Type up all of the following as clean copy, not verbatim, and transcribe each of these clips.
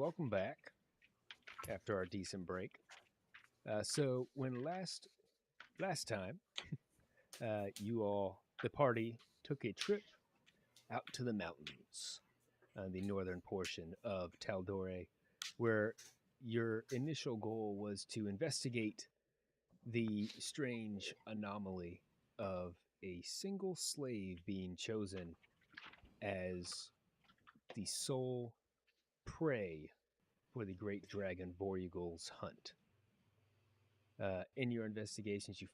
welcome back after our decent break. So when last time, the party, took a trip out to the mountains, the northern portion of Tal'Dorei, where your initial goal was to investigate the strange anomaly of a single slave being chosen as the sole prey for the great dragon Vorugol's hunt. In your investigations, you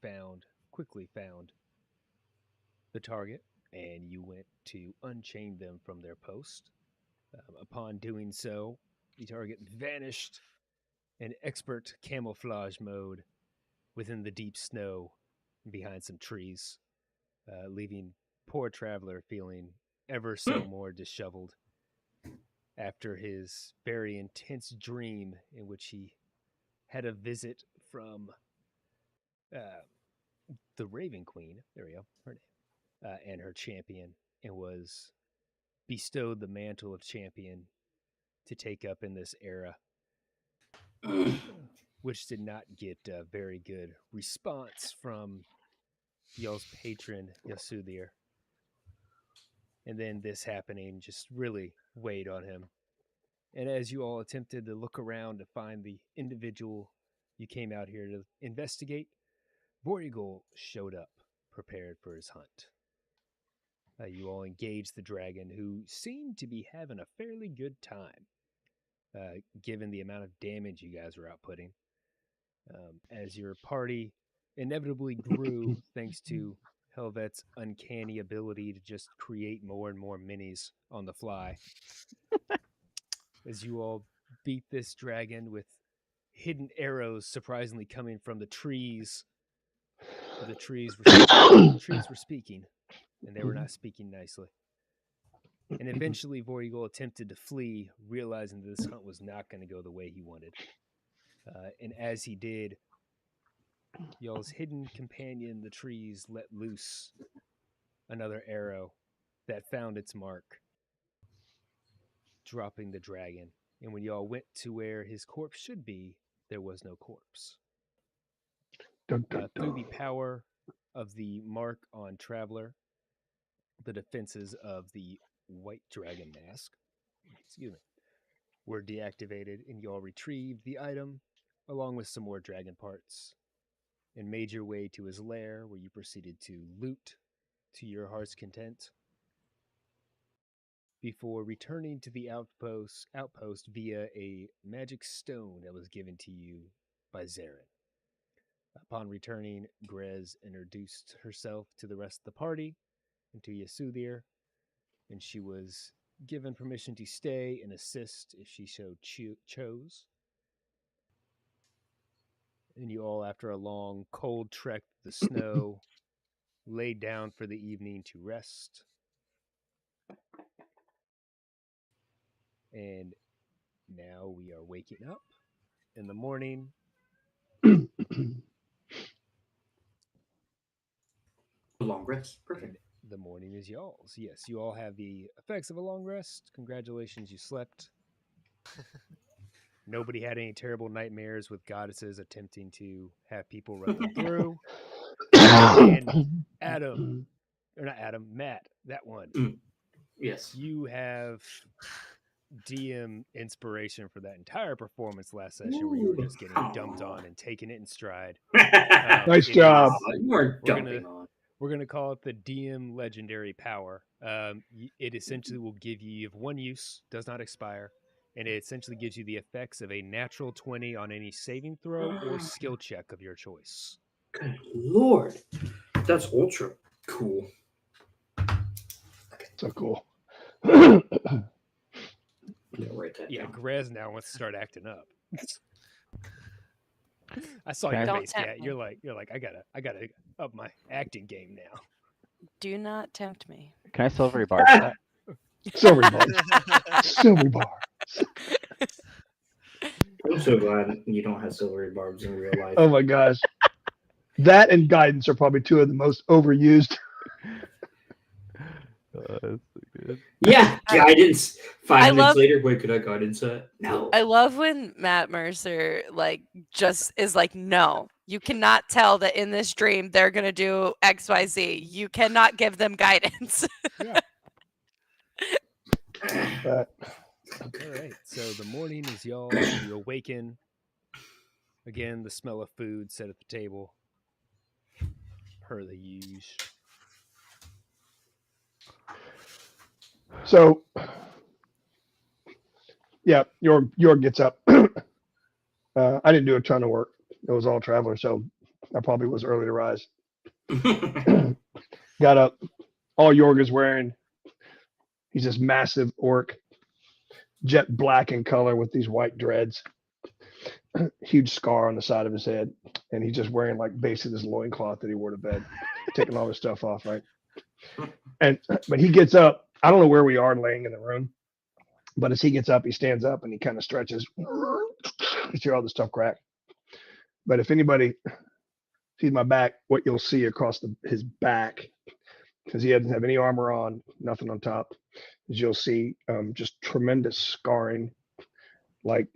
quickly found the target, and you went to unchain them from their post. Upon doing so, the target vanished in expert camouflage mode within the deep snow behind some trees, leaving poor traveler feeling ever so more disheveled after his very intense dream in which he had a visit from the Raven Queen, there we go, her name, and her champion, and was bestowed the mantle of champion to take up in this era, which did not get a very good response from y'all's patron, Yasudir. And then this happening just really weighed on him. And as you all attempted to look around to find the individual you came out here to investigate, Vorugol showed up, prepared for his hunt. You all engaged the dragon, who seemed to be having a fairly good time, given the amount of damage you guys were outputting. As your party inevitably grew, thanks to Helvet's uncanny ability to just create more and more minis on the fly. As you all beat this dragon with hidden arrows surprisingly coming from the trees. The trees were speaking, and they were not speaking nicely. And eventually Vorugol attempted to flee, realizing that this hunt was not going to go the way he wanted. And as he did, y'all's hidden companion, the trees, let loose another arrow that found its mark, dropping the dragon. And when y'all went to where his corpse should be, there was no corpse. Through the power of the mark on Traveler, the defenses of the white dragon mask, were deactivated, and y'all retrieved the item along with some more dragon parts and made your way to his lair, where you proceeded to loot to your heart's content before returning to the outpost via a magic stone that was given to you by Zarin. Upon returning, Grez introduced herself to the rest of the party and to Yasudir, and she was given permission to stay and assist if she so chose. And you all, after a long, cold trek through the snow, laid down for the evening to rest. And now we are waking up in the morning. Long rest. Perfect. The morning is y'all's. Yes, you all have the effects of a long rest. Congratulations, you slept. Nobody had any terrible nightmares with goddesses attempting to have people run them through. And Matt, that one. Yes. You have DM inspiration for that entire performance last session, where you were just getting dumped on and taking it in stride. Nice job. You are dumping on. We're going to call it the DM legendary power. It essentially will give you have one use, does not expire, and it essentially gives you the effects of a natural 20 on any saving throw or skill check of your choice. Good Lord. That's ultra cool. So cool. Yeah, Grez now wants to start acting up. I saw your face, Kat. You're like, I gotta up my acting game now. Do not tempt me. Can I silvery bar that? Silvery bar. Silvery bar. I'm so glad you don't have silvery barbs in real life. Oh my gosh. That and guidance are probably two of the most overused. That's so good. Yeah, guidance. 5 minutes love- later, wait, could I guidance that? No. I love when Matt Mercer just is like, no, you cannot tell that in this dream they're gonna do XYZ. You cannot give them guidance. Yeah. But All right. So the morning is you awaken. Again, the smell of food set at the table. Per the use. so, yeah, York gets up. I didn't do a ton of work. It was all traveler, so I probably was early to rise. Got up. All York is wearing. He's this massive orc, jet black in color with these white dreads. Huge scar on the side of his head, and he's just wearing like basically this loincloth that he wore to bed, taking all his stuff off, right? But he gets up. I don't know where we are laying in the room, but as he gets up, he stands up and he kind of stretches. You hear all the stuff crack. But if anybody sees my back, what you'll see across his back, because he doesn't have any armor on, nothing on top, is you'll see just tremendous scarring, like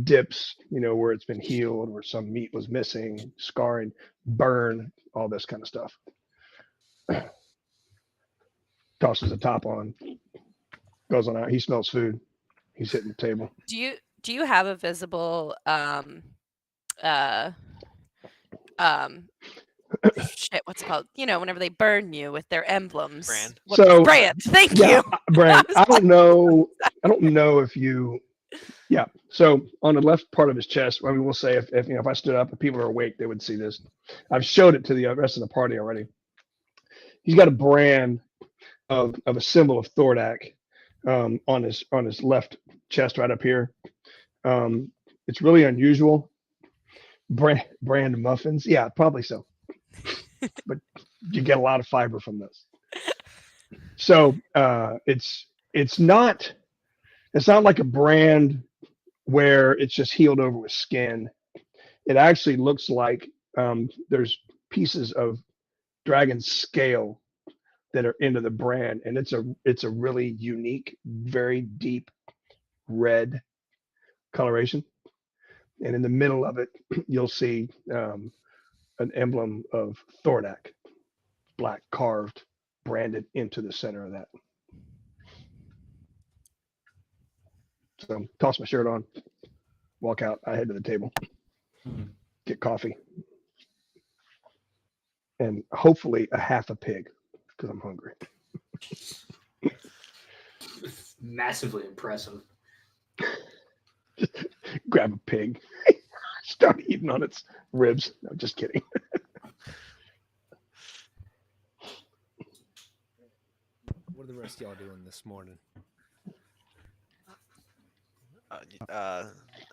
dips, where it's been healed, where some meat was missing, scarring, burn, all this kind of stuff. Tosses the top on, goes on out. He smells food. He's hitting the table. Do you have a visible shit, what's it called? Whenever they burn you with their emblems. Brand. Brand. Thank Yeah, you. Brand. was I don't know. I don't know if you. Yeah. So on the left part of his chest, I mean, we'll say if I stood up, if people are awake, they would see this. I've showed it to the rest of the party already. He's got a brand of a symbol of Thordak on his left chest right up here. It's really unusual. Brand muffins. Yeah, probably so. But you get a lot of fiber from this. So it's not like a brand where it's just healed over with skin. It actually looks like there's pieces of dragon scale that are into the brand, and it's a really unique, very deep red coloration. And in the middle of it, you'll see an emblem of Thordak, black carved, branded into the center of that. So toss my shirt on, walk out. I head to the table, get coffee, and hopefully a half a pig because I'm hungry. Massively impressive. Grab a pig, start eating on its ribs. No, just kidding. What are the rest of y'all doing this morning?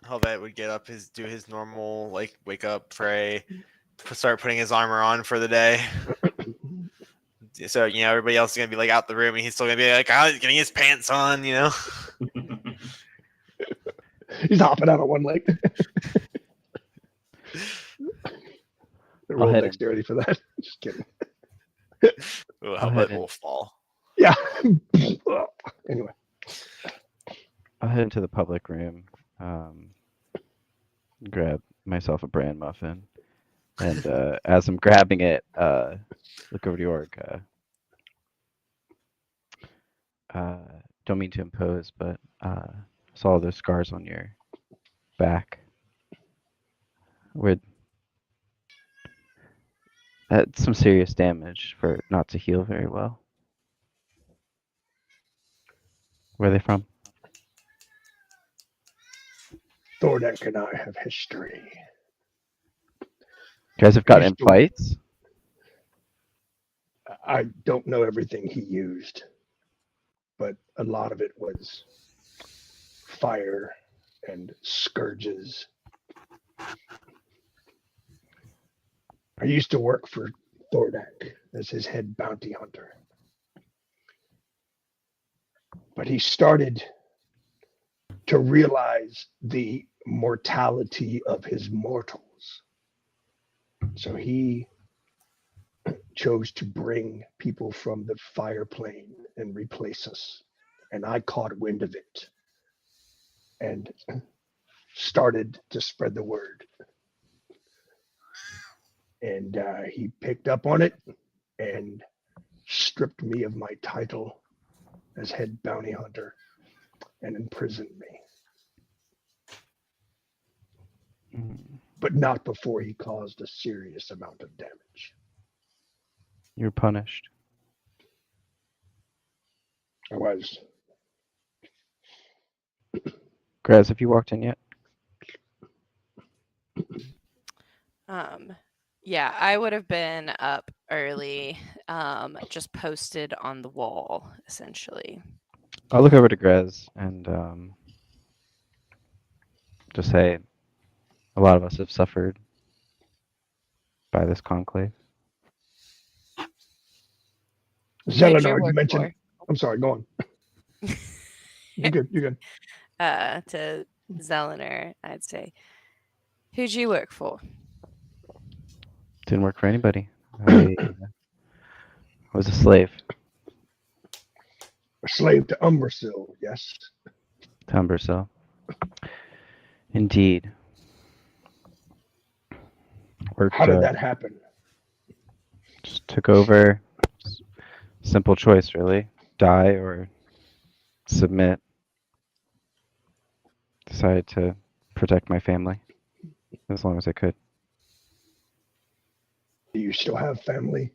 Helvet would get up, do his normal, wake up, pray, start putting his armor on for the day. So, everybody else is going to be out the room and he's still going to be getting his pants on, He's hopping out on one leg. Roll dexterity for that. Just kidding. Helvet will fall. Yeah. Anyway. I'll head into the public room, grab myself a bran muffin, and as I'm grabbing it, look over to York. Don't mean to impose, but saw those scars on your back. That's some serious damage for it not to heal very well. Where are they from? Thordak and I have history. You guys have gotten in fights? I don't know everything he used, but a lot of it was fire and scourges. I used to work for Thordak as his head bounty hunter. But he started to realize the mortality of his mortals. So he chose to bring people from the fire plane and replace us and I caught wind of it and started to spread the word. And he picked up on it and stripped me of my title as head bounty hunter and imprisoned me. But not before he caused a serious amount of damage. You're punished. I was. Graz, have you walked in yet? Yeah, I would have been up early, just posted on the wall, essentially. I'll look over to Graz and just say a lot of us have suffered by this conclave. Who'd you Zelenar, you work mentioned. I'm sorry, go on. You're good. You're good. To Zelenar, I'd say, who'd you work for? Didn't work for anybody. I was a slave A slave to Umbrasil, yes. to Umbrasil. Indeed. Worked, How did that happen? just took over. Simple choice, really. Die or submit. Decided to protect my family as long as I could. Do you still have family?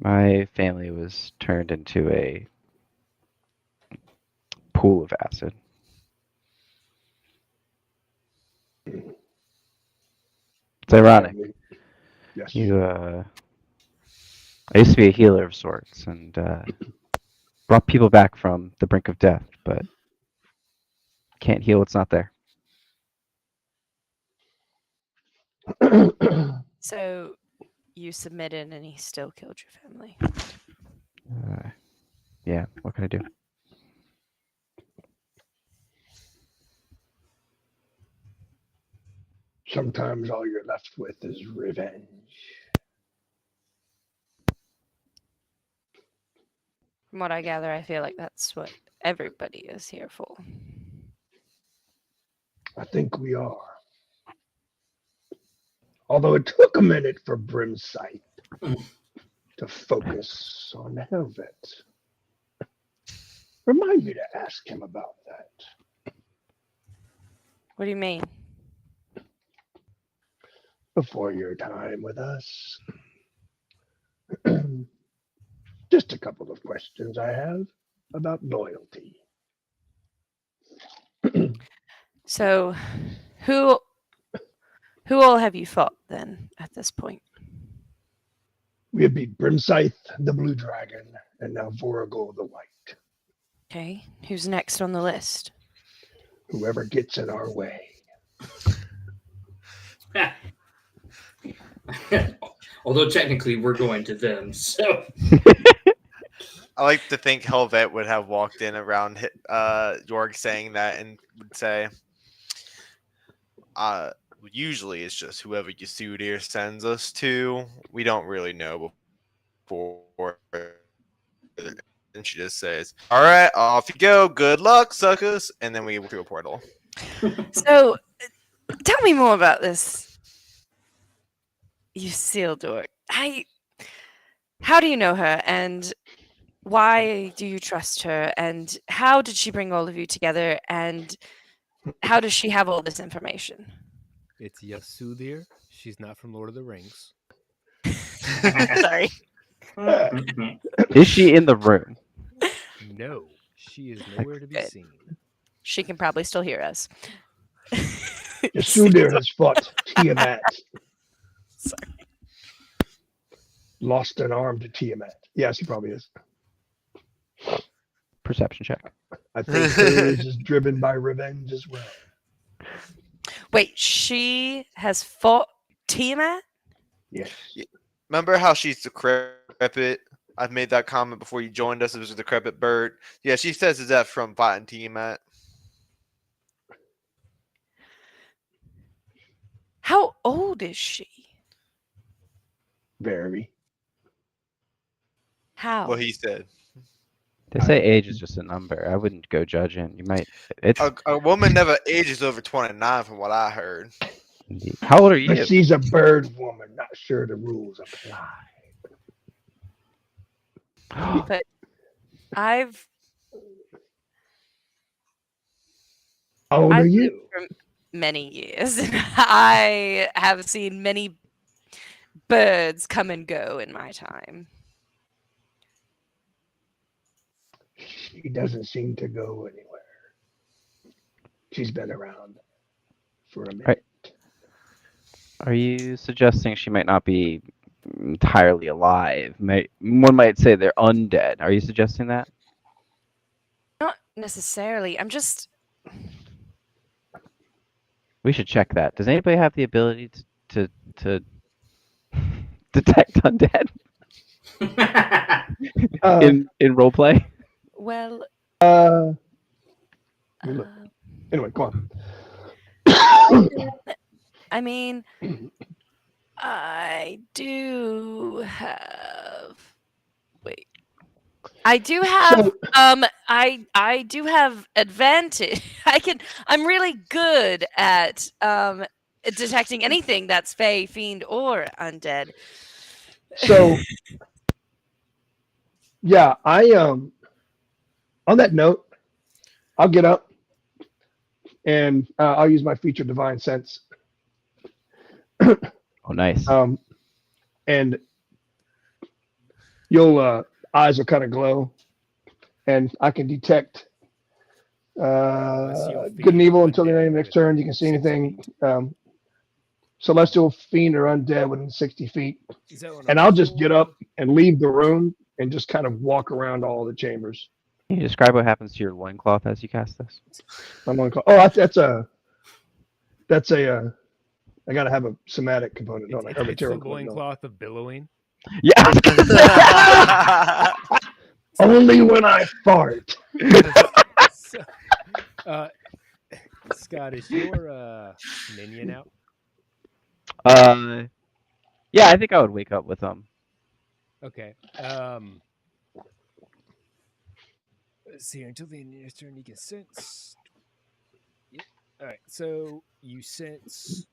My family was turned into a pool of acid. It's ironic. Family. Yes. I used to be a healer of sorts and brought people back from the brink of death, but can't heal what's not there. So you submitted and he still killed your family. Yeah, what can I do? Sometimes all you're left with is revenge. From what I gather, I feel like that's what everybody is here for. I think we are. Although it took a minute for Brimsight to focus on Helvet. Remind me to ask him about that. What do you mean? Before your time with us. Just a couple of questions I have about loyalty. So who all have you fought then at this point? We have beat Brimscythe, the Blue Dragon, and now Voragol the White. Okay. Who's next on the list? Whoever gets in our way. Although technically we're going to them, so I like to think Helvet would have walked in around Jorg saying that and would say, usually it's just whoever Yasudir sends us to. We don't really know before. And she just says, all right, off you go. Good luck, suckers. And then we go through a portal. So tell me more about this. You Sealdor. How do you know her and why do you trust her and how did she bring all of you together and how does she have all this information? It's Yasudir. She's not from Lord of the Rings. Sorry. Is she in the room? No, she is nowhere to be Good. seen. She can probably still hear us. Yasudir has fought Tiamat. Sorry. Lost an arm to Tiamat. Yes, he probably is. Perception check. I think hers is driven by revenge as well. Wait, she has fought Tiamat? Yes. Remember how she's decrepit? I've made that comment before you joined us. It was a decrepit bird. Yeah, she says is that from fighting Tiamat. How old is she? Very. How? Well, he said. They say age is just a number. I wouldn't go judging. You might. It's A woman never ages over 29, from what I heard. indeed. How old are But you? she's a bird woman, not sure the rules apply. But I've How old are I've lived you? for many years, and I have seen many birds come and go in my time. She doesn't seem to go anywhere. She's been around for a minute. Right. Are you suggesting she might not be entirely alive? One might say they're undead. Are you suggesting that? Not necessarily. I'm just. We should check that. Does anybody have the ability to detect undead in roleplay? Well. Let me look. Anyway, go on. I mean, I do have. Wait. I do have. So- I do have advantage. I'm really good at detecting anything that's fey, fiend, or undead. So, yeah, on that note, I'll get up and I'll use my feature divine sense. Oh, nice. And you'll eyes will kind of glow, and I can detect good and evil until the end of the next turn. You can see anything celestial, fiend, or undead within 60 feet. And I'll just get up and leave the room and just kind of walk around all the chambers. Can you describe what happens to your loincloth as you cast this? I'm on call. Oh, that's a. I gotta have a somatic component, don't I? Or It's the material component, don't I? loincloth of billowing. Yeah. Only when I fart. So, Scott, is your minion out? Yeah, I think I would wake up with them. Okay. Let's see. Until the end of your turn, you can sense. Yep. All right. So you sense.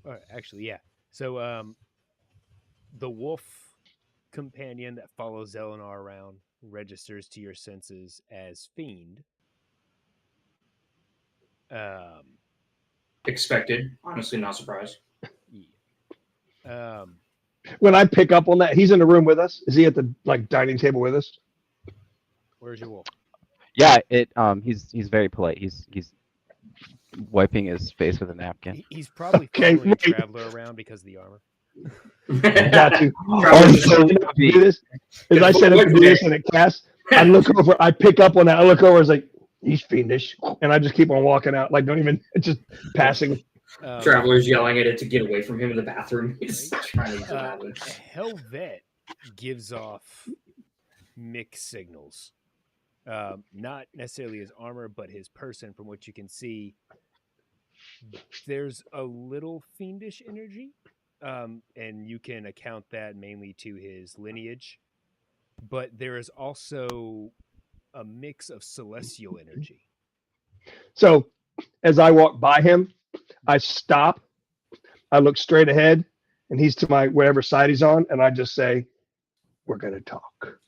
All right. Actually, yeah. So the wolf companion that follows Eleanor around registers to your senses as fiend. Expected. Honestly, not surprised. Yeah. When I pick up on that, he's in the room with us. Is he at the dining table with us? Where's your wolf? Yeah, he's very polite. He's wiping his face with a napkin. He's probably Okay, following wait. Traveler around because of the armor. Got to. Traveler's So, just- do this. As I set up to do this and it casts, I look over, I pick up on that. I look over, it's like, he's fiendish. And I just keep on walking out. Don't even, it's just passing. Traveler's yelling at it to get away from him in the bathroom. He's trying to grab it. Helvet gives off mixed signals. Not necessarily his armor, but his person, from what you can see. There's a little fiendish energy, and you can account that mainly to his lineage. But there is also a mix of celestial energy. So as I walk by him, I stop, I look straight ahead, and he's to my whatever side he's on, and I just say, we're going to talk.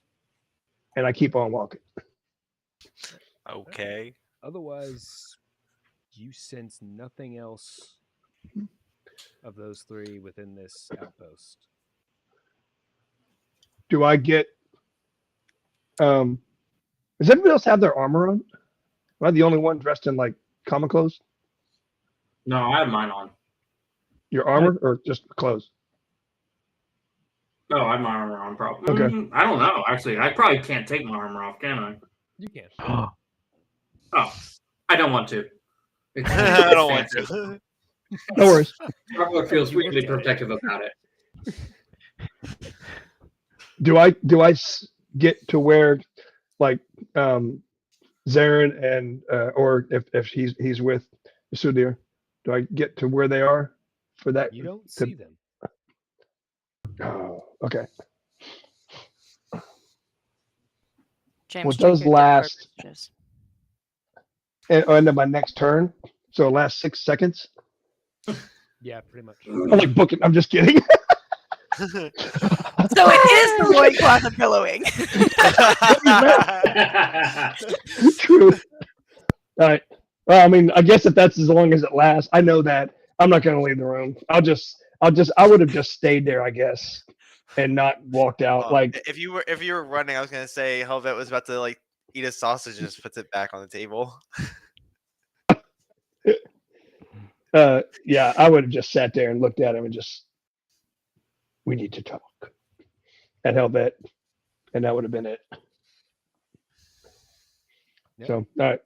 And I keep on walking. Okay. Otherwise, you sense nothing else of those three within this outpost. Do I get, does everybody else have their armor on? Am I the only one dressed in common clothes? No, I have mine on. Your armor or just clothes? No, I have my armor on. Probably. Okay. I don't know. Actually, I probably can't take my armor off, can I? You can. Oh, I don't want to. It's I don't want fancy. to. No worries. Traveler feels You look weirdly at it. protective about it. Do I get to where Zarin and or if he's with Sudir, do I get to where they are for that? You don't see them. Oh, okay. James, Well, it check does your Discord last, messages. and then my next turn, so it lasts 6 seconds. Yeah, pretty much. I'm like booking. I'm just kidding. So it is the loincloth of billowing. True. All right. Well, I mean, I guess if that's as long as it lasts, I know that I'm not going to leave the room. I would have just stayed there, I guess, and not walked out. Like, if you were running, I was gonna say Helvet was about to like eat a sausage and just puts it back on the table. yeah, I would have just sat there and looked at him and just, we need to talk. At Helvet, and that would have been it. Yep. So, all right,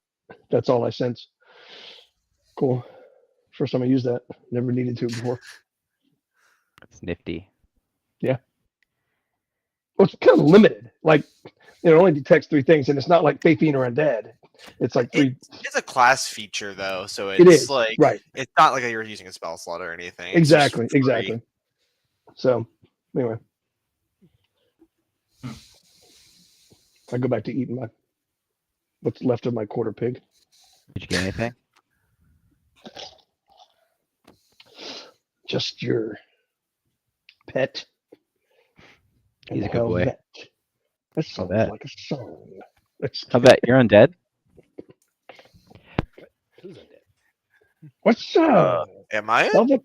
that's all I sense. Cool. First time I used that. Never needed to before. It's nifty. Well, it's kind of limited. Like, it only detects 3 things, and it's not like Fae Fiend or Undead. It's like 3. It's a class feature though, so It it's is, like right. it's not like you're using a spell slot or anything. It's just Exactly. free. Exactly. So, anyway. I go back to eating what's left of my quarter pig. Did you get anything? Just your pet. He's a good boy. Helvet. That sounds Helvet. like a song. Let's How about you're undead? Who's undead? What's up? Am I Helvet?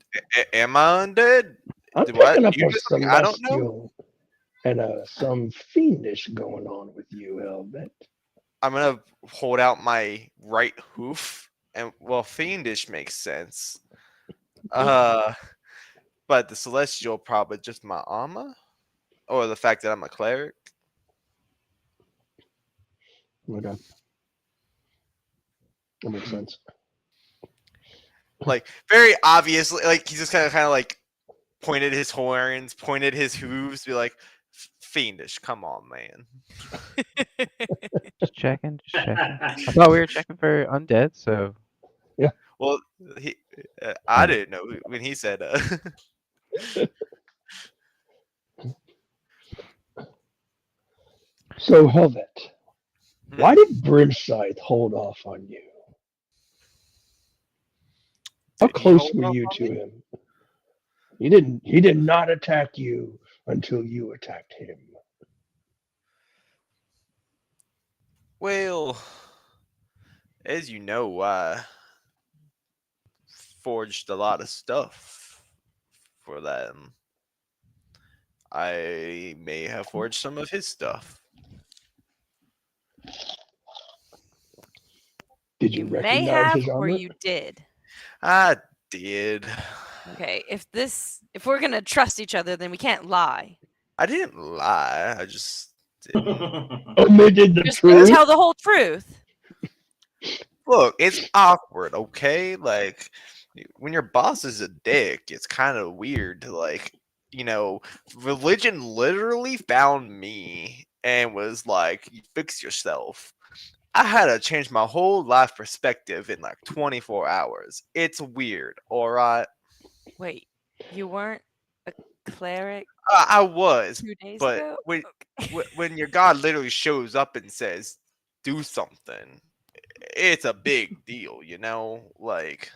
am I undead? I'm Do I- picking up you a do something I don't know? celestial and some fiendish going on with you, Helvet. I'm gonna hold out my right hoof, and well, fiendish makes sense. But the celestial probably just my armor, or the fact that I'm a cleric. Okay. That makes sense. Like very obviously, like he just kind of like pointed his horns, pointed his hooves, be like, fiendish. Come on, man. Just checking. Just checking. I thought we were checking for undead, so Well, I didn't know when he said. So, Helvet, why Hmm. did Brimscythe hold off on you? How Did he close hold were off you on to me? him? He did not attack you until you attacked him. Well, as you know, I forged a lot of stuff for them. I may have forged some of his stuff. Did you You may recognize have, his or armor? you did. I did. Okay, if we're gonna trust each other, then we can't lie. I didn't lie. I just didn't. Omitted the Just truth. tell the whole truth. Look, it's awkward, okay? Like when your boss is a dick, it's kind of weird to like, religion literally found me and was like, "You fix yourself." I had to change my whole life perspective in like 24 hours. It's weird, all right? Wait, you weren't a cleric I was, 2 days but ago? when your god literally shows up and says, "Do something," it's a big deal, Like,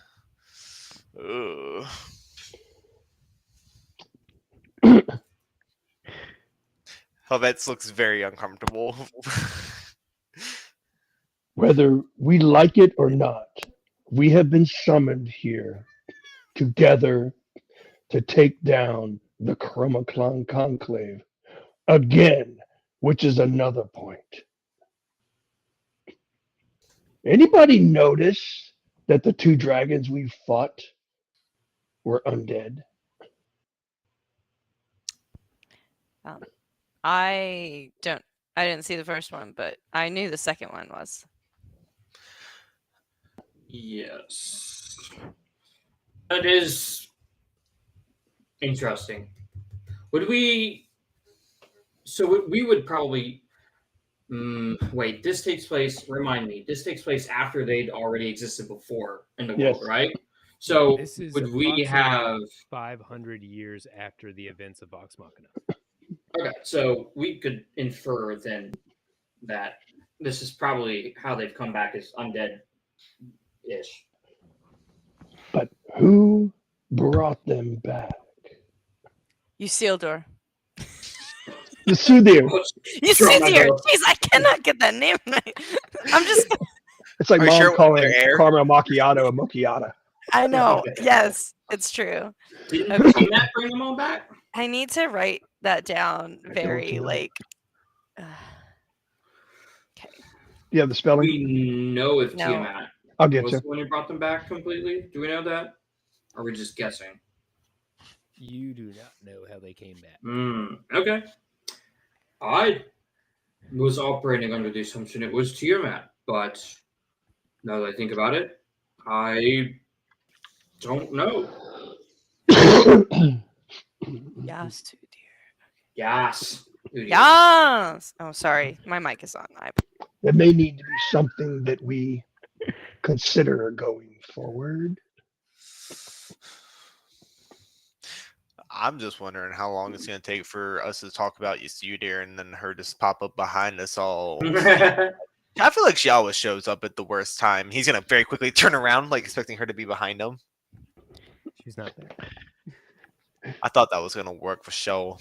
ugh. Helvets looks very uncomfortable. Whether we like it or not, we have been summoned here together to take down the Chromaclon Conclave again, which is another point. Anybody notice that the 2 dragons we fought were undead? I didn't see the first one, but I knew the second one was. Yes. That is interesting. So we would probably wait, this takes place, remind me, this takes place after they'd already existed before in the Yes. world, right? So This is would we approximately have 500 years after the events of Vox Machina. okay, so we could infer then that this is probably how they've come back as undead-ish. But who brought them back? Isildur. The Sudir. Isildur! Jeez, I cannot get that name right. I'm just. It's like Are you mom sure it was calling their hair? caramel macchiato a macchiato. I know. Yes, it's true. Didn't Okay. Tiamat bring them all back? I need to write that down I don't very know. like. Yeah, the spelling. We know if No. Tiamat I'll get was you. the one who brought them back completely. Do we know that? Or are we just guessing? You do not know how they came back. Okay. I was operating under the assumption it was Tiamat, but now that I think about it, I don't know. Yes, too dear. Yes. Yes. Oh, sorry, my mic is on. There may need to be something that we consider going forward. I'm just wondering how long it's going to take for us to talk about Yasudir and then her just pop up behind us all. I feel like she always shows up at the worst time. He's going to very quickly turn around, like expecting her to be behind him. She's not there. I thought that was going to work for show.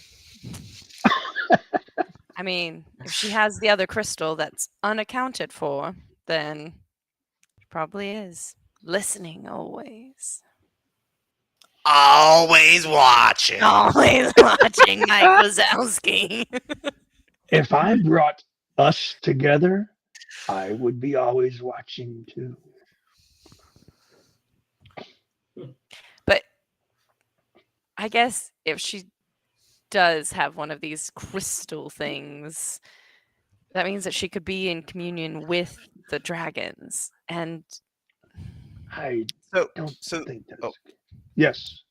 I mean, if she has the other crystal that's unaccounted for, then she probably is listening always. Always watching. Always watching Mike Wazowski. If I brought us together, I would be always watching too. But I guess if she does have one of these crystal things, that means that she could be in communion with the dragons. And I So, don't so think that's. oh. Yes.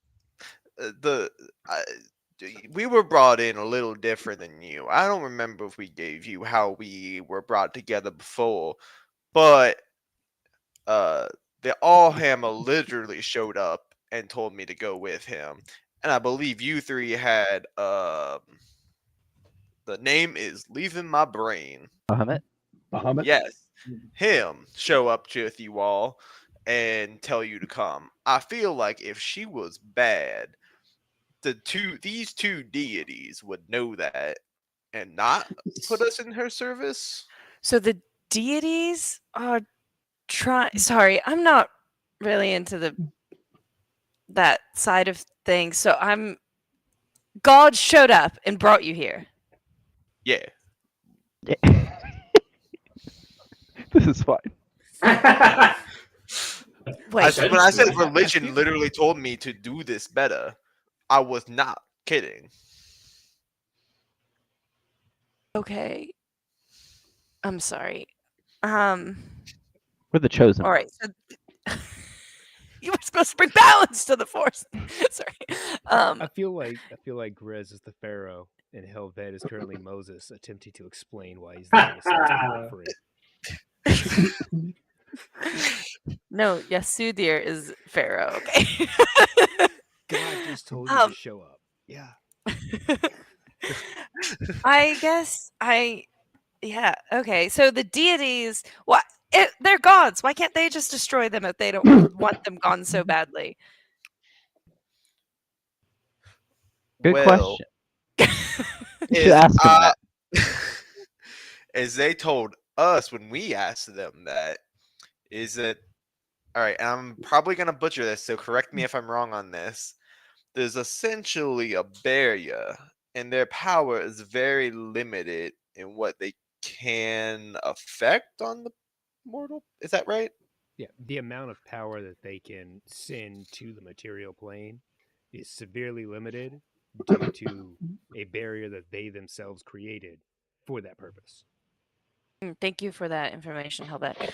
We were brought in a little different than you. I don't remember if we gave you how we were brought together before, but the Allhammer literally showed up and told me to go with him, and I believe you three had the name is leaving my brain. Bahamut? Bahamut? Yes, him show up with you all and tell you to come. I feel like if she was bad, these two deities would know that and not put us in her service. so the deities are trying. Sorry, I'm not really into that side of things. So God showed up and brought you here. Yeah. This is fine. Wait, When I said I religion literally told me to do this better, I was not kidding. okay. I'm sorry. We're the chosen. All right. So you were supposed to bring balance to the force. Sorry. I feel like Grez is the pharaoh, and Helvet is currently Moses, attempting to explain why he's doing a Celestial offering. No, Yasudir is Pharaoh. Okay. God just told you to show up. Yeah. I guess yeah, okay. So the deities, what? They're gods. Why can't they just destroy them if they don't want them gone so badly? Good Well, question. You should ask him that. as they told us when we asked them that, is that all right? I'm probably gonna butcher this, so correct me if I'm wrong on this. There's essentially a barrier, and their power is very limited in what they can affect on the mortal. Is that right? Yeah, the amount of power that they can send to the material plane is severely limited due to a barrier that they themselves created for that purpose. Thank you for that information, Helvet.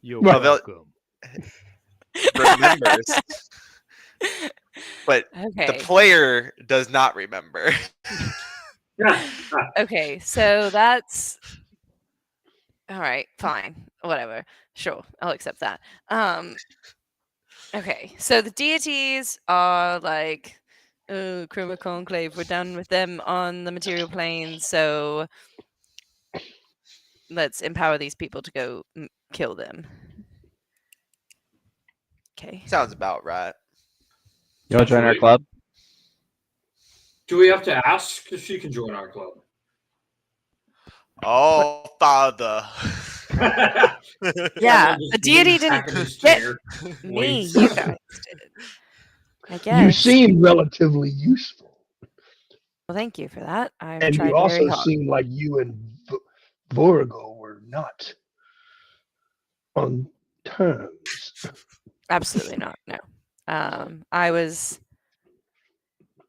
You're Well, welcome. Remembers, but Okay. the player does not remember. Okay, so that's all right, fine. Whatever. Sure, I'll accept that. Okay, so the deities are like, oh, Chroma Conclave, we're done with them on the material plane, so let's empower these people to go kill them. Okay. Sounds about right. You want to join our Actually, club? Do we have to ask if she can join our club? Oh, father. Yeah, Cameron just a deity leans didn't back in his get chair, me. waits. You guys did. I guess. You seem relatively useful, Well, thank you for that. I've and tried you very also hard. seem like you and Vorgo were not on terms. Absolutely not. No. I was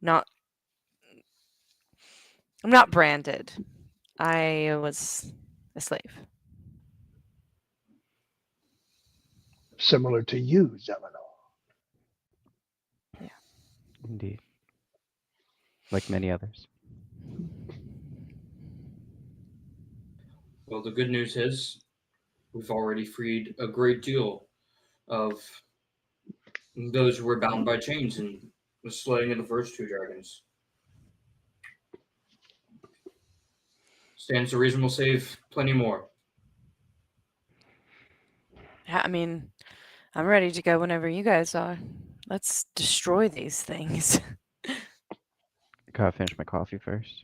not. I'm not branded. I was a slave. Similar to you, Zeleno. Indeed. Like many others. Well, the good news is we've already freed a great deal of those who were bound by chains in the slaying of the first two dragons. Stands to reason we'll save plenty more. I mean, I'm ready to go whenever you guys are. Let's destroy these things. Gotta finish my coffee first.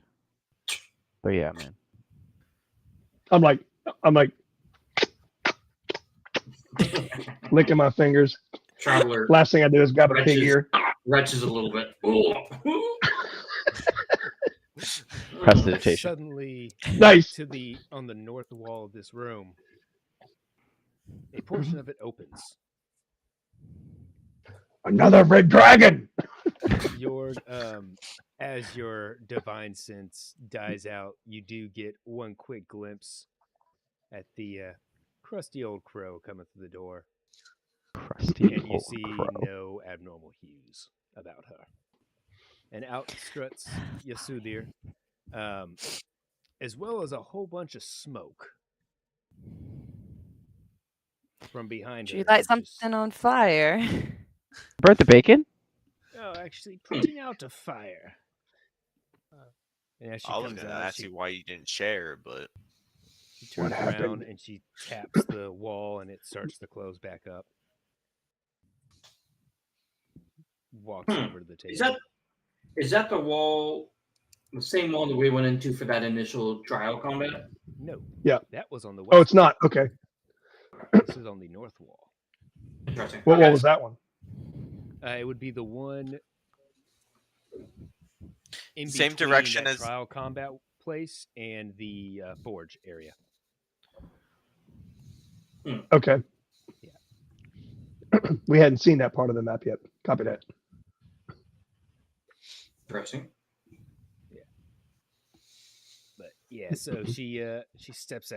But yeah, man. I'm like licking my fingers. Traveler Last thing I do is grab a pig ear. retches a little bit. Prestidigitation. Suddenly, Nice. on the north wall of this room, a portion of it opens. Another red dragon. Your as your divine sense dies out, you do get one quick glimpse at the crusty old crow coming through the door, Crusty and you old see crow. no abnormal hues about her. And out struts Yasudir, as well as a whole bunch of smoke from behind Would her. you light just- something on fire? Burnt the bacon? Oh, actually, putting out a fire. And as she I was comes gonna out, ask you why you didn't share, but she turns What around happened? and she taps the wall, and it starts to close back up. Walks over to the table. Is that the wall, the same wall that we went into for that initial trial combat? No. Yeah. That was on the west. Oh, it's not. Okay. This is on the north wall. Interesting. What Okay. wall was that one? It would be the one in Same between direction that as- trial combat place and the forge area. Okay. Yeah. We hadn't seen that part of the map yet. Copy that. Interesting. But yeah, so she steps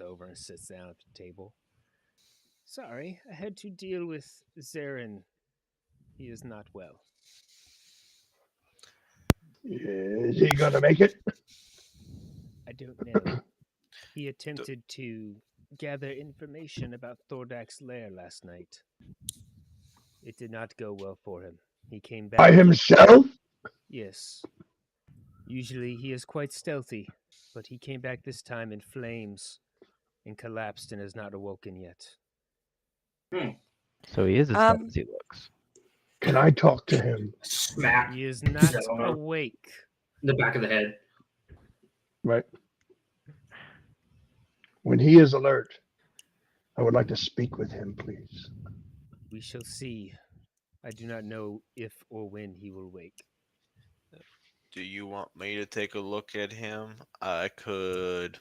over and sits down at the table. Sorry, I had to deal with Zarin. He is not well. Is he gonna make it? I don't know. He attempted to gather information about Thordak's lair last night. It did not go well for him. He came back. By himself? Yes. Usually he is quite stealthy, but he came back this time in flames and collapsed and has not awoken yet. So he is as dumb as he looks. Can I talk to him? Smack He is not Yeah. awake. in the back of the head. Right. When he is alert, I would like to speak with him, please. We shall see. I do not know if or when he will wake. do you want me to take a look at him? I could.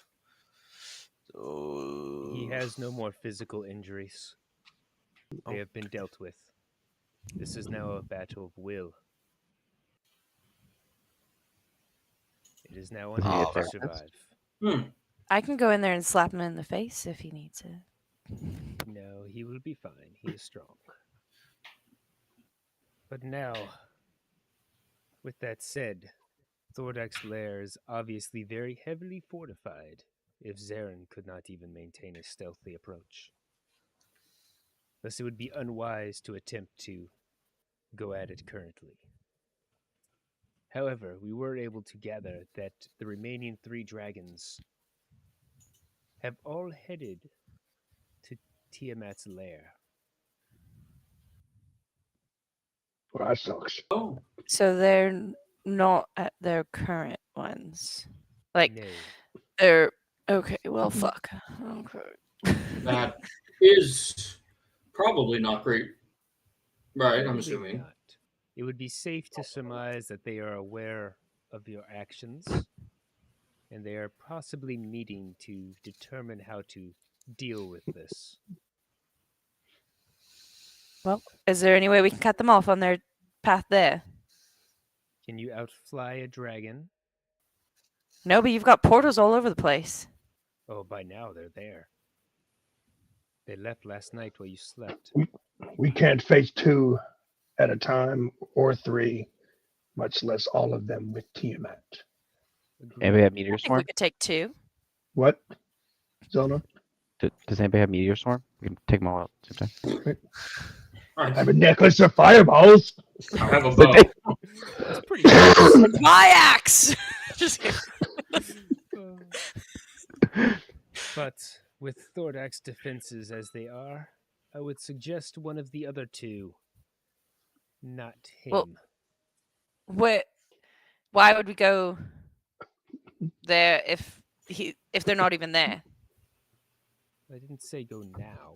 He has no more physical injuries. They have been dealt with. This is now a battle of will. It is now on Is he him a to therapist? survive. I can go in there and slap him in the face if he needs it. No, he will be fine. He is strong. But now, with that said, Thordak's lair is obviously very heavily fortified if Zarin could not even maintain a stealthy approach. Thus it would be unwise to attempt to go at it currently. However, we were able to gather that the remaining 3 dragons have all headed to Tiamat's lair. Well, that sucks. Oh, So they're not at their current ones. Like No, they're okay. Well, fuck. Okay. that is probably not great. Right, I'm probably assuming. not. It would be safe to surmise that they are aware of your actions, and they are possibly meeting to determine how to deal with this. Well, is there any way we can cut them off on their path there? Can you outfly a dragon? No, but you've got portals all over the place. Oh, by now they're there. They left last night while you slept. We can't face 2 at a time or 3, much less all of them with Tiamat. Anybody have Agreed. meteor I think we swarm? could take 2. What? Zona? Does anybody have meteor swarm? We can take them all out at the same time. I have a necklace of fireballs. I have a But bow. That's pretty nice. My axe. Just kidding. But with Thordak's defenses as they are, I would suggest one of the other 2, not him. Well- What? Why would we go there if they're not even there? I didn't say go now.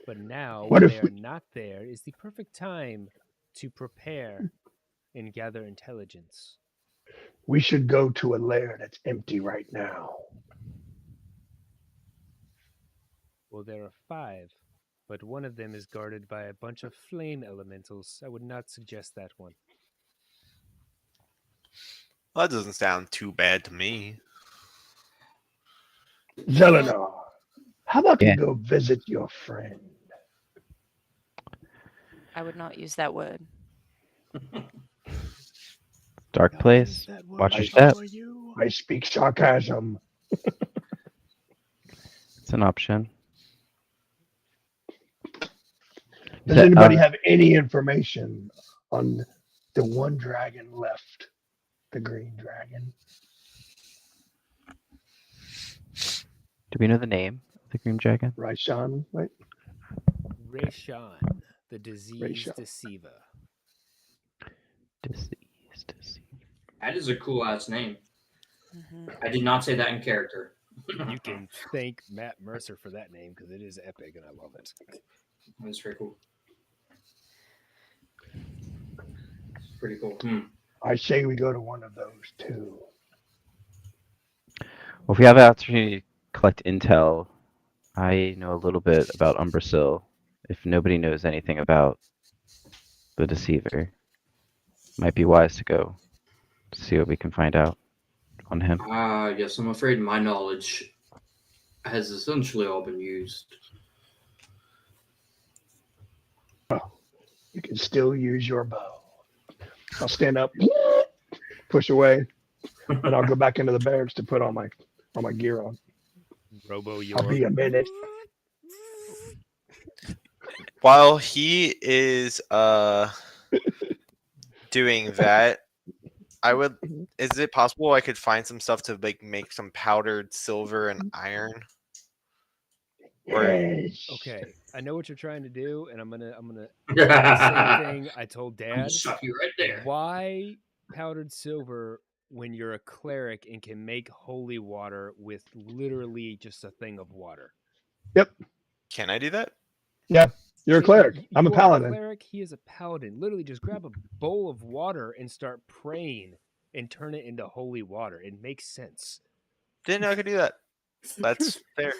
But now, What when if they are not there, is the perfect time to prepare and gather intelligence. We should go to a lair that's empty right now. Well, there are 5, but one of them is guarded by a bunch of flame elementals. I would not suggest that one. Well, that doesn't sound too bad to me. Zelenar, how about Yeah. we go visit your friend? I would not use that word. Dark place. Watch your step. I speak sarcasm. It's an option. Does anybody have any information on the one dragon left? The green dragon? Do we know the name of the green dragon? Raishan, right? Rayshan, the disease Rayshan. deceiver. Deceased. That is a cool ass name. Mhm. I did not say that in character. You can thank Matt Mercer for that name because it is epic and I love it. That's very cool. It's pretty cool. I say we go to one of those 2. Well, if we have an opportunity to collect intel, I know a little bit about Umbrasil. If nobody knows anything about the Deceiver, might be wise to go to see what we can find out on him. Yes, I'm afraid my knowledge has essentially all been used. You can still use your bow. I'll stand up, push away, and I'll go back into the barracks to put all my gear on. Robo I'll be a minute. While he is doing that, is it possible I could find some stuff to make some powdered silver and iron? Yes. Okay, I know what you're trying to do, and I'm gonna do the same thing I told I'm Dad. gonna stop you right there. Why powdered silver when you're a cleric and can make holy water with literally just a thing of water? Can I do that? You're a cleric. I'm a You are paladin. cleric. He is a paladin. Literally, just grab a bowl of water and start praying and turn it into holy water. It makes sense. Didn't know I could do that. That's fair.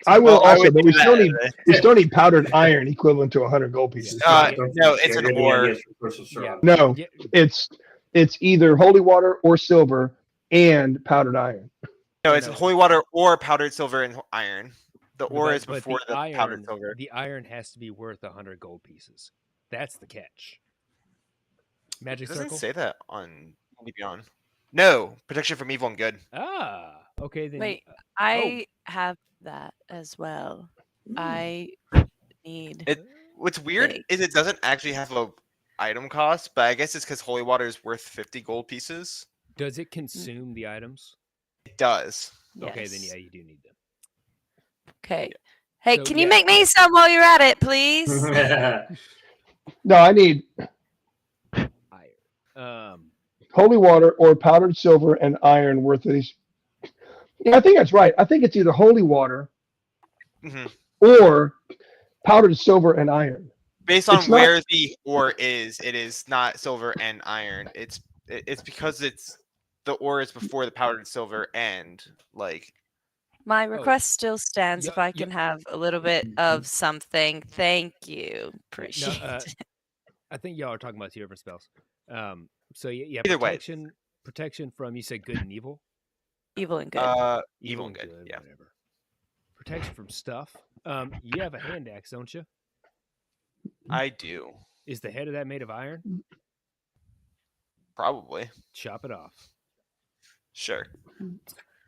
I will Well, I also, would but do we that still need anyway. we still need powdered iron equivalent to 100 gold pieces. No, it's an ore. Yeah. No, Yeah, it's either holy water or silver and powdered iron. No, it's No. holy water or powdered silver and iron. The but ore that- is but before the powdered silver. The iron has to be worth 100 gold pieces. That's the catch. Magic It doesn't circle. say that on Beyond. No, protection from evil and good. Ah, okay then. Wait, I have that as well. I need. What's weird Wait. is it doesn't actually have a item cost, but I guess it's because holy water is worth 50 gold pieces. Does it consume the items? It does. Okay, then Yes. yeah, you do need them. Okay. Hey, So, can yeah, you make me yeah. some while you're at it, please? No, I need Iron. holy water or powdered silver and iron worth of these. Yeah, I think that's right. I think it's either holy water hmm or powdered silver and iron. Based on It's not- where the ore is, it is not silver and iron. It's because the ore is before the powdered silver and like My request still stands if Yeah, I yeah. can have a little bit of something. Thank you. Appreciate it. I think y'all are talking about 2 different spells. So yeah, Either way. protection from, you said good and evil. Evil and good. evil and good. Yeah. Whatever. Protection from stuff. You have a hand axe, don't you? I do. Is the head of that made of iron? Probably. Chop it off. Sure.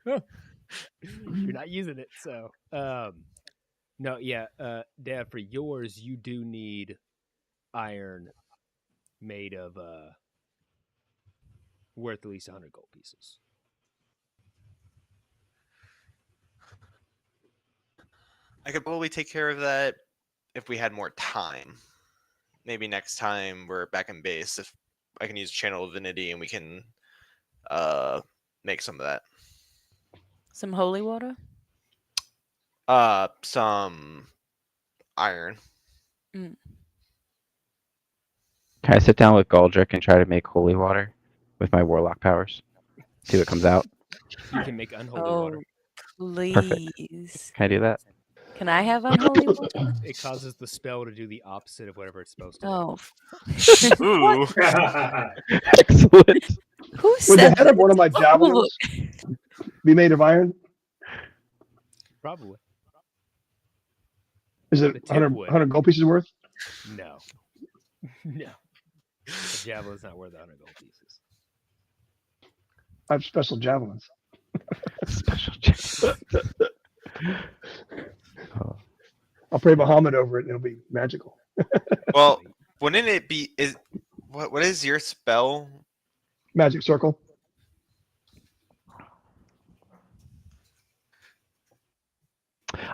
You're not using it, so no, yeah, Dad, for yours you do need iron made of worth at least 100 gold pieces. I could probably take care of that if we had more time. Maybe next time we're back in base, if I can use Channel Divinity and we can make some of that. Some holy water? Some iron. Can I sit down with Galdrick and try to make holy water with my warlock powers? See what comes out. You can make unholy Oh, water. please. Can I do that? Can I have unholy water? It causes the spell to do the opposite of whatever it's supposed to. Oh. Ooh. Excellent. Who Would the said head of one of my this? javelins be made of iron? Probably. Is The it tip 100, would. 100 gold pieces worth? No. No. The javelin's not worth 100 gold pieces. I have special javelins. Special check. Oh. I'll pray Muhammad over it and it'll be magical. Well, wouldn't it be what is your spell? Magic circle.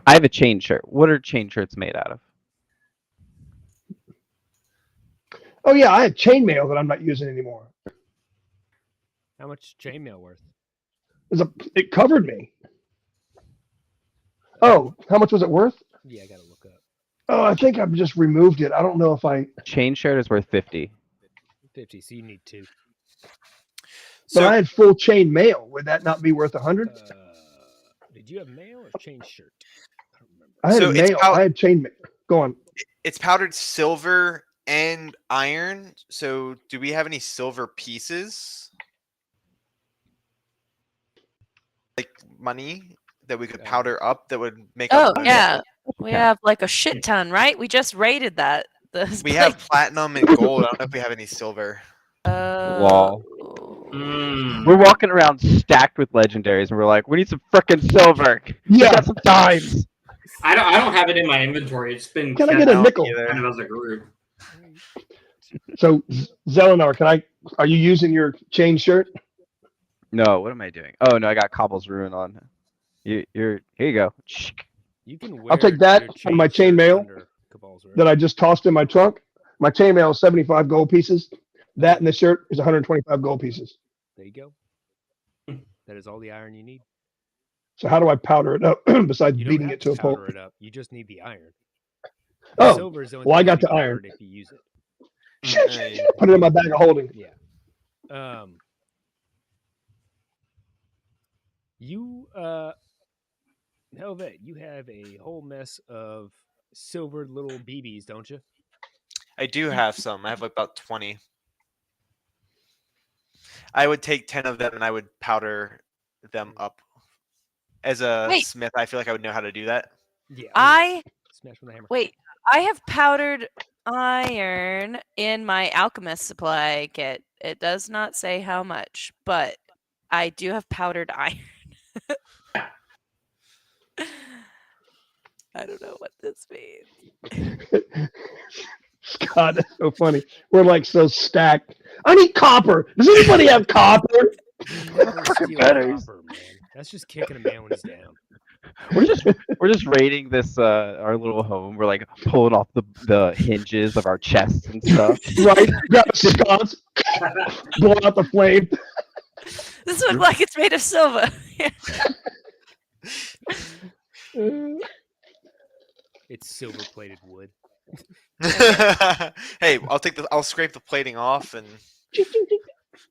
I have a chain shirt. What are chain shirts made out of? Oh yeah, I have chainmail that I'm not using anymore. How much chainmail worth? It covered me. Oh, how much was it worth? Yeah, I gotta look up. Oh, I think I've just removed it. I don't know if I. Chain shirt is worth 50. 50, so you need 2. But So I had full chain mail. Would that not be worth 100? Did you have mail or chain shirt? I don't remember. I had So it's mail. I had chain mail. Go on. it's powdered silver and iron. So do we have any silver pieces? Like money that we could powder up that would make Oh, up the- yeah. We have like a shit ton, right? We just raided that. We have platinum and gold. I don't know if we have any silver. Lol. Mm. We're walking around stacked with legendaries, and we're like, we need some frickin' silver. We Yeah. got some dimes. I don't have it in my inventory. It's been Can I kept get a out nickel? kind of as a group. So, Zelenar, are you using your chain shirt? No, what am I doing? Oh no, I got Cobble's Ruin on. You're here. You go. You can wear I'll take that your on my shirt chain mail under Cabal's robe. that I just tossed in my trunk? My chain mail is 75 gold pieces. That and the shirt is 125 gold pieces. There you go. That is all the iron you need. So how do I powder it up besides You don't beating have it to a pulp? powder it up. You just need the iron. The Oh, silver is the only well, I thing got that the can be iron. powdered if you use it. Shit. Put it in my bag of holding. Yeah. You Helvet, you have a whole mess of silvered little BBs, don't you? I do have some. I have like about 20. I would take 10 of them and I would powder them up. As a Wait. smith, I feel like I would know how to do that. Yeah. I smash with a hammer. wait. I have powdered iron in my alchemist supply kit. It does not say how much, but I do have powdered iron. I don't know what this means. God, that's so funny. We're like so stacked. I need copper. Does anybody have copper? Never steal Betters. copper, man. That's just kicking a man when he's down. We're just raiding this our little home. We're like pulling off the hinges of our chests and stuff. Right? Grab the sconce, blow out the flame. This looks like it's made of silver. It's silver-plated wood. Hey, I'll scrape the plating off and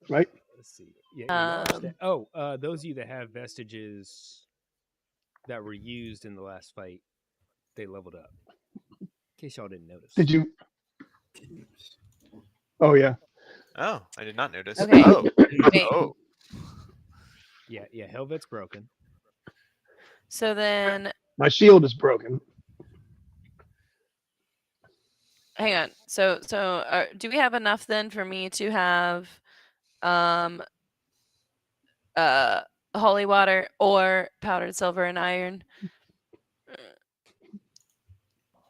Right? Let's see. Yeah, Um, those of you that have vestiges that were used in the last fight, they leveled up. In case y'all didn't notice. Did you? Oh yeah. oh, I did not notice. Okay. Oh, Wait. oh. Yeah, Helvet's broken. So then, My shield is broken. hang on. So do we have enough then for me to have, holy water or powdered silver and iron?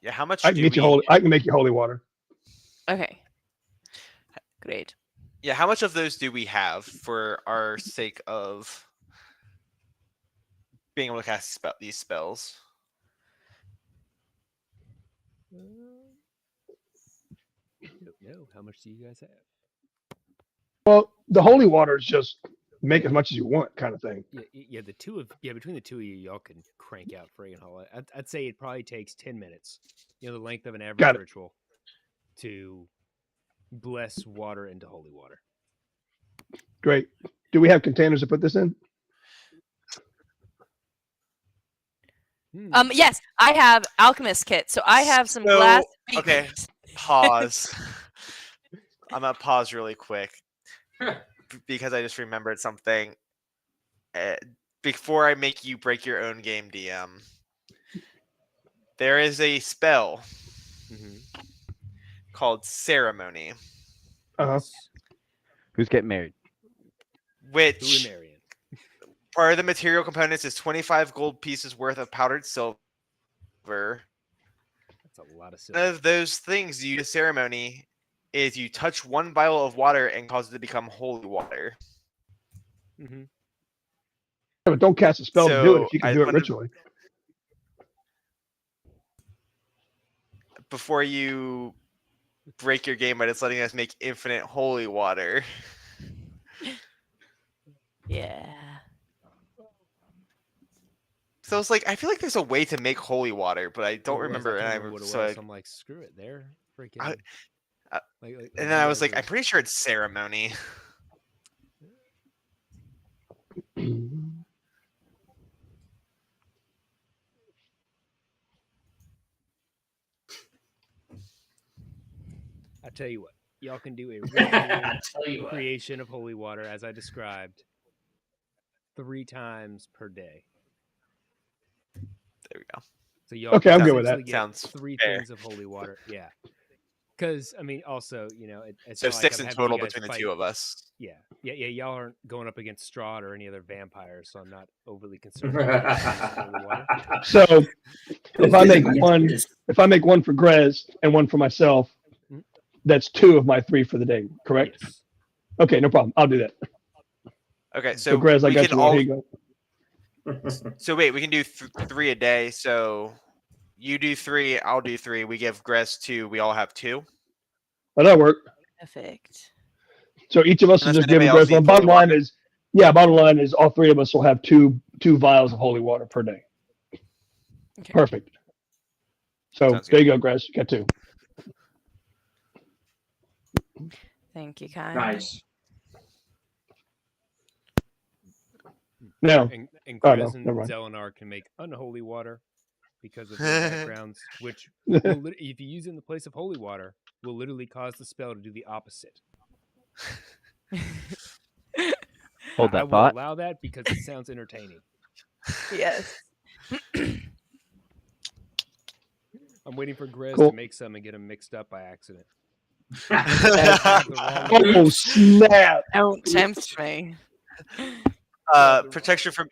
Yeah, how much I can do get you we? holy. I can make you holy water. Okay. Great. Yeah, how much of those do we have for our sake of being able to cast these spells? Don't know. How much do you guys have? Well, the holy water is just make as much as you want, kind of thing. Yeah. Between the two of you, y'all can crank out friggin' holy. I'd say it probably takes 10 minutes. The length of an Got average it. ritual to bless water into holy water. Great. Do we have containers to put this in? Yes, I have alchemist kit. So I have some glass. Okay, beakers. pause. I'm gonna pause really quick because I just remembered something. Before I make you break your own game, DM, there is a spell called Ceremony, Uh-huh. Who's getting married? Who which are marrying? part of the material components is 25 gold pieces worth of powdered silver. That's a lot of One silver. of those things you do ceremony is you touch one vial of water and cause it to become holy water. Mm-hmm. Yeah, but don't cast a spell to do it So if you can I do it wanted- ritually. Before you break your game by just letting us make infinite holy water. Yeah. So it's like I feel like there's a way to make holy water, but I don't It was. remember. I And can't remember what it so was. I'm like, screw it. There, freaking. I- like, and then I was you like, guys I'm pretty sure it's ceremony. I tell you what, y'all can do a Tell you what. creation of holy water as I described 3 times per day. There we go. So y'all Okay, can I'm good with essentially that. get Sounds 3 fair. things of holy water. Yeah. Because I mean, also, it's So not like 6 I'm in having you total guys between the fight. two of us. Yeah. Y'all aren't going up against Strahd or any other vampires, so I'm not overly concerned about holy water. So if I make Physically, one, yes. if I make one for Grez and one for myself, Mhm. that's 2 of my 3 for the day, correct? Yes. Okay, no problem. I'll do that. Okay, So, so Grez, I we got can you. all. Here you go. So wait, we can do 3 a day. So you do 3, I'll do 3. We give Gress 2. We all have 2. Oh, that'll work. Perfect. So each of us is Unless just giving anybody else Grez one. needs Bottom holy line is, bottom line is all 3 of us will have two vials of holy water per day. Okay. Perfect. So Sounds there you go, Grez. You got 2. Thank you, Kai. Nice. Now, And Oh, no, Grez and never mind. Zelenar can make unholy water because of their backgrounds, which will if you use it in the place of holy water, will literally cause the spell to do the opposite. Hold I that will thought. allow that because it sounds entertaining. Yes. I'm waiting for Grez Cool. to make some and get them mixed up by accident. oh snap! Don't tempt me. Protection from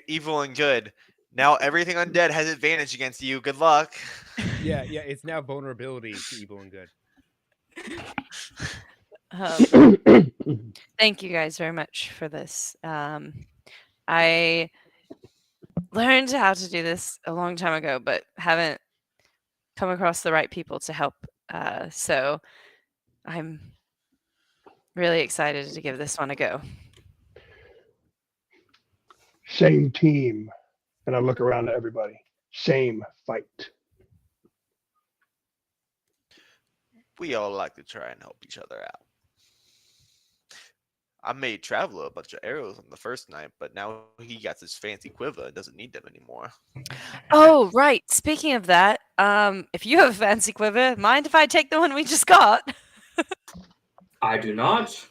evil and good. Now everything undead has advantage against you. Good luck. Yeah, it's now vulnerability to evil and good. Thank you guys very much for this. I learned how to do this a long time ago, but haven't come across the right people to help. So I'm really excited to give this one a go. Same team. And I look around at everybody. Same fight. We all like to try and help each other out. I made Traveler a bunch of arrows on the first night, but now he got this fancy quiver and doesn't need them anymore. Oh, right. Speaking of that, if you have a fancy quiver, mind if I take the one we just got? I do not.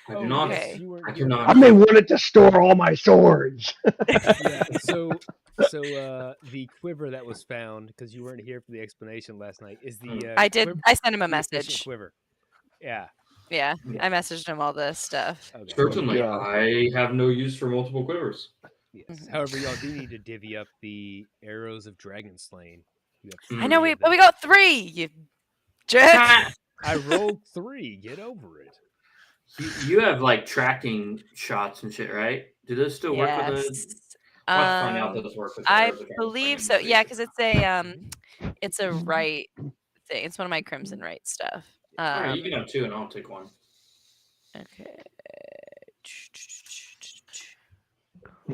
I do not. Okay. I I cannot. may want it to store all my swords. Yeah. So the quiver that was found, because you weren't here for the explanation last night, is the I did. quiver, I sent him a the efficient message. quiver. Yeah. Yeah, Yeah. I messaged him all this stuff. Okay. Certainly, God. I have no use for multiple quivers. Yes. Mhm. However, y'all do need to divvy up the arrows of dragon slain. You have I know three we, of but we them. got 3. You jerk. I rolled 3. Get over it. You have like tracking shots and shit, right? Do those still work with the? Yes. I'll have to find out if those work with the I arrows of dragon believe slain so. and Yeah, see. because it's a right thing. It's one of my crimson right stuff. All right, you can have 2, and I'll take 1. Okay.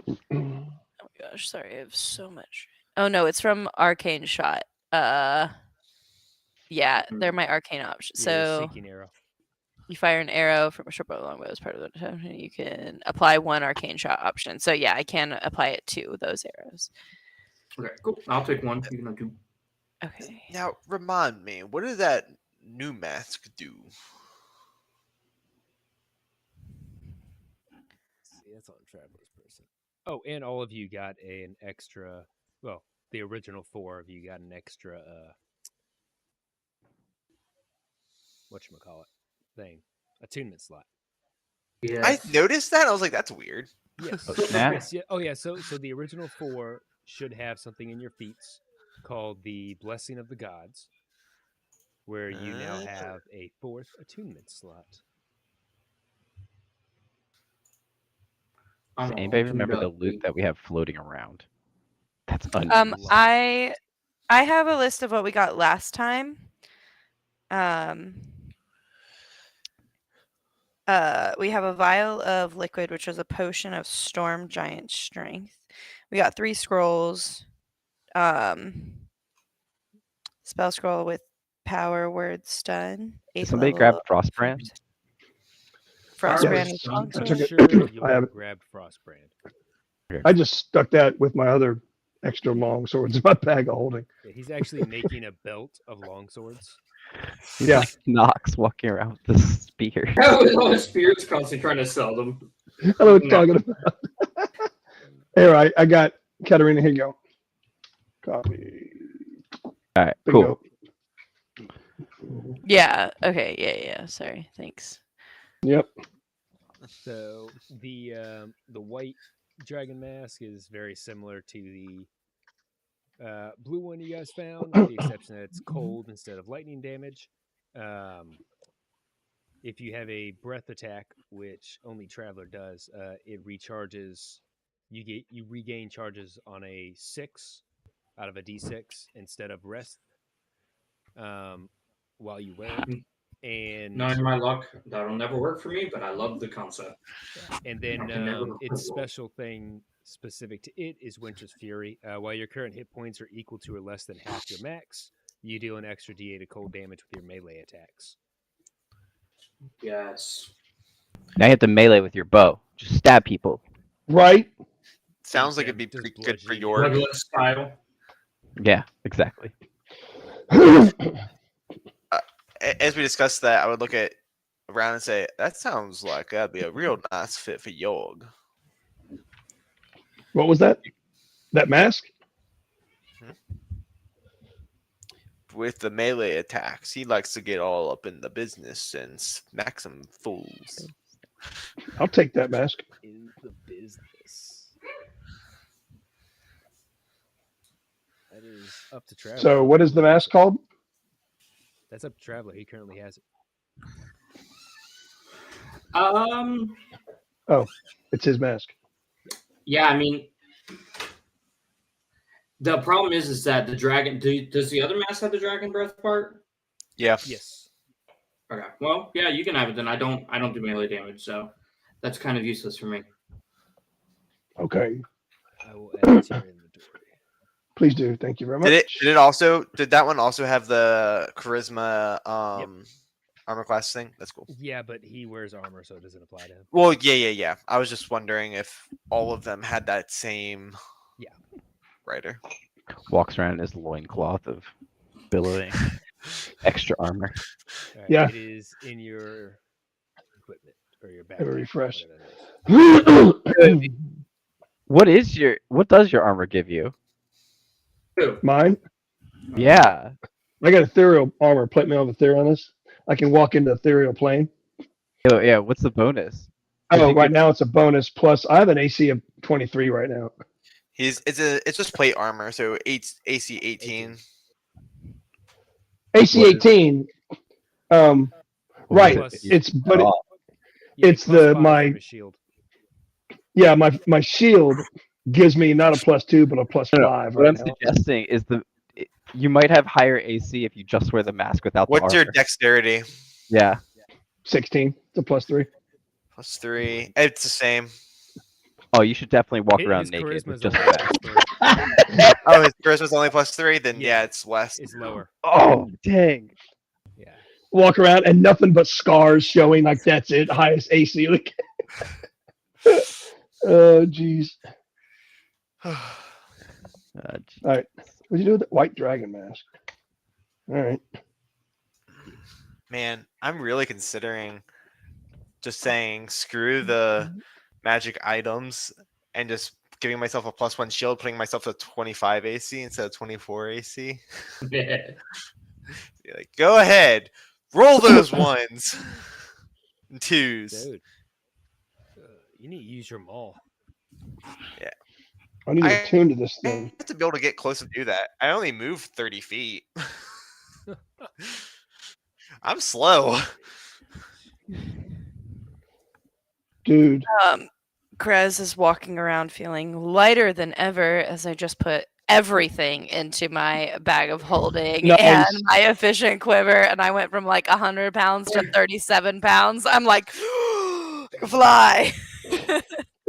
Oh my gosh, sorry, I have so much. Oh no, it's from Arcane Shot. Yeah, they're my arcane options. Yeah, the So seeking arrow. you fire an arrow from a short bow or longbow as part of the attack, and you can apply 1 arcane shot option. So yeah, I can apply it to those arrows. Okay, cool. I'll take 1. You can have 2. Okay. Now, remind me, what did that new mask do? See, that's on Traveler's person. Oh, and all of you got an extra. Well, the original 4 of you got an extra. Whatchamacallit thing, attunement slot. Yeah. I noticed that. I was like, that's weird. Yes. Oh, snap. Yes. Yeah. Oh, yeah. So the original 4 should have something in your feats called the Blessing of the Gods, where you now have a 4th attunement slot. Does I'm all anybody tuned remember the up. loot that we have floating around? That's I have a list of what we got last time. We have a vial of liquid, which was a potion of storm giant strength. We got 3 scrolls. Spell scroll with power word stun. Did 8th somebody level grab of Frostbrand? Frostbrand Yes. is I longsword. took it. Sure, you I have it. grabbed Frostbrand. I just stuck that with my other extra long swords in my bag of holding. Yeah, he's actually making a belt of longswords. Yeah. Knox walking around with the spear. With all his spears, constantly trying to sell them. I know what you're talking about. Here, I got Katarina. Here you go. Copy. All right, Bingo. cool. Yeah. Okay. Yeah. Sorry. Thanks. Yep. So the white dragon mask is very similar to the blue one you guys found, with the exception that it's cold instead of lightning damage. If you have a breath attack, which only Traveler does, it recharges. You regain charges on a 6 out of a d6 instead of rest while you wear it. And Knowing my luck, that'll never work for me, but I love the concept. and then I can never its roll. special thing specific to it is Winter's Fury. While your current hit points are equal to or less than half your max, you deal an extra d8 of cold damage with your melee attacks. Yes. Now you have to melee with your bow. Just stab people. Right. Sounds like them, it'd be just pretty good for bludgeoning your. Regular style. Yeah, exactly. As we discussed that, I would look at around and say, that sounds like that'd be a real nice fit for Yorg. What was that? That mask? With the melee attacks, he likes to get all up in the business and smack some fools. I'll take that mask. In the business. That is up to Traveler. So, what is the mask called? That's up to Traveler. He currently has it. It's his mask. Yeah, I mean, the problem is that the dragon. Does the other mask have the dragon breath part? Yeah. Yes. Okay. Well, yeah, you can have it then. I don't do melee damage, so that's kind of useless for me. Okay. I will add it to your inventory. Please do. Thank you very much. Did that one also have the charisma armor class thing? That's cool. Yeah, but he wears armor, so it doesn't apply to him. Well, yeah. I was just wondering if all of them had that same writer. Walks around in his loincloth of billowing extra armor. All right, Yeah. It is in your equipment or your bag. Have a refresh. whatever that is. What does your armor give you? Who? Mine? Yeah. I got ethereal armor. Plate mail of ethereal on this. I can walk into ethereal plane. Oh, yeah. What's the bonus? Oh, right now it's a bonus. Plus, I have an AC of 23 right now. It's just plate armor, so AC 18. AC 18. Right. Plus- It's You get It's plus the- 5 my- from his shield. yeah. My shield gives me not a +2 but a +5 What right I'm now. suggesting is you might have higher AC if you just wear the mask without the What's your armor. dexterity? Yeah. 16. It's a +3. +3. It's the same. Oh, you should definitely walk His around naked charisma with is just only the mask. +3. Oh, his charisma's only +3. Then Yeah. it's less. It's lower. Oh, dang. Yeah. Walk around and nothing but scars showing. Like that's it. Highest AC. Like, oh jeez. Jeez. All right. What'd you do with the white dragon mask? All right. Man, I'm really considering just saying screw the magic items and just giving myself a +1 shield, putting myself to 25 AC instead of 24 AC. Be like, go ahead, roll those ones and twos. Dude. You need to use your maul. I need to I- attune to this I thing. have to be able to get close to do that. I only move 30 feet. I'm slow. Dude. Krez is walking around feeling lighter than ever as I just put everything into my bag of holding Nice. and my efficient quiver, and I went from like 100 pounds to 37 pounds. I'm like, I can fly.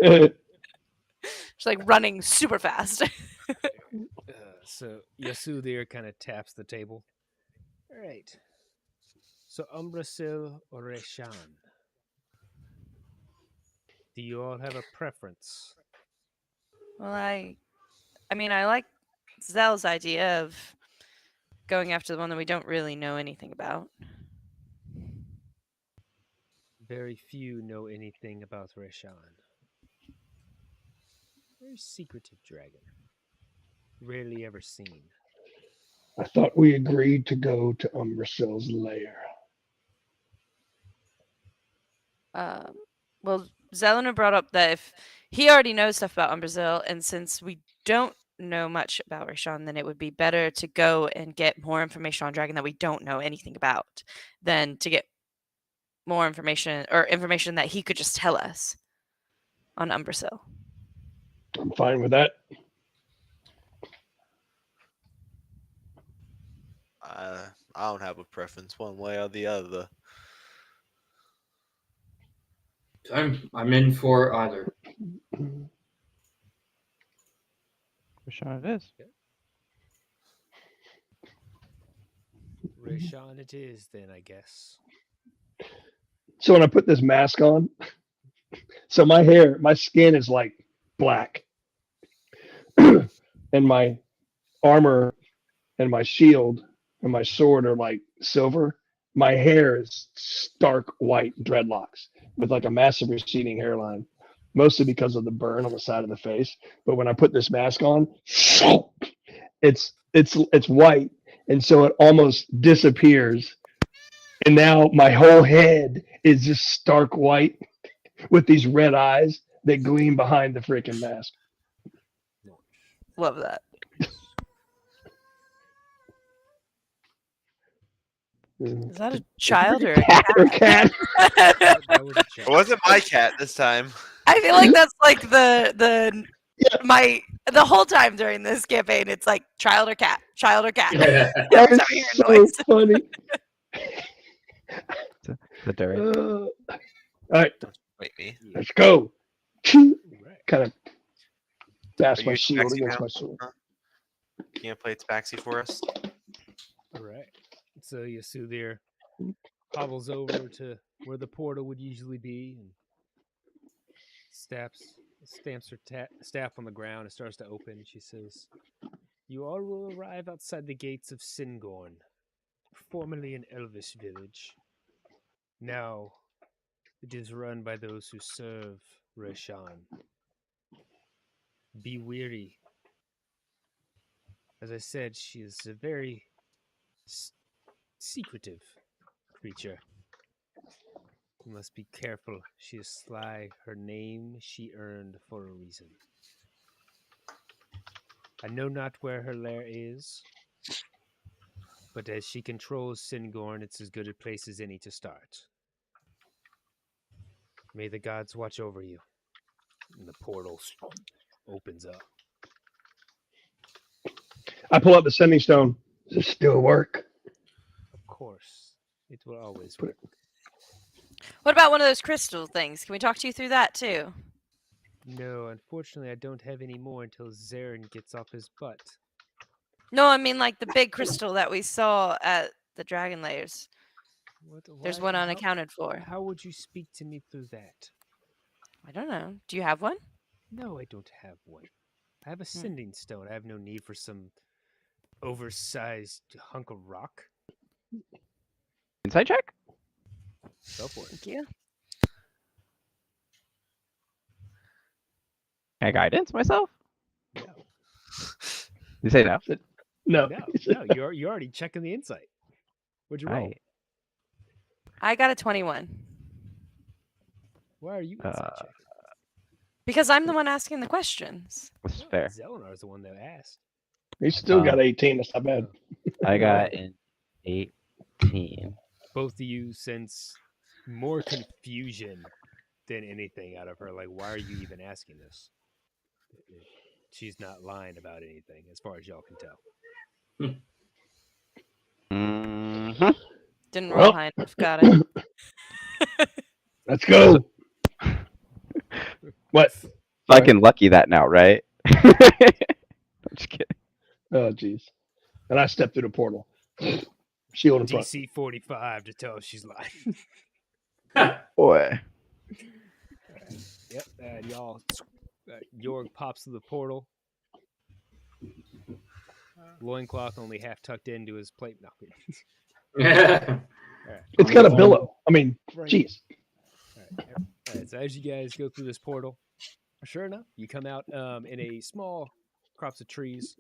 She's like running super fast. So Yasu there kind of taps the table. All right. So Umbrasil or Reshan? Do you all have a preference? Well, I mean, I like Zell's idea of going after the one that we don't really know anything about. Very few know anything about Reshan. Very secretive dragon. Rarely ever seen. I thought we agreed to go to Umbrasil's lair. Well, Zelena brought up that if he already knows stuff about Umbrasil, and since we don't know much about Rashawn, then it would be better to go and get more information on Dragon that we don't know anything about than to get more information or information that he could just tell us on Umbrasil. I'm fine with that. I don't have a preference one way or the other. I'm in for either. Rashawn it is. Reshan it is then, I guess. So when I put this mask on, so my skin is like black, and my armor and my shield and my sword are like silver. My hair is stark white dreadlocks with like a massive receding hairline, mostly because of the burn on the side of the face. But when I put this mask on, it's white, and so it almost disappears. And now my whole head is just stark white with these red eyes that gleam behind the freaking mask. Love that. Is that a child or a cat or cat? That was a It check. wasn't my cat this time. I feel like that's like the Yeah. the whole time during this campaign. It's like child or cat, child or cat. Yeah. That Every is time I hear a so noise. funny. Tal'Dorei. All right, Wait, me. let's go. Right. Kind of bash Are my you shield Tabaxi against now? my sword. Can you play Tabaxi for us? All right. So Yasudir hobbles over to where the portal would usually be and stamps her staff on the ground and starts to open. She says, "You all will arrive outside the gates of Singorn, formerly an elvish village. Now it is run by those who serve Reshan. Be weary. As I said, she is a very secretive creature. You must be careful. She is sly. Her name she earned for a reason. I know not where her lair is, but as she controls Singorn, it's as good a place as any to start. May the gods watch over you." And the portal opens up. I pull out the sending stone. Does it still work? Of course, it will always Put work. What about one of those crystal things? Can we talk to you through that too? No, unfortunately, I don't have any more until Zarin gets off his butt. No, I mean like the big crystal that we saw at the dragon layers. There's one unaccounted for. How would you speak to me through that? I don't know. Do you have one? No, I don't have one. I have a sending stone. I have no need for some oversized hunk of rock. Inside check? Go for it. Thank you. Can I guidance myself? No, You say no? No. no, you're already checking the insight. What'd you roll? Right. I got a 21. Why are you insight checking? Because I'm the one asking the questions. That's No, fair. Zelenar's the one that asked. He's still got 18. That's not bad. I got an 18. Both of you sense more confusion than anything out of her. Like, why are you even asking this? She's not lying about anything, as far as y'all can tell. Mm-hmm. Didn't Well. roll high enough. Got it. Let's go. What? Fucking lucky that now, right? I'm just kidding. Oh, jeez. And I stepped through the portal. Shield in front. DC 45 to tell if she's lying. Boy. Yep, and y'all, Jorg pops through the portal. Loincloth only half tucked into his plate. No. All right. It's got a billow. I mean, Right. jeez. All right, so as you guys go through this portal, sure enough, you come out in a small crops of trees,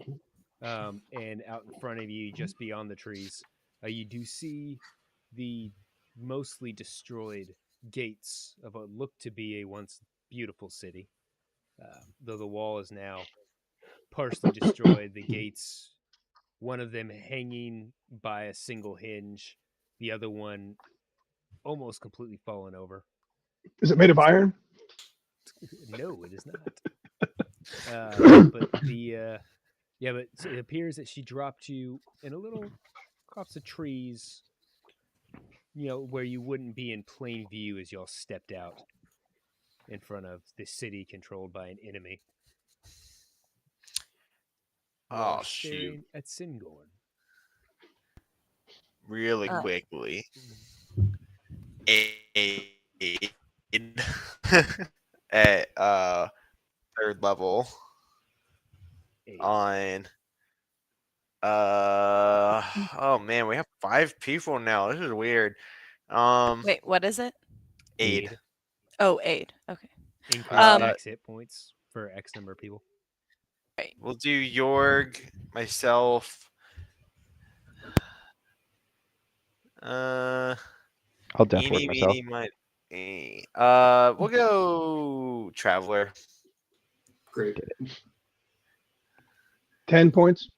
and out in front of you, just beyond the trees, you do see the mostly destroyed gates of what looked to be a once beautiful city. Though the wall is now partially destroyed, the gates, one of them hanging by a single hinge, the other one almost completely fallen over. Is it made of iron? No, it is not. But it appears that she dropped you in a little copse of trees, where you wouldn't be in plain view as y'all stepped out in front of the city controlled by an enemy. Oh, Staring at Singorn. Really quickly. At third level on oh man, we have 5 people now. This is weird. Wait, what is it? Aid. Oh, aid. Okay. Increase max hit points for X number of people. Right. We'll do Jorg, myself. I'll definitely Eeny, myself. meeny, we'll go Traveler. Great. 10 points.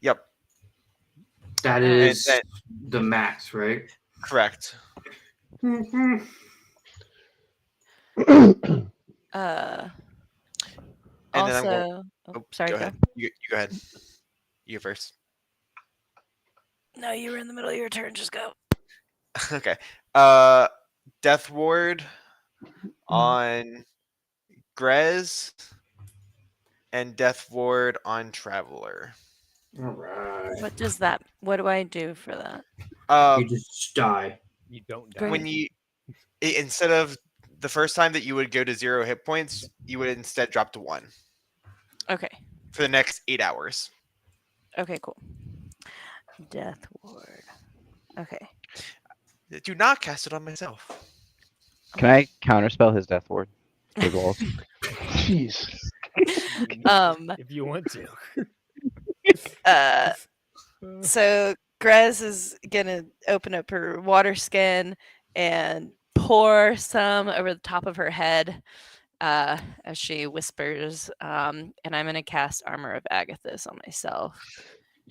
Yep. That And is then- the max, right? Correct. Mhm. Uh, And then I'm going. also, Oh, sorry, go go. ahead. You go ahead. You go first. No, you were in the middle of your turn. Just go. Okay. Death Ward on Grez and Death Ward on Traveler. All right. What do I do for that? You just die. You don't die. Great. When instead of the first time that you would go to 0 hit points, you would instead drop to 1 Okay. for the next 8 hours. Okay, cool. Death Ward. Okay. Do not cast it on myself. Can I counterspell his Death Ward? Big walls. Jeez. If you want to. So Grez is gonna open up her water skin and pour some over the top of her head as she whispers, and I'm gonna cast Armor of Agathis on myself.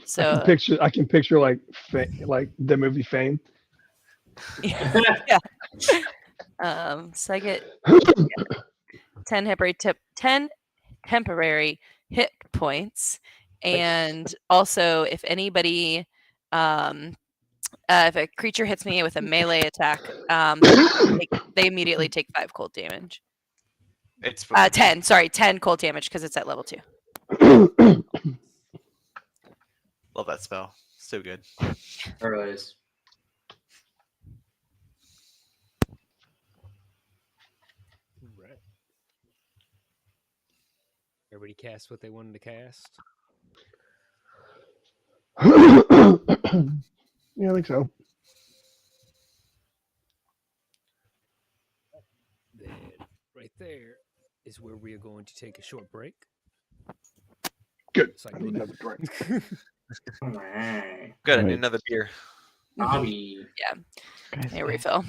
So I can picture like the movie Fame. yeah. So I get 10 temporary hit points, and also if anybody if a creature hits me with a melee attack, they immediately take 5 cold damage. It's 10 cold damage because it's at level 2. love that spell. So good. All right. Right. Everybody cast what they wanted to cast. Yeah, I think so. Then right there is where we are going to take a short break. Good. So I I go need to- another drink. All right. Good. I need Right. another beer. Bobby. Guys, A refill.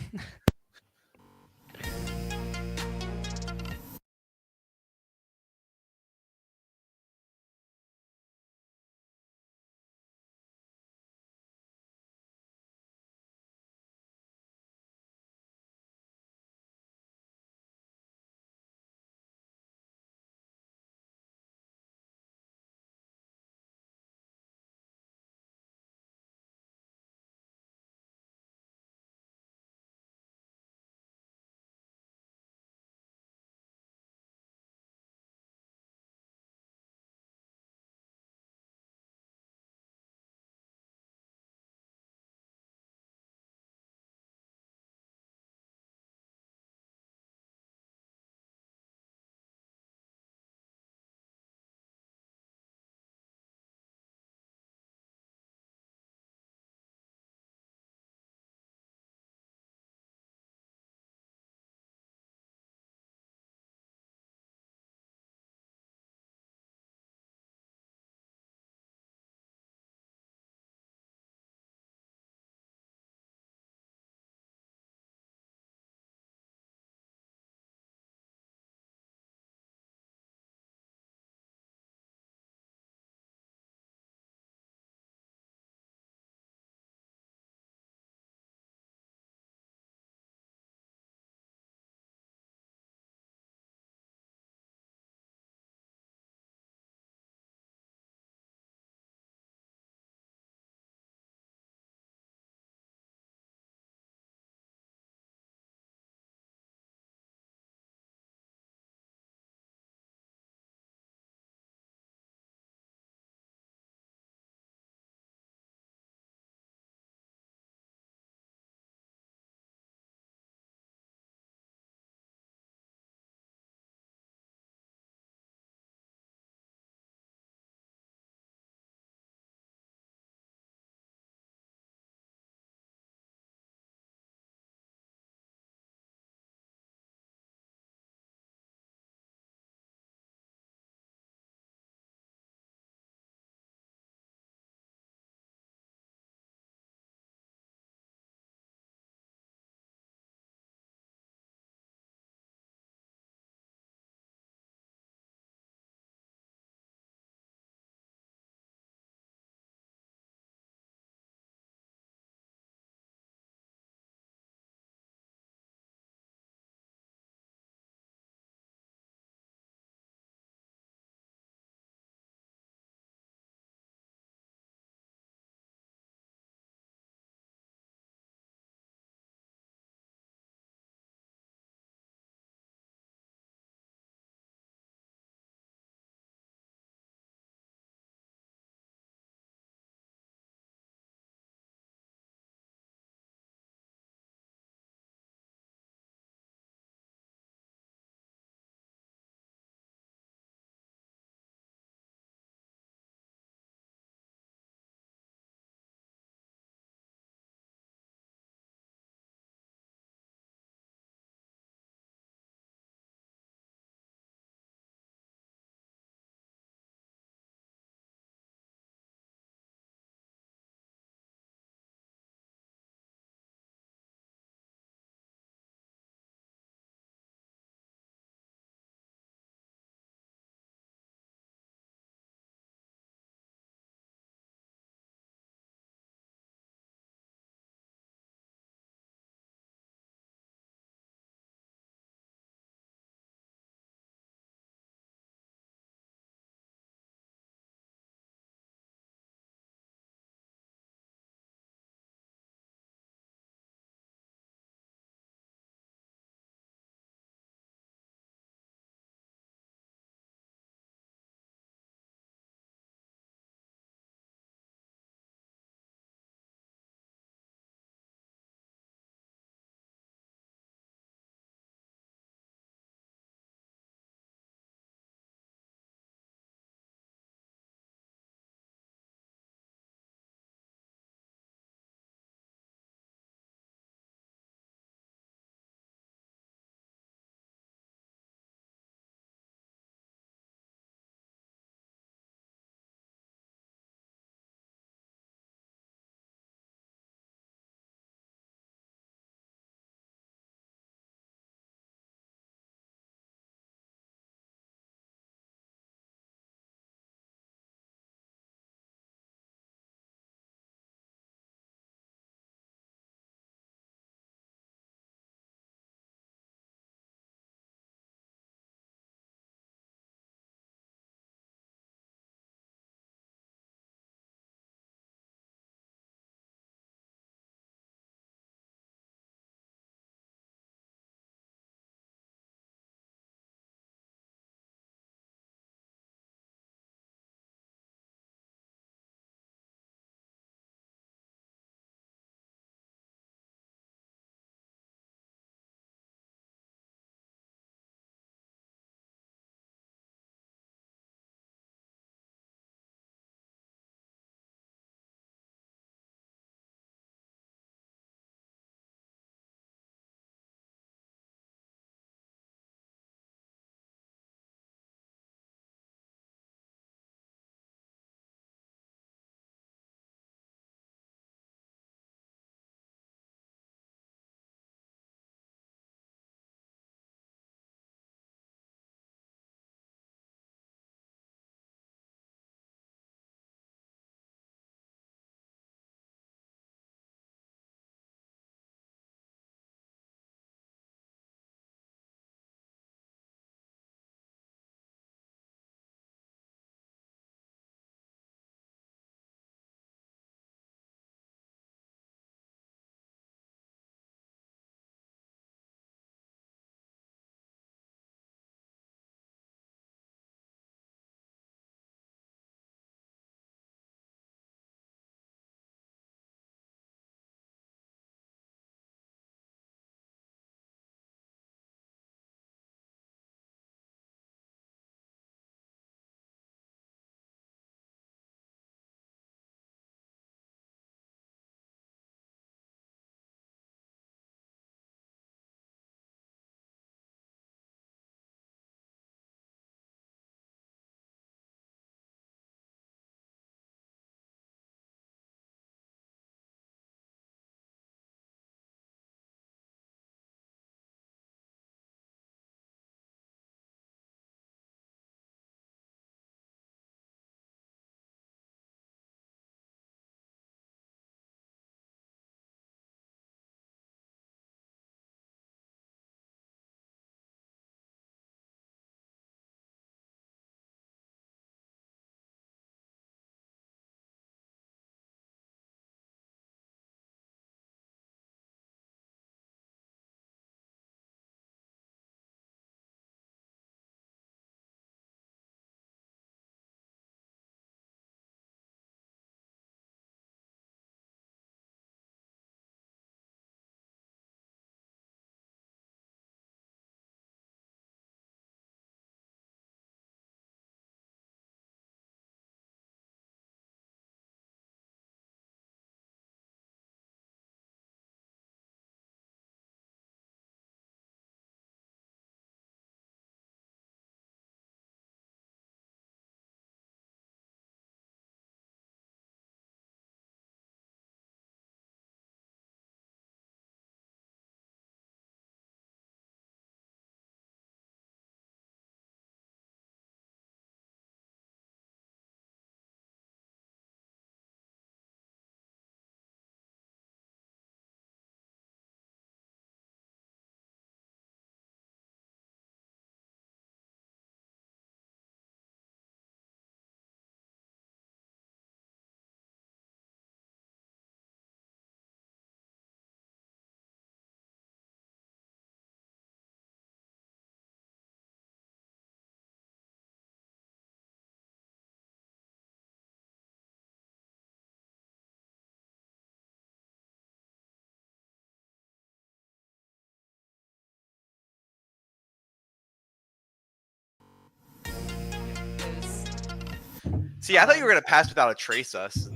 See, I thought you were gonna pass without a trace us.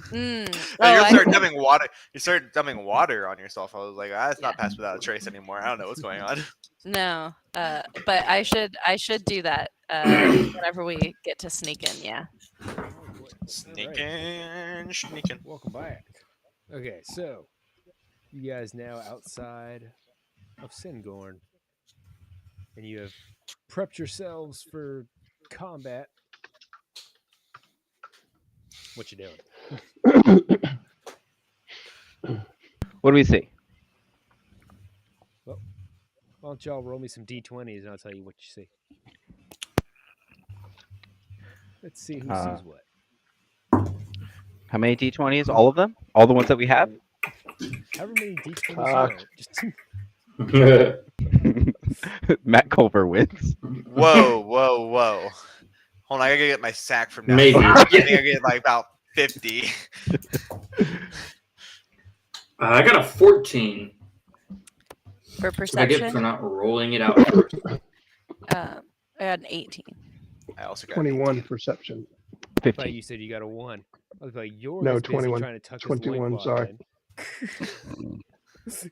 Mm. Oh, you I- started dumping water. You started dumping water on yourself. I was like, it's not pass without a trace anymore. I don't know what's going on. No, but I should do that whenever we get to sneak in. Yeah. Oh boy. Sneaking, sneaking. Welcome back. Okay, so you guys now outside of Singorn, and you have prepped yourselves for combat. What you doing? What do we see? Why don't y'all roll me some d20s and I'll tell you what you see. Let's see who sees what. How many d20s? All of them? All the ones that we have? However many d20s you Fuck. want. Just Matt Culver wins. Whoa, whoa, whoa. Hold on, I gotta get my sack from down Maybe. here. I think I get like about 50. I got a 14. For That's what I get for perception, not rolling it out first. I got an 18. I also got an 21 18. perception. I thought 15. you said you got a 1. I was like, you're No, busy 21. trying to tuck 21, his sorry. loincloth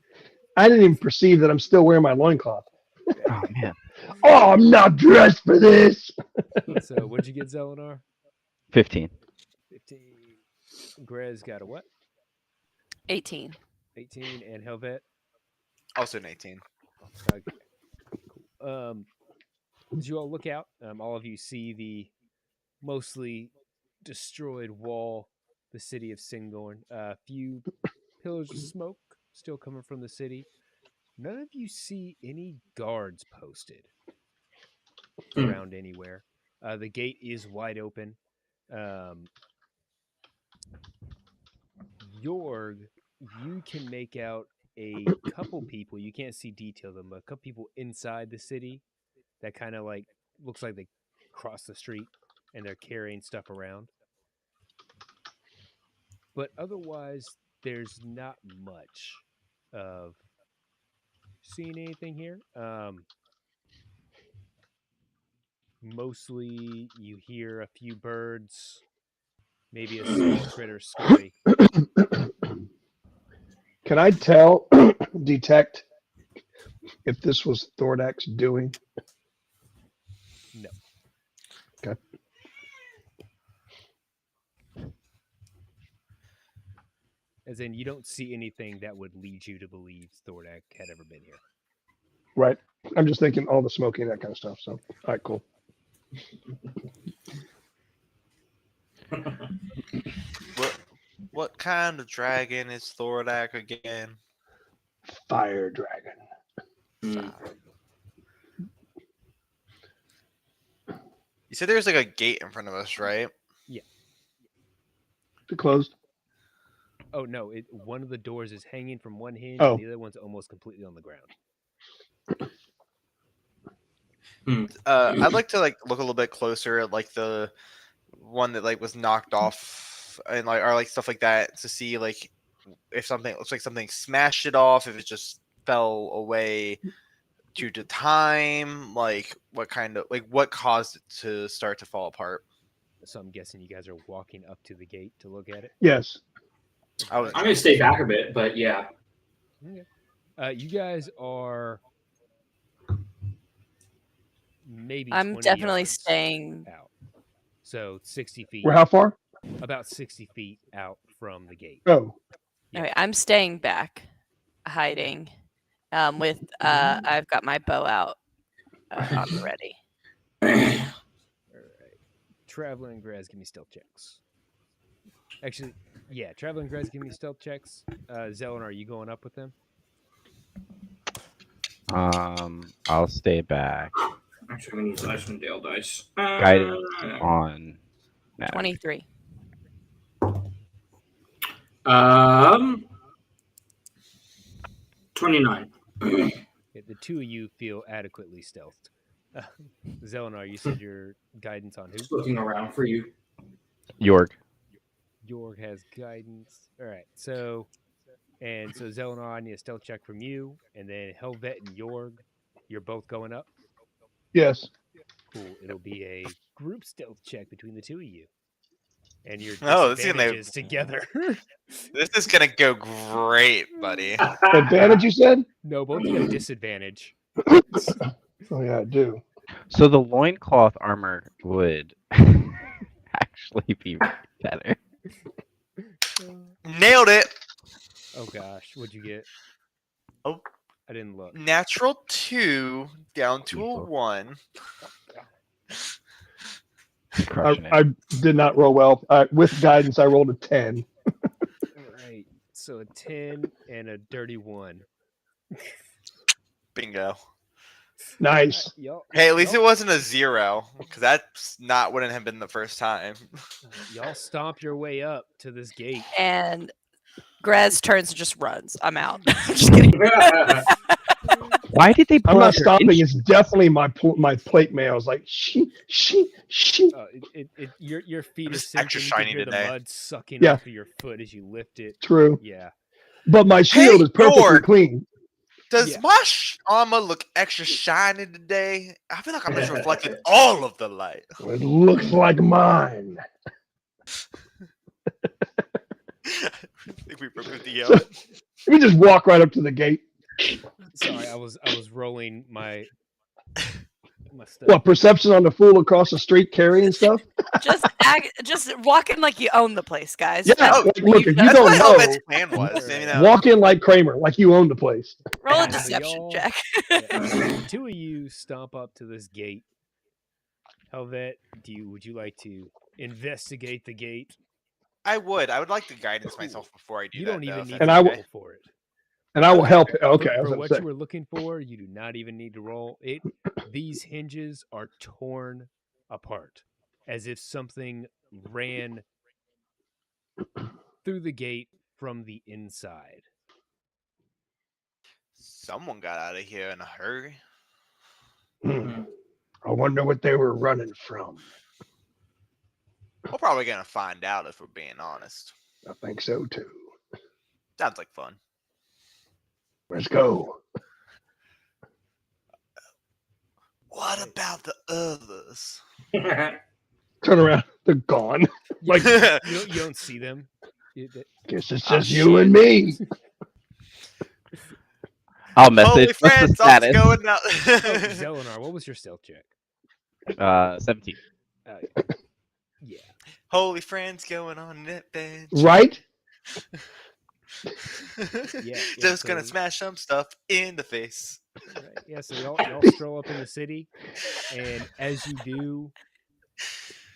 I didn't even perceive that I'm still wearing my loincloth. Oh man. Oh, I'm not dressed for this. in. So what'd you get, Zelenar? 15. 15. Grez got a what? 18. 18. And Helvet? Also an 18. Okay. Cool. As you all look out, all of you see the mostly destroyed wall, the city of Singorn. A few pillars of smoke still coming from the city. None of you see any guards posted around anywhere. The gate is wide open. Jorg, you can make out a couple people. You can't see detail of them, but a couple people inside the city that kind of like looks like they cross the street and they're carrying stuff around. But otherwise, there's not much of seeing anything here. Mostly you hear a few birds, maybe a small critter scurry. Can I detect if this was Thordak's doing? No. Okay. As in, you don't see anything that would lead you to believe Thordak had ever been here. Right. I'm just thinking all the smoking, that kind of stuff. So, all right, cool. What kind of dragon is Thordak again? Fire dragon. You said there's like a gate in front of us, right? Is it closed? Oh no! One of the doors is hanging from one hinge, Oh. and the other one's almost completely on the ground. I'd like to like look a little bit closer at like the one that like was knocked off and like or like stuff like that to see like if something looks like something smashed it off, if it just fell away due to time, like what kind of like what caused it to start to fall apart. So I'm guessing you guys are walking up to the gate to look at it. Yes. I was I'm going to stay back a bit, but yeah. Okay. You guys are maybe. I'm 20 definitely yards staying. out. So 60 feet. We're how far? About 60 feet out from the gate. Oh. Yeah. Okay, I'm staying back, hiding. With I've got my bow out on the ready. All right. Traveler and Grez, give me stealth checks. Actually, yeah, Traveler and Grez, give me stealth checks. Zelenar, are you going up with them? I'll stay back. Actually, I'm going to use Icewind dice. Guidance on Matt. 23. 29. Yeah, the two of you feel adequately stealthed. Zelenar, you said your guidance on who? Just looking around for you. Jorg. Jorg has guidance. All right, so Zelenar, I need a stealth check from you, and then Helvet and Jorg, you're both going up. Yes. Cool. It'll be a group stealth check between the two of you. and your Oh, this is gonna- disadvantages together. This is gonna go great, buddy. Advantage, you said? No, both you got disadvantage. Oh yeah, I do. So the loincloth armor would actually be better. Nailed it. Oh gosh, what'd you get? Oh. I didn't look. Natural 2 down to a Equal. 1. Crushing it. I did not roll well. With guidance, I rolled a 10. All right, so a 10 and a dirty 1. Bingo. Nice. Y'all, Hey, at least y'all- it wasn't a 0, because that's not wouldn't have been the first time. y'all stomp your way up to this gate. And Grez turns and just runs. I'm out. I'm just kidding. Why did they pull I'm not out their stopping. It's instruments? definitely my plate mail. It's like she. Your feet It's are extra sinking. You can shiny hear today. the mud sucking Yeah. off of your foot as you lift it. True. Yeah. But my shield Hey, is perfectly Dork. clean. Does Yeah. my armor look extra shiny today? I feel like I'm just reflecting all of the light. It looks like mine. I think we broke the deal. So, let me just walk right up to the gate. Sorry, I was rolling my stuff. What, perception on the fool across the street carrying stuff? Just walking like you own the place, guys. Yeah. Just Like, look, if you That's don't what know, Helmet's plan was. You know. walk in like Kramer, like you own the place. roll a So deception y'all- check. Yeah, two of you stomp up to this gate. Helvet, would you like to investigate the gate? I would like to guidance myself before I do You that. don't even though, if need that's to And I roll will- for it. And I will Okay. help. Okay, I was For gonna what say. you were looking for, you do not even need to roll it. These hinges are torn apart, as if something ran through the gate from the inside. Someone got out of here in a hurry. I wonder what they were running from. We're probably gonna find out if we're being honest. I think so too. Sounds like fun. Let's go. What about the others? Turn around. They're gone. Like, You don't see them. guess it's Oh, just you and me. I'll Holy message. What's the friends, I'm status? going now. Oh, Zelenar, what was your stealth check? 17. Yeah. Holy friends going on an adventure. Right? Yeah, Just gonna so- smash some stuff in the face. Right. Yeah, so y'all stroll up in the city, and as you do,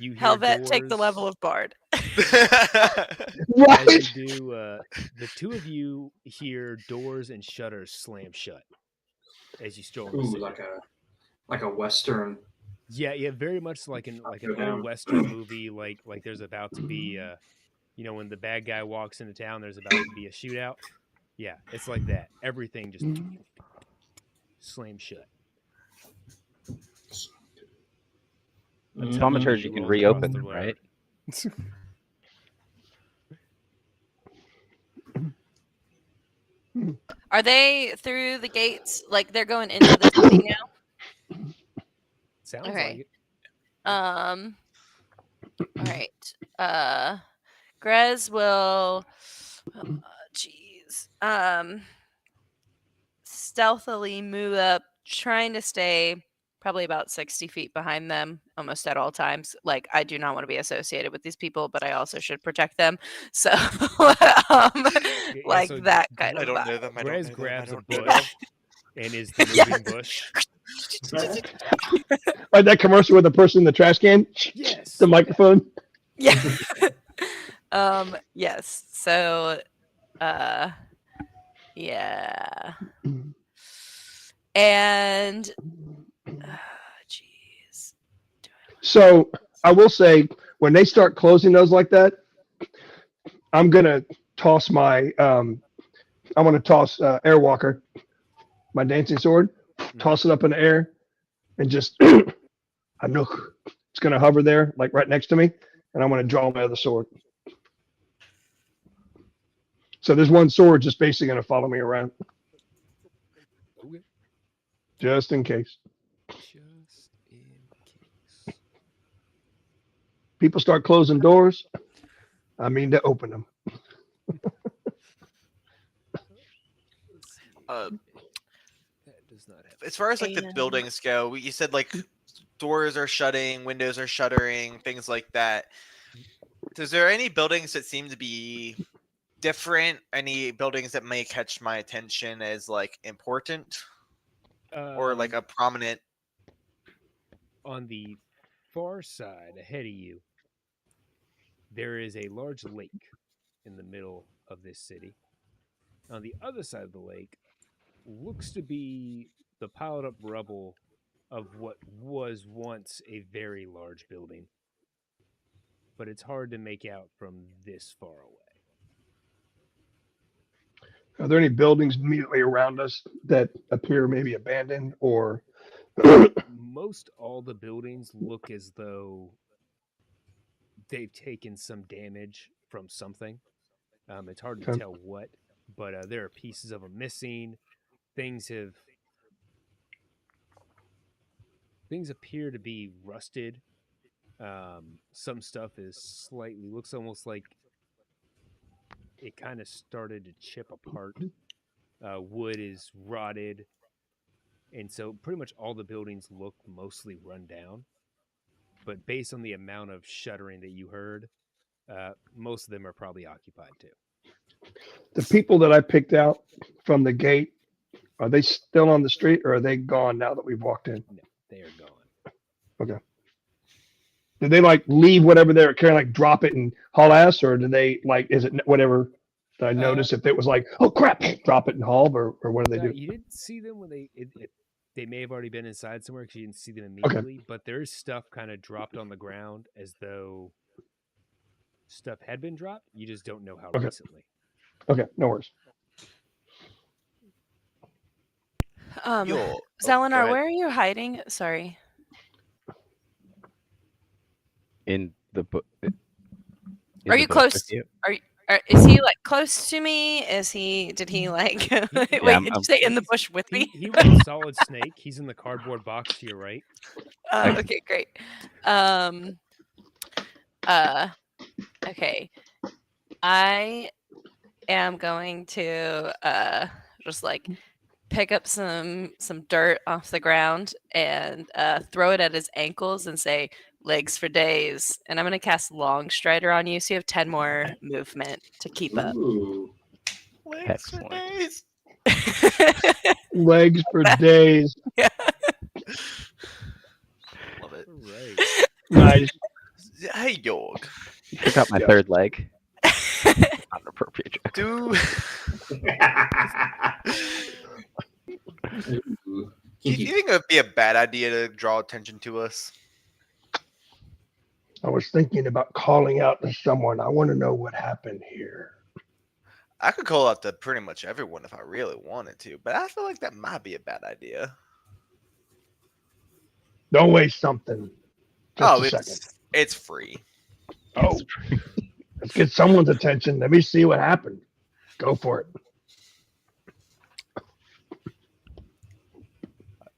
you hear Helvet, take the doors- level of bard. Right. As you do, the two of you hear doors and shutters slam shut as you stroll in the Ooh, city. like a western. Yeah, very much like an Go down. old western movie. Like there's about to be, when the bad guy walks into town, there's about to be a shootout. Yeah, it's like that. Everything just slams shut. Until Thaumaturgy can roll reopen across the them, road. right? Are they through the gates? Like they're going into the city now? Sounds Okay. like it. All right. Grez will stealthily move up, trying to stay probably about 60 feet behind them almost at all times. Like, I do not want to be associated with these people, but I also should protect them. So, like so that kind I of don't vibe. know them. I don't Grez know them. I grabs a don't know bush them. and is the Yeah. moving bush. Like that commercial with the person in the trash can. Yes. The microphone. Yeah. Yes. So, yeah. And, jeez. So I will say, when they start closing those like that, I'm gonna toss my I'm gonna toss Airwalker, my dancing sword, toss it up in the air, and just Hanuk. It's gonna hover there, like right next to me, and I'm gonna draw my other sword. So there's one sword just basically gonna follow me around, Okay. just in case. Just in case. People start closing doors. I mean to open them. Let's see. Uh, That does not have. as far as like the And- buildings go, you said like doors are shutting, windows are shuttering, things like that. Is there any buildings that seem to be different? Any buildings that may catch my attention as like important or like a prominent? On the far side ahead of you, there is a large lake in the middle of this city. On the other side of the lake looks to be the piled up rubble of what was once a very large building. But it's hard to make out from this far away. Are there any buildings immediately around us that appear maybe abandoned or? Most all the buildings look as though they've taken some damage from something. It's hard to Okay. tell what, but there are pieces of them missing. Things appear to be rusted. Some stuff is slightly looks almost like it kind of started to chip apart. Wood is rotted, and so pretty much all the buildings look mostly run down. But based on the amount of shuddering that you heard, most of them are probably occupied too. The people that I picked out from the gate, are they still on the street or are they gone now that we've walked in? No, they are gone. Did they like leave whatever they were carrying, like drop it and haul ass, or did they like, is it whatever? Did I notice if it was like, oh crap, drop it and haul, or what do they do? You didn't see them when they may have already been inside somewhere because you didn't see them immediately. But there's stuff kind of dropped on the ground as though stuff had been dropped. You just don't know how recently. Okay, no worries. Yo, Zelenar, where are you hiding? Sorry. In the book. Are you close? Is he like close to me? Is he? Did he like? Wait, did you say in the bush with me? He was Solid Snake. He's in the cardboard box to your right. Okay, great. Okay. I am going to just like pick up some dirt off the ground and throw it at his ankles and say legs for days. And I'm going to cast Long Strider on you so you have 10 more movement to keep up. Ooh. legs for Excellent. days. Legs for days. Love it. Right. Nice. Hey, Yorg. You forgot my third leg. Not an appropriate joke. Do Ooh. you think it would be a bad idea to draw attention to us? I was thinking about calling out to someone. I want to know what happened here. I could call out to pretty much everyone if I really wanted to, but I feel like that might be a bad idea. Don't waste something. Just a second. It's free. Oh, let's get someone's attention. Let me see what happened. Go for it.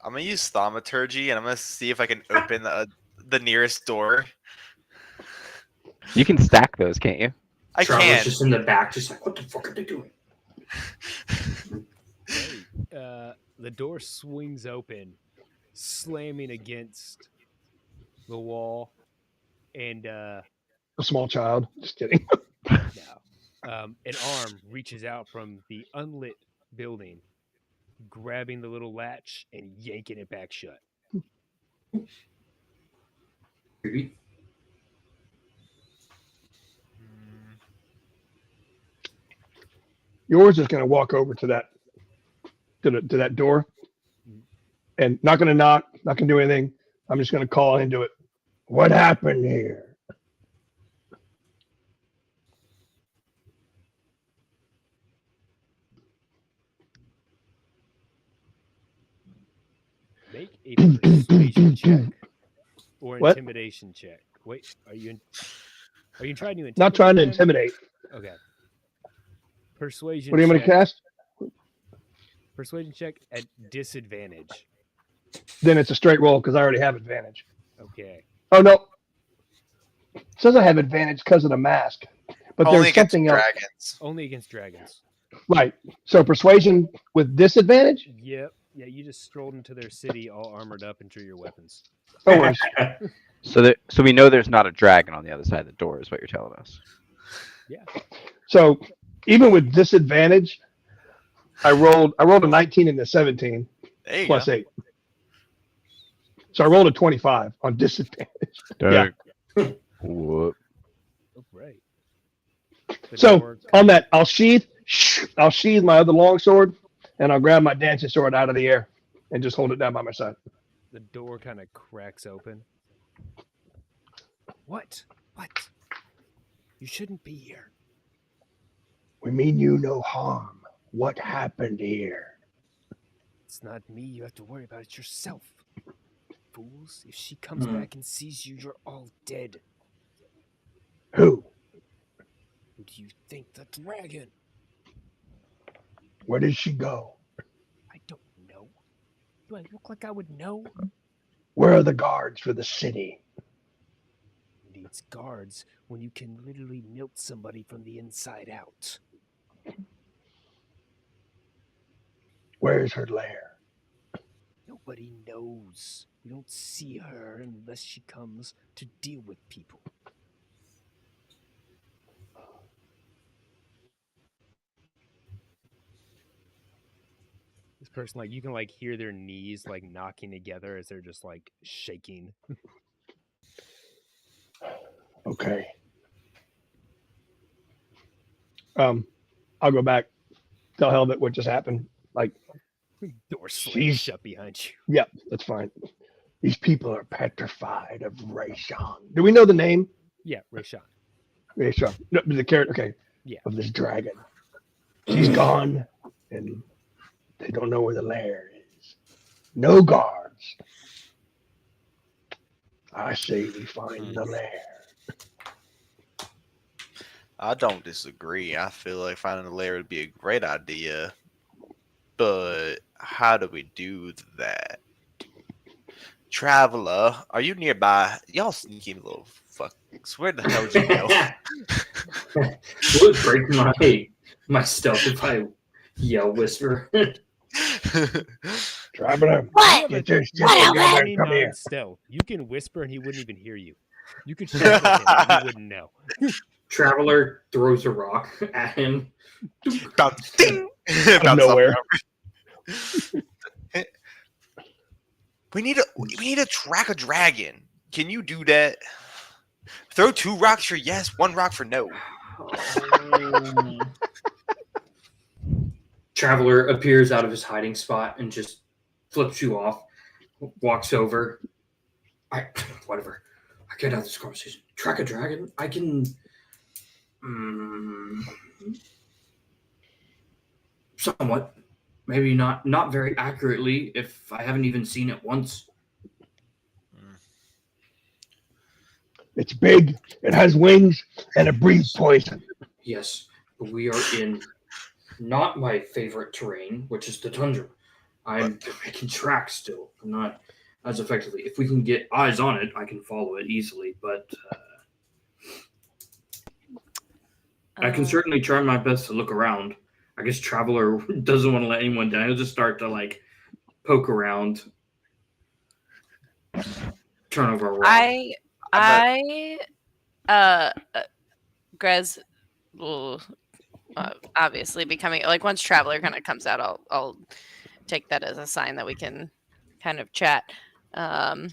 I'm gonna use thaumaturgy and I'm gonna see if I can open the nearest door. You can stack those, can't you? I Charlotte's can. just in the back, just like, what the fuck are they doing? Right. The door swings open, slamming against the wall, and A small child. Just kidding. now an arm reaches out from the unlit building, grabbing the little latch and yanking it back shut. Creepy. Yours is going to walk over to that door and not going to knock, not going to do anything. I'm just going to call into it. What happened here? Make a persuasion check or What? intimidation check. Wait, are you trying to intimidate? Not trying to them? intimidate. Okay. Persuasion. What are you going to cast? Persuasion check at disadvantage. Then it's a straight roll because I already have advantage. Okay. Oh, no. It says I have advantage because of the mask, But Only there's against something else. dragons. Only against dragons. Right. So persuasion with disadvantage? Yep. Yeah, you just strolled into their city all armored up and drew your weapons. No worries. So we know there's not a dragon on the other side of the door, is what you're telling us. So even with disadvantage, I rolled a 19 and a 17 There you plus go. 8. So I rolled a 25 on disadvantage. Yeah. Whoop. Oh, right. So on that, I'll sheath my other longsword, and I'll grab my dancing sword out of the air and just hold it down by my side. the door kind of cracks open. What? What? You shouldn't be here. We mean you no harm. What happened here? It's not me. You have to worry about it yourself. Fools. If she comes back and sees you, you're all dead. Who? Who do you think? The dragon? Where did she go? I don't know. Do I look like I would know? Where are the guards for the city? Who needs guards when you can literally milk somebody from the inside out? Where is her lair? Nobody knows. We don't see her unless she comes to deal with people. This person, like, you can like hear their knees like knocking together as they're just like shaking. Okay. I'll go back. Tell Helvet what just happened. Like, Door slammed She's- shut behind you. yep, that's fine. These people are petrified of Rayshawn. Do we know the name? Yeah, Rayshawn. Rayshawn. No, the character. Okay. Yeah. Of this dragon. She's gone, and they don't know where the lair is. No guards. I say we find the lair. I don't disagree. I feel like finding a lair would be a great idea. But how do we do that? Traveler, are you nearby? Y'all sneaky little fucks. Where the hell did you go? It would break my stealth if I yell whisper. Traveler, What? get your shit What together and come 29 here. stealth. You can whisper and he wouldn't even hear you. You could shout at him and he wouldn't know. Traveler throws a rock at him. Bounce, ding! Out of Bounce off nowhere. We need to track a dragon. Can you do that? Throw 2 rocks for yes, 1 rock for no. Traveler appears out of his hiding spot and just flips you off, walks over. Whatever. I can't have this conversation. Track a dragon? I can. Somewhat. Maybe not very accurately if I haven't even seen it once. It's big, it has wings, and it breathes poison. Yes, but we are in not my favorite terrain, which is the tundra. I'm making tracks still. I'm not as effectively. If we can get eyes on it, I can follow it easily, but I can certainly try my best to look around. I guess Traveler doesn't want to let anyone down. He'll just start to like poke around, turn over a rock. Grez will obviously be coming. Like once Traveler kind of comes out, I'll take that as a sign that we can kind of chat and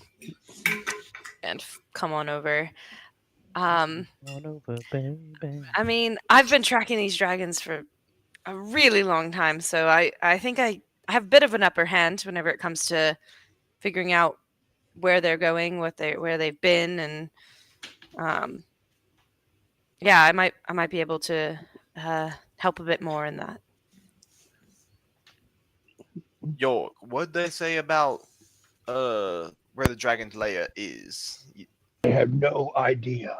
come on over. I mean, I've been tracking these dragons for a really long time, so I think I have a bit of an upper hand whenever it comes to figuring out where they're going, where they've been, and yeah, I might be able to help a bit more in that. Yo, what'd they say about where the dragon's lair is? They have no idea.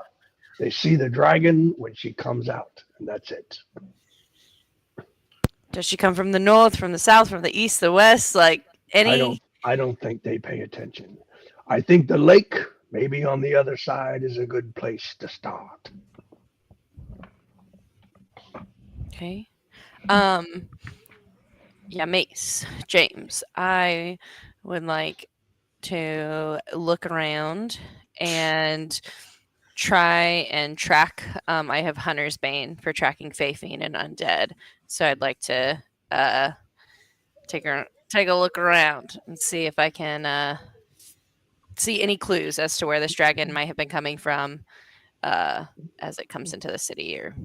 They see the dragon when she comes out, and that's it. Does she come from the north, from the south, from the east, the west? Like any? I don't think they pay attention. I think the lake, maybe on the other side, is a good place to start. Okay. Yeah, Mace, James. I would like to look around and try and track. I have Hunter's Bane for tracking Fae Fiend and Undead, so I'd like to take a look around and see if I can see any clues as to where this dragon might have been coming from as it comes into the city or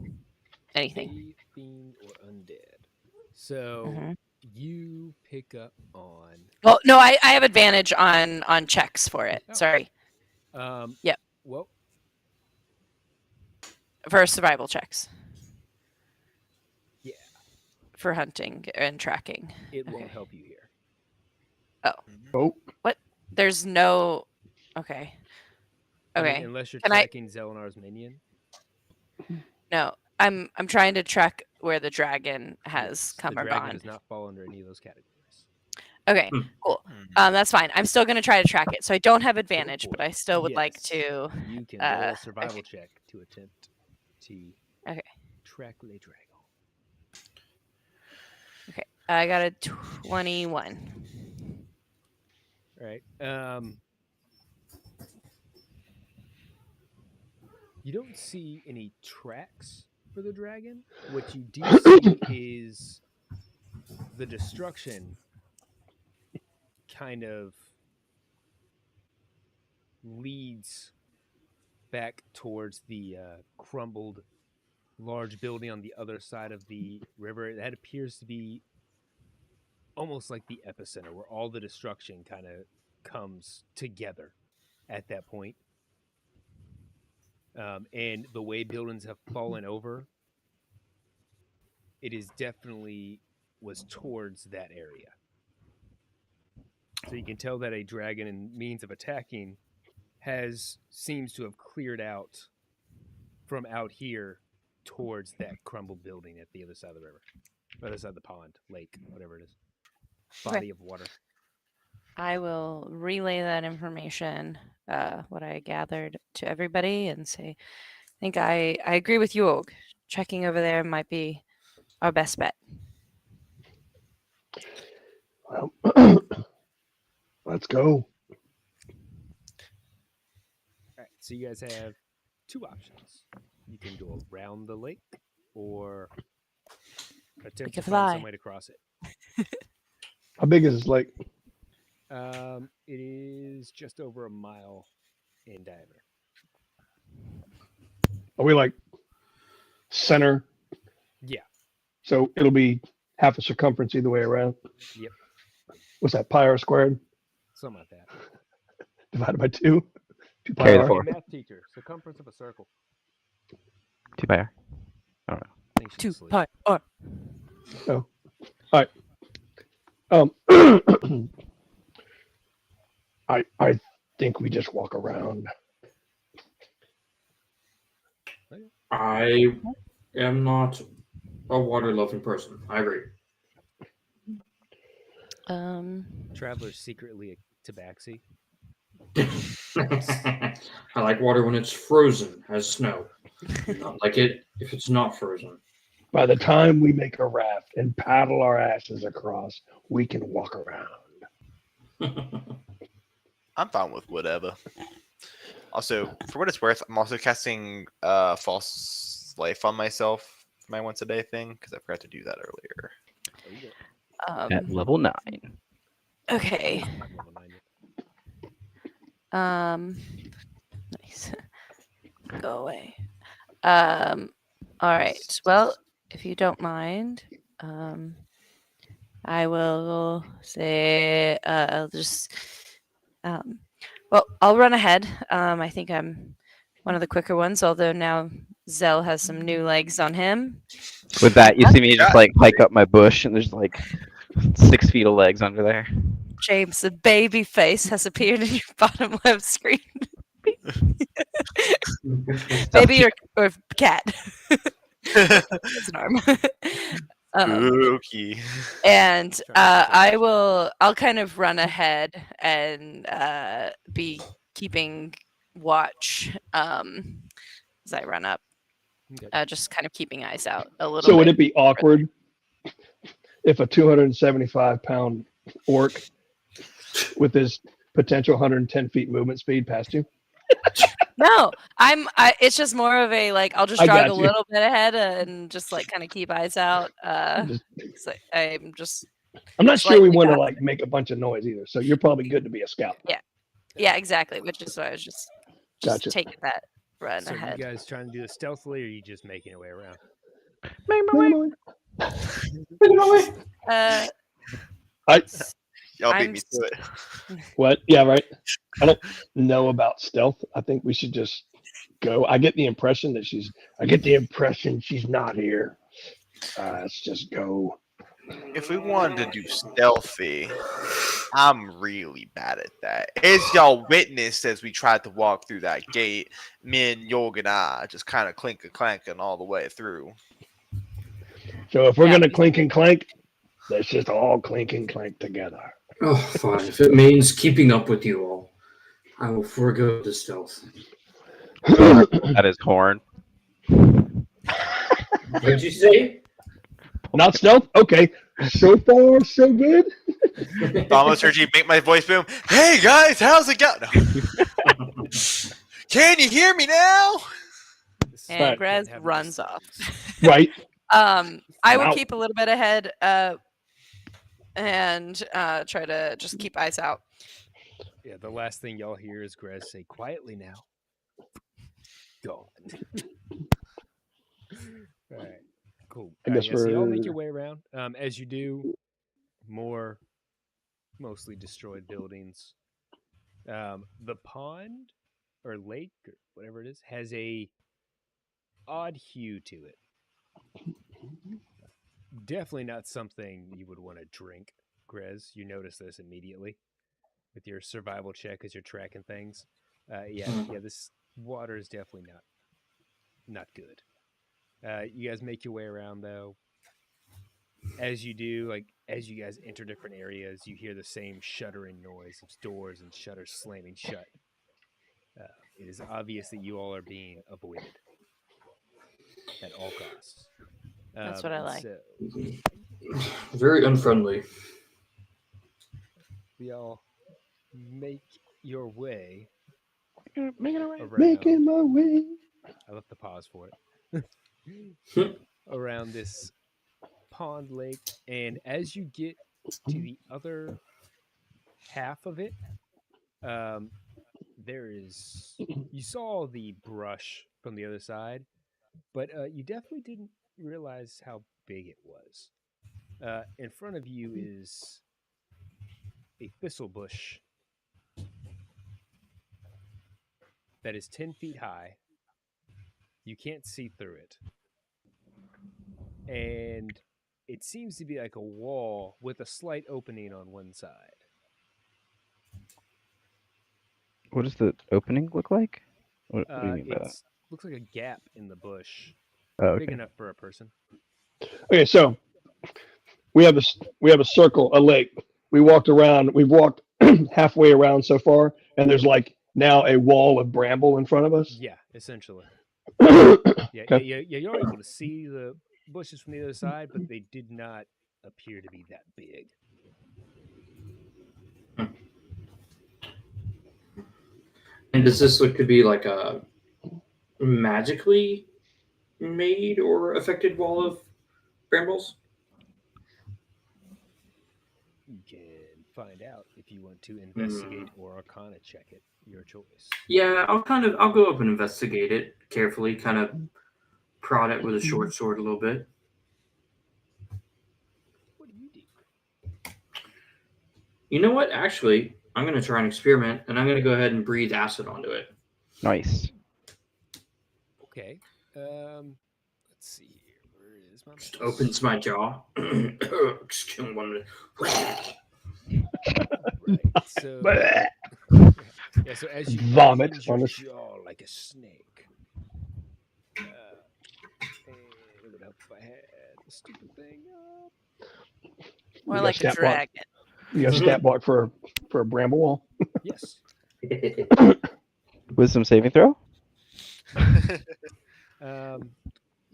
anything. Fae, fiend, or undead. So Mhm. you pick up on. Well, no, I have advantage on checks for it. Oh. Sorry, Yep. Well, for survival checks. Yeah. For hunting and tracking. it won't Okay. help you here. Oh, There's no. Okay. I mean, Okay. unless you're Can I- tracking Zelenar's minion. No, I'm trying to track where the dragon has Yes, come the or dragon gone. does not fall under any of those categories. Okay, Hmm. cool. Hmm. That's fine. I'm still gonna try to track it, so I don't have advantage, for but it. I still would like Yes, to. You can roll uh, a survival okay. check to attempt to Okay. track Le Dragon. Okay, I got a 21. All right. You don't see any tracks for the dragon. What you do see is the destruction kind of leads back towards the crumbled large building on the other side of the river. That appears to be almost like the epicenter where all the destruction kind of comes together at that point. And the way buildings have fallen over, it is definitely was towards that area. So you can tell that a dragon and means of attacking seems to have cleared out from out here towards that crumbled building at the other side of the river, other side of the pond, lake, whatever it is, body of water. I will relay that information, what I gathered, to everybody and say, I think I agree with you, Og. Checking over there might be our best bet. well, let's go. All right, so you guys have two options. You can go around the lake or attempt to can find fly. some way to cross it. How big is this lake? It is just over a mile in diameter. Are we like center? Yeah. So it'll be half the circumference either way around. Yep. What's that? Pi r squared Something like that. divided by 2. 2 pi Carry the r. forward. Math teacher, circumference of a circle. 2 by R. I think she's 2 asleep. pi r. Oh, all right. I think we just walk around. I am not a water loving person. I agree. Traveler's secretly a tabaxi. I like water when it's frozen as snow. Not like it if it's not frozen. By the time we make a raft and paddle our asses across, we can walk around. I'm fine with whatever. Also, for what it's worth, I'm also casting false life on myself for my once a day thing because I forgot to do that earlier. At level 9. Okay. Level 9. Nice. Go away. All right. Well, if you don't mind, I will say I'll just well, I'll run ahead. I think I'm one of the quicker ones, although now Zell has some new legs on him. With that, you see me just like hike up my bush, and there's like 6 feet of legs under there. James, a baby face has appeared in your bottom left screen. Baby or cat. It's an arm. Spooky. And I'll kind of run ahead and be keeping watch as I run up. Okay. just kind of keeping eyes out a little So would bit. it be awkward if a 275-pound orc with his potential 110 feet movement speed passed you? No, it's just more of a like I'll just I jog got a you. little bit ahead and just like kind of keep eyes out. So I'm not sure we slightly want to back. like make a bunch of noise either. So you're probably good to be a scout. Yeah, exactly. Which is why I was just Gotcha. taking that run So ahead. you guys trying to do this stealthily, or are you just making your way around? Uh, I Y'all beat I'm me to it. what? Yeah, right. I don't know about stealth. I think we should just go. I get the impression she's not here. Let's just go. If we wanted to do stealthy, I'm really bad at that. As y'all witnessed as we tried to walk through that gate, me and Yorg and I just kind of clanking all the way through. So if we're Yeah. gonna clink and clank, let's just all clink and clank together. Oh, fine. If it means keeping up with you all, I will forego the stealth. That is horn. What did you say? Not stealth? Okay. So far, so good. Almost heard you make my voice boom. Hey guys, how's it going? No. Can you hear me now? and Right. Grez Can't have runs this. off. Right. I will Wow. keep a little bit ahead and try to just keep eyes out. Yeah, the last thing y'all hear is Grez say, "Quietly now." Gone. All right, cool. I All right, guess yeah, so y'all make we're- your way around. As you do, more mostly destroyed buildings. The pond or lake or whatever it is has a odd hue to it. Definitely not something you would want to drink, Grez. You notice this immediately with your survival check as you're tracking things. Yeah, this water is definitely not good. You guys make your way around though. As you do, as you guys enter different areas, you hear the same shuddering noise of doors and shutters slamming shut. It is obvious that you all are being avoided at all costs. That's what I like. So Very unfriendly. y'all make your way around. Making my way. I left the pause for it. Around this pond lake, and as you get to the other half of it, you saw the brush from the other side, but you definitely didn't realize how big it was. In front of you is a thistle bush that is 10 feet high. You can't see through it. And it seems to be like a wall with a slight opening on one side. What does the opening look like? What do you mean by that? It looks like a gap in the bush, Oh, big okay. enough for a person. Okay, so we have a circle, a lake. We've walked halfway around so far, and there's like now a wall of bramble in front of us. Yeah, essentially. Yeah, Okay. you're able to see the bushes from the other side, but they did not appear to be that big. And does this look to be like a magically made or affected wall of brambles? You can find out if you want to investigate or arcana check it. Your choice. Yeah, I'll go up and investigate it carefully, kind of prod it with a short sword a little bit. What do you do? You know what? Actually, I'm going to try an experiment, and I'm going to go ahead and breathe acid onto it. Nice. Okay. Let's see here. Where is my Just mouse? opens my jaw. Excuse me 1 minute. Right. So Bleh. yeah. So as you Vomit open your on the- jaw like a snake. And it would help if I had the stupid thing up. More You got like a stat block. dragon. You got a stat block for a bramble wall. Yes. Wisdom saving throw?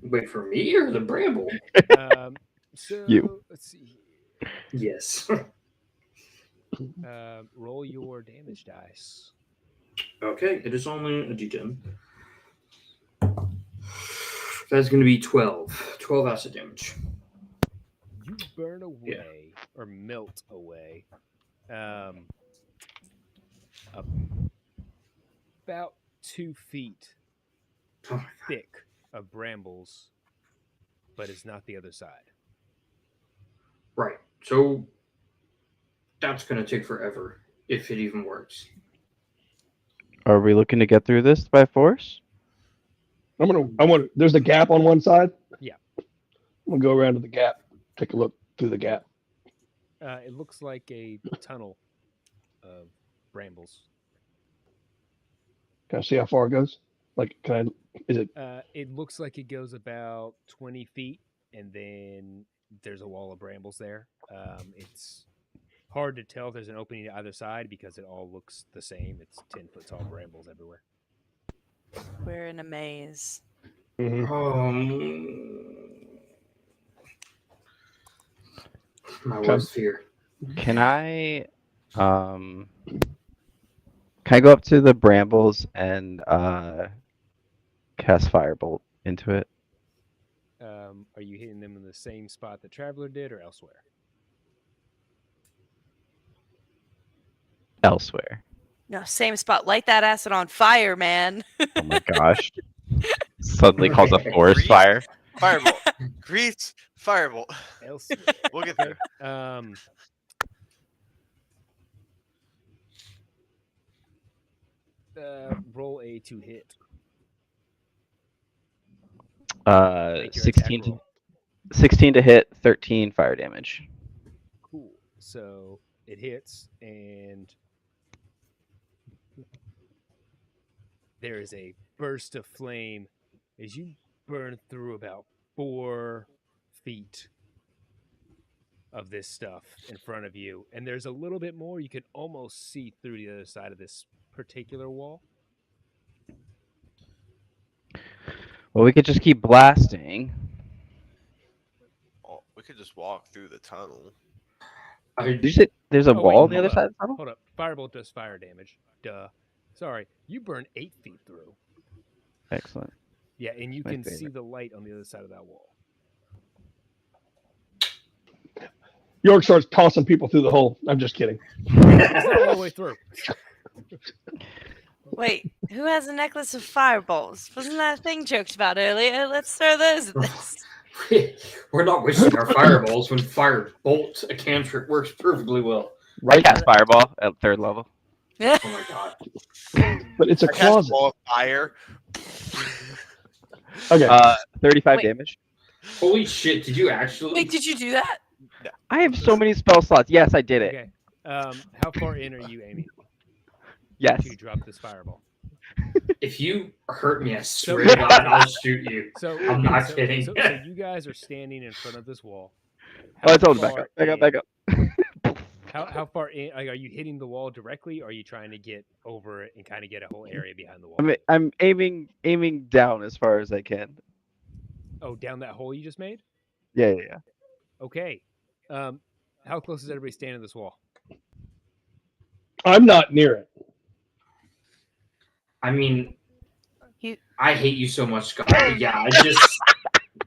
Wait, for me or the bramble? So You. let's see. Yes. Roll your damage dice. Okay, it is only a d10. That's going to be 12. 12 acid damage. You burn away or melt away about 2 feet Oh my God. thick of brambles, but it's not the other side. Right. So that's going to take forever if it even works. Are we looking to get through this by force? There's a gap on one side. Yeah. I'm gonna go around to the gap, take a look through the gap. It looks like a tunnel of brambles. Can I see how far it goes? Like, is it? It looks like it goes about 20 feet, and then there's a wall of brambles there. It's hard to tell if there's an opening to either side because it all looks the same. It's 10-foot tall brambles everywhere. We're in a maze. My worst fear. Can I go up to the brambles and cast Firebolt into it? Are you hitting them in the same spot the Traveler did or elsewhere? Elsewhere. No, same spot. Light that acid on fire, man. Oh my gosh. Suddenly calls a forest Grease, fire. Firebolt. Grease, Firebolt. Elsewhere. We'll get Okay. there. Roll a to hit. Make your attack 16 to, roll. 16 to hit, 13 fire damage. Cool. So it hits, and there is a burst of flame as you burn through about 4 feet of this stuff in front of you. And there's a little bit more. You can almost see through the other side of this particular wall. Well, we could just keep blasting. Oh, we could just walk through the tunnel. Did you say there's a Oh, wait, wall on the hold other up. side of the tunnel? Hold up. Firebolt does fire damage. Duh. Sorry. You burn 8 feet through. Excellent. Yeah, and you My can see favorite. the light on the other side of that wall. York starts tossing people through the hole. I'm just kidding. It's not all the way through. Wait, who has a necklace of fireballs? Wasn't that a thing joked about earlier? Let's throw those at this. We're not wasting our fireballs when Firebolt, a cantrip, works perfectly well. I cast Fireball at 3rd level. Oh my God. But it's a I cast closet. ball of fire. Okay. 35 Wait. damage. Holy shit, did you actually? Wait, did you do that? I have so many spell slots. Yes, I did it. Okay. How far in are you aiming Yes. to drop this fireball? If you hurt me, I swear to God, I'll shoot you. So I'm not so, kidding. So you guys are standing in front of this wall. Oh, I told him back far up. Back up, in- back up. How far in? Like, are you hitting the wall directly, or are you trying to get over it and kind of get a whole area behind the wall? I'm aiming down as far as I can. Oh, down that hole you just made? Yeah. Okay. How close is everybody standing to this wall? I'm not near it. I mean, You- I hate you so much, Scott. But yeah,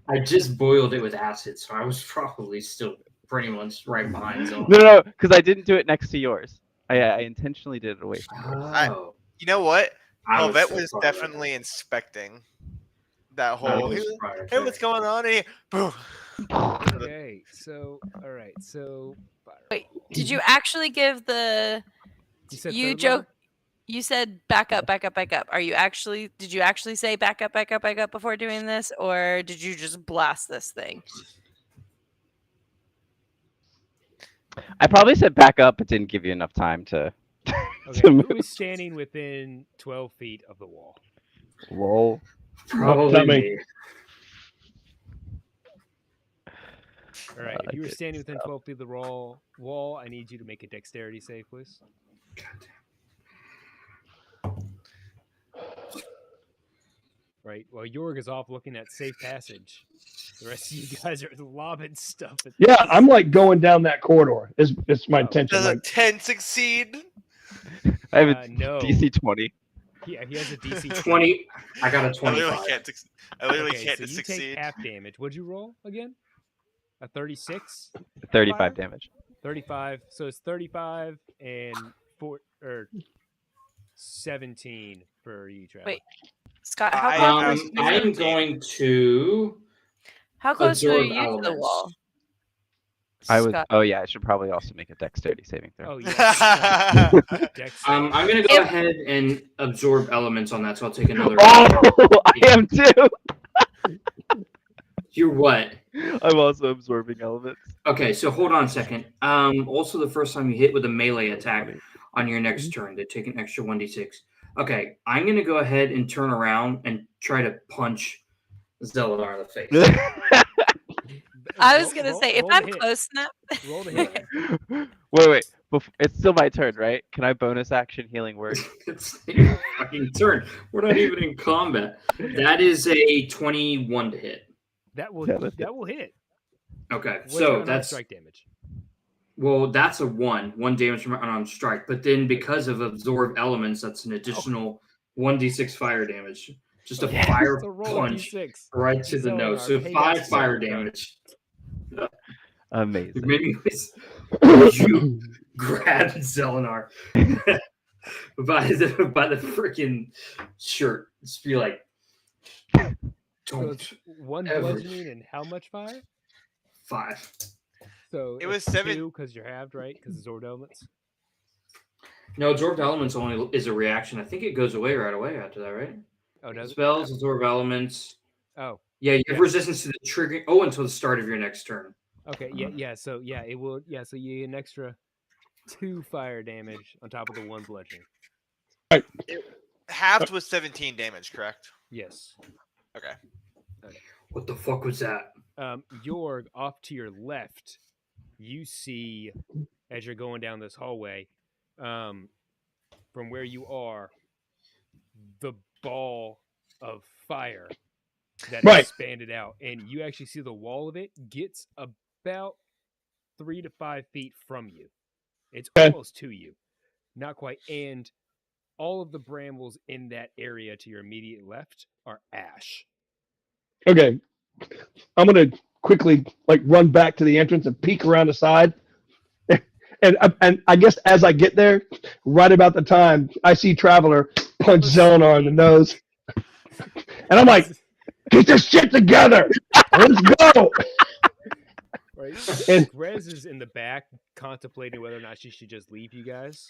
I just boiled it with acid, so I was probably still pretty much right behind Zone. No, because I didn't do it next to yours. I intentionally did it away from yours. Oh, You know what? I Helvet still was probably- definitely inspecting that I hole. was He was, prior hey, to what's it. going on here? Boom. Okay. So, all right. So, Wait, did you actually give the? You said You third joke. level? You said back up, back up, back up. Are you actually? Did you actually say back up, back up, back up before doing this, or did you just blast this thing? I probably said back up, but didn't give you enough time to. Okay. to move. Who is standing within 12 feet of the wall? Lol. Probably Not me. me. All right. If you were good standing within 12 feet of the wall, I need you to make a dexterity save, please. right? While Jorg is off looking at safe passage, the rest of you guys are lobbing stuff at Yeah, this. I'm like going down that corridor. It's my Oh. intention. Does a Like, 10 succeed? I have a no. DC 20. Yeah, he has a DC 20. I got a I literally 25. can't. I literally Okay, can't so you succeed. take half damage. What'd you roll again? A 36? 35 Fire? damage. 35. So it's 35 and 17 for you, Travis. Wait, Scott, how I- close, I- was I am going to how close were absorb you to the elements. wall? I would. Scott? Oh yeah, I should probably also make a dexterity saving throw. Oh, yeah. Dex save. I'm going to go ahead and absorb elements on that, so I'll take another. Oh, I am too. You're what? I'm also absorbing elements. Okay, so hold on a second. Also, the first time you hit with a melee attack on your next turn, they take an extra 1d6. Okay, I'm going to go ahead and turn around and try to punch Zelenar in the face. I was gonna say, if roll I'm the hit. close enough, Roll the hit. Wait. It's still my turn, right? Can I bonus action healing word? It's your fucking turn. We're not even in combat. That is a 21 to hit. That will Yeah, that's that will hit. Okay, What's so your that's strike damage. well, that's a one damage from unarmed strike. But then because of absorb elements, that's an additional 1d6 fire damage. Just a fire So roll a punch D6. right to the Zelenar, nose. So pay 5 that fire Zelenar. damage. Amazing. Maybe you grab Zelenar by the freaking shirt. Just be like, So don't it's one ever- bludgeoning and how much fire? 5. So It was it's 7 2 because you're halved, right? Because it's Zord elements. No, absorbed elements only is a reaction. I think it goes away right away after that, right? Oh, does it? Spells, absorb elements. Oh, Yeah, you have Yeah. resistance to the triggering. Oh, until the start of your next turn. okay. Yeah. So yeah, it will. Yeah. So you get an extra 2 fire damage on top of the 1 bludgeoning. Halved was 17 damage, correct? Yes. Okay. What the fuck was that? Jorg, off to your left, you see as you're going down this hallway, from where you are, the ball of fire that Right. expanded out, and you actually see the wall of it gets about 3 to 5 feet from you. It's Okay. almost to you, not quite, and all of the brambles in that area to your immediate left are ash. Okay, I'm gonna quickly like run back to the entrance and peek around the side, and I guess as I get there, right about the time I see Traveler punch Zelenar in the nose, and I'm like, "Get this shit together, let's go!" Right. And- Grez is in the back contemplating whether or not she should just leave you guys.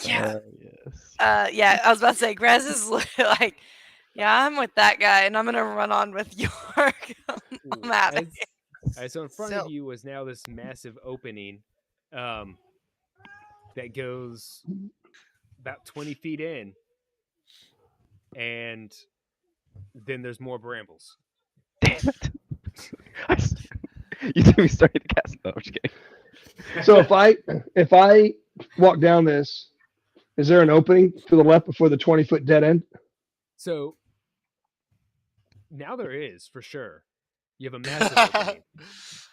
yeah, Yes. yeah. I was about to say, Grez is like, yeah, I'm with that guy, and I'm gonna run on with York. I'm out of here. So in front So- of you is now this massive opening that goes about 20 feet in, and then there's more brambles. Damn it. You see me starting to cast. No, I'm just kidding. So if I walk down this, is there an opening to the left before the 20-foot dead end? So now there is for sure. You have a massive opening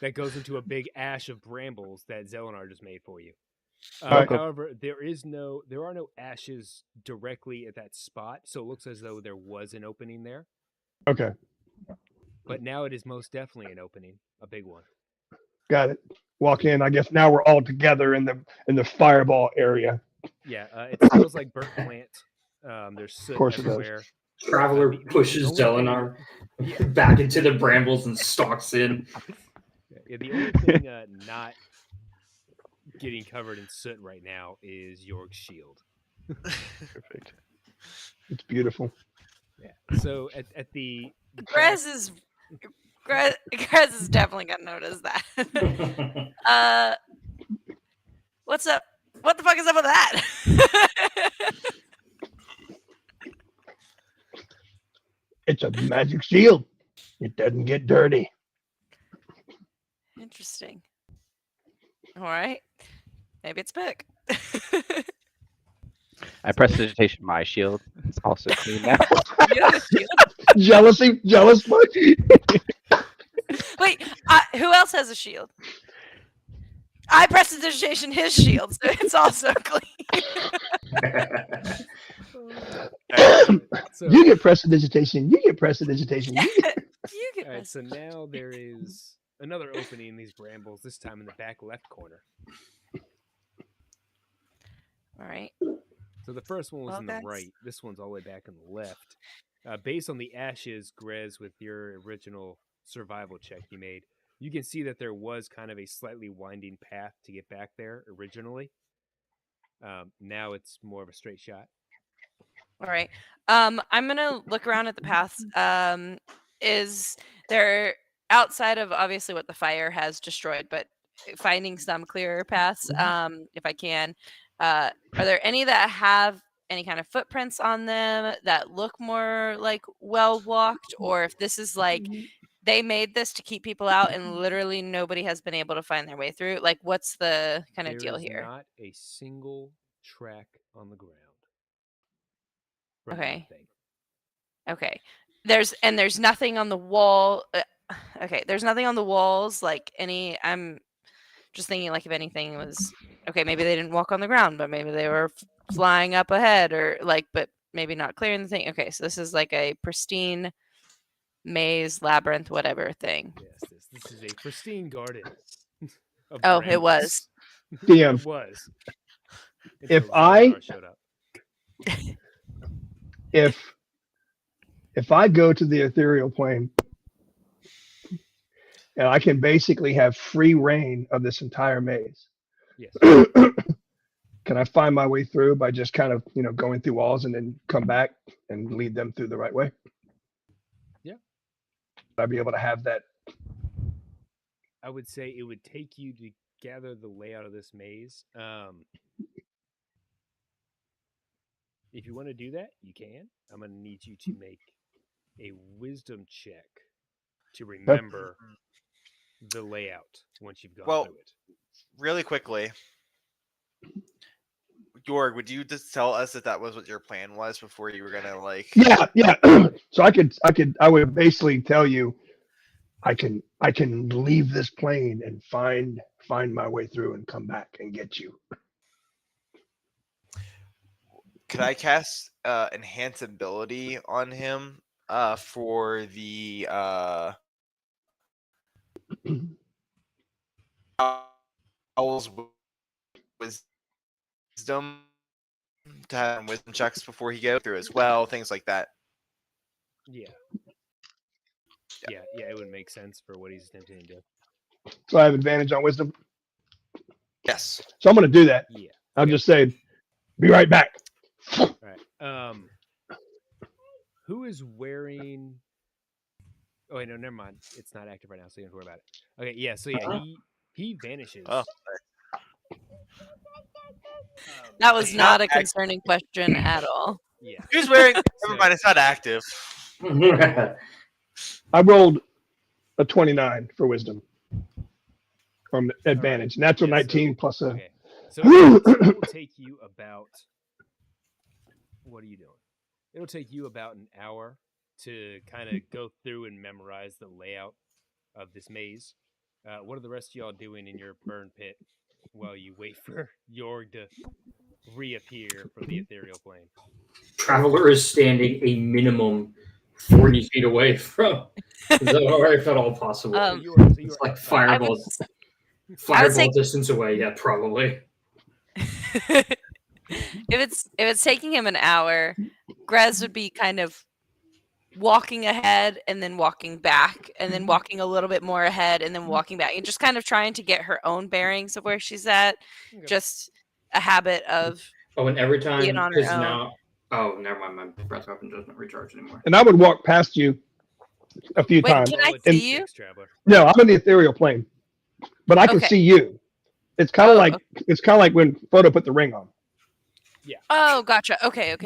that goes into a big ash of brambles that Zelenar just made for you. Alright. However, there are no ashes directly at that spot, so it looks as though there was an opening there. Okay, But now it is most definitely an opening, a big one. got it. Walk in. I guess now we're all together in the fireball area. Yeah, it smells like burnt plant. There's soot course it does. everywhere. Traveler The pushes only thing- Zelenar Yeah. back into the brambles and stalks in. Yeah, the only thing not getting covered in soot right now is York's shield. Perfect. It's beautiful. Yeah. So at the Grez is definitely gonna notice that. What's up? What the fuck is up with that? It's a magic shield. It doesn't get dirty. Interesting. All right. Maybe it's big. I prestidigitation my shield. It's also clean now. You have a shield? Jealous much? Wait, who else has a shield? I prestidigitation his shield, so it's also clean. So, You get prestidigitation. You get prestidigitation. You get... You get all right, this. so now there is another opening in these brambles, this time in the back left corner. All right. So the first one was Well, in the guys. right. This one's all the way back on the left. Based on the ashes, Grez, with your original survival check you made, you can see that there was kind of a slightly winding path to get back there originally. Now it's more of a straight shot. All right. I'm gonna look around at the paths. Is there outside of obviously what the fire has destroyed, but finding some clearer paths, if I can. Are there any that have any kind of footprints on them that look more like well walked, or if this is like they made this to keep people out and literally nobody has been able to find their way through? Like, what's the kind of There deal is here? not a single track on the ground. From Okay. anything. Okay. There's nothing on the wall. Okay, there's nothing on the walls like any. I'm just thinking like if anything was okay, maybe they didn't walk on the ground, but maybe they were flying up ahead or like, but maybe not clearing the thing. Okay, so this is like a pristine maze, labyrinth, whatever thing. Yes, this is a pristine garden. Of Oh, it brambles. was. DM. It was. If Until I- Zoltar showed up. If I go to the ethereal plane and I can basically have free reign of this entire maze, Yes. can I find my way through by just kind of, going through walls and then come back and lead them through the right way? Yeah. I'd be able to have that. I would say it would take you to gather the layout of this maze. If you want to do that, you can. I'm going to need you to make a wisdom check to remember the layout once you've gone through it. Really quickly, Jorg, would you just tell us that was what your plan was before you were gonna like? Yeah. So I would basically tell you, I can leave this plane and find my way through and come back and get you. Could I cast enhance ability on him for the owl's wisdom to have wisdom checks before he goes through as well, things like that? Yeah, it would make sense for what he's attempting to do. So I have advantage on wisdom. Yes. So I'm going to do that. Yeah. I'll just say, be right back. All right. Who is wearing? Oh wait, no, never mind. It's not active right now, so you don't have to worry about it. Okay, yeah. So yeah, he vanishes. Oh. That was not a active. concerning question at all. Yeah. Who's wearing? Never mind. It's not active. I rolled a 29 for wisdom from advantage. Natural Yeah, so- 19 plus a. Okay. So it will take you about. What are you doing? It'll take you about an hour to kind of go through and memorize the layout of this maze. What are the rest of y'all doing in your burn pit while you wait for Jorg to reappear from the ethereal plane? Traveler is standing a minimum 40 feet away from. Is that all right? If at all possible. So you are It's like outside. fireballs. I would Fireball say- distance away, yeah, probably. if it's taking him an hour, Grez would be kind of walking ahead and then walking back and then walking a little bit more ahead and then walking back and just kind of trying to get her own bearings of where she's at. Okay. Just a habit of Oh, and every time Being on her is own. now. Oh, never mind. My breath weapon doesn't recharge anymore. And I would walk past you a few Wait, times. can I Roll a see you? D6, Traveler. No, I'm in the ethereal plane, but I can Okay. see you. It's kind of Oh, like when Photo put the ring on. Oh, gotcha. Okay.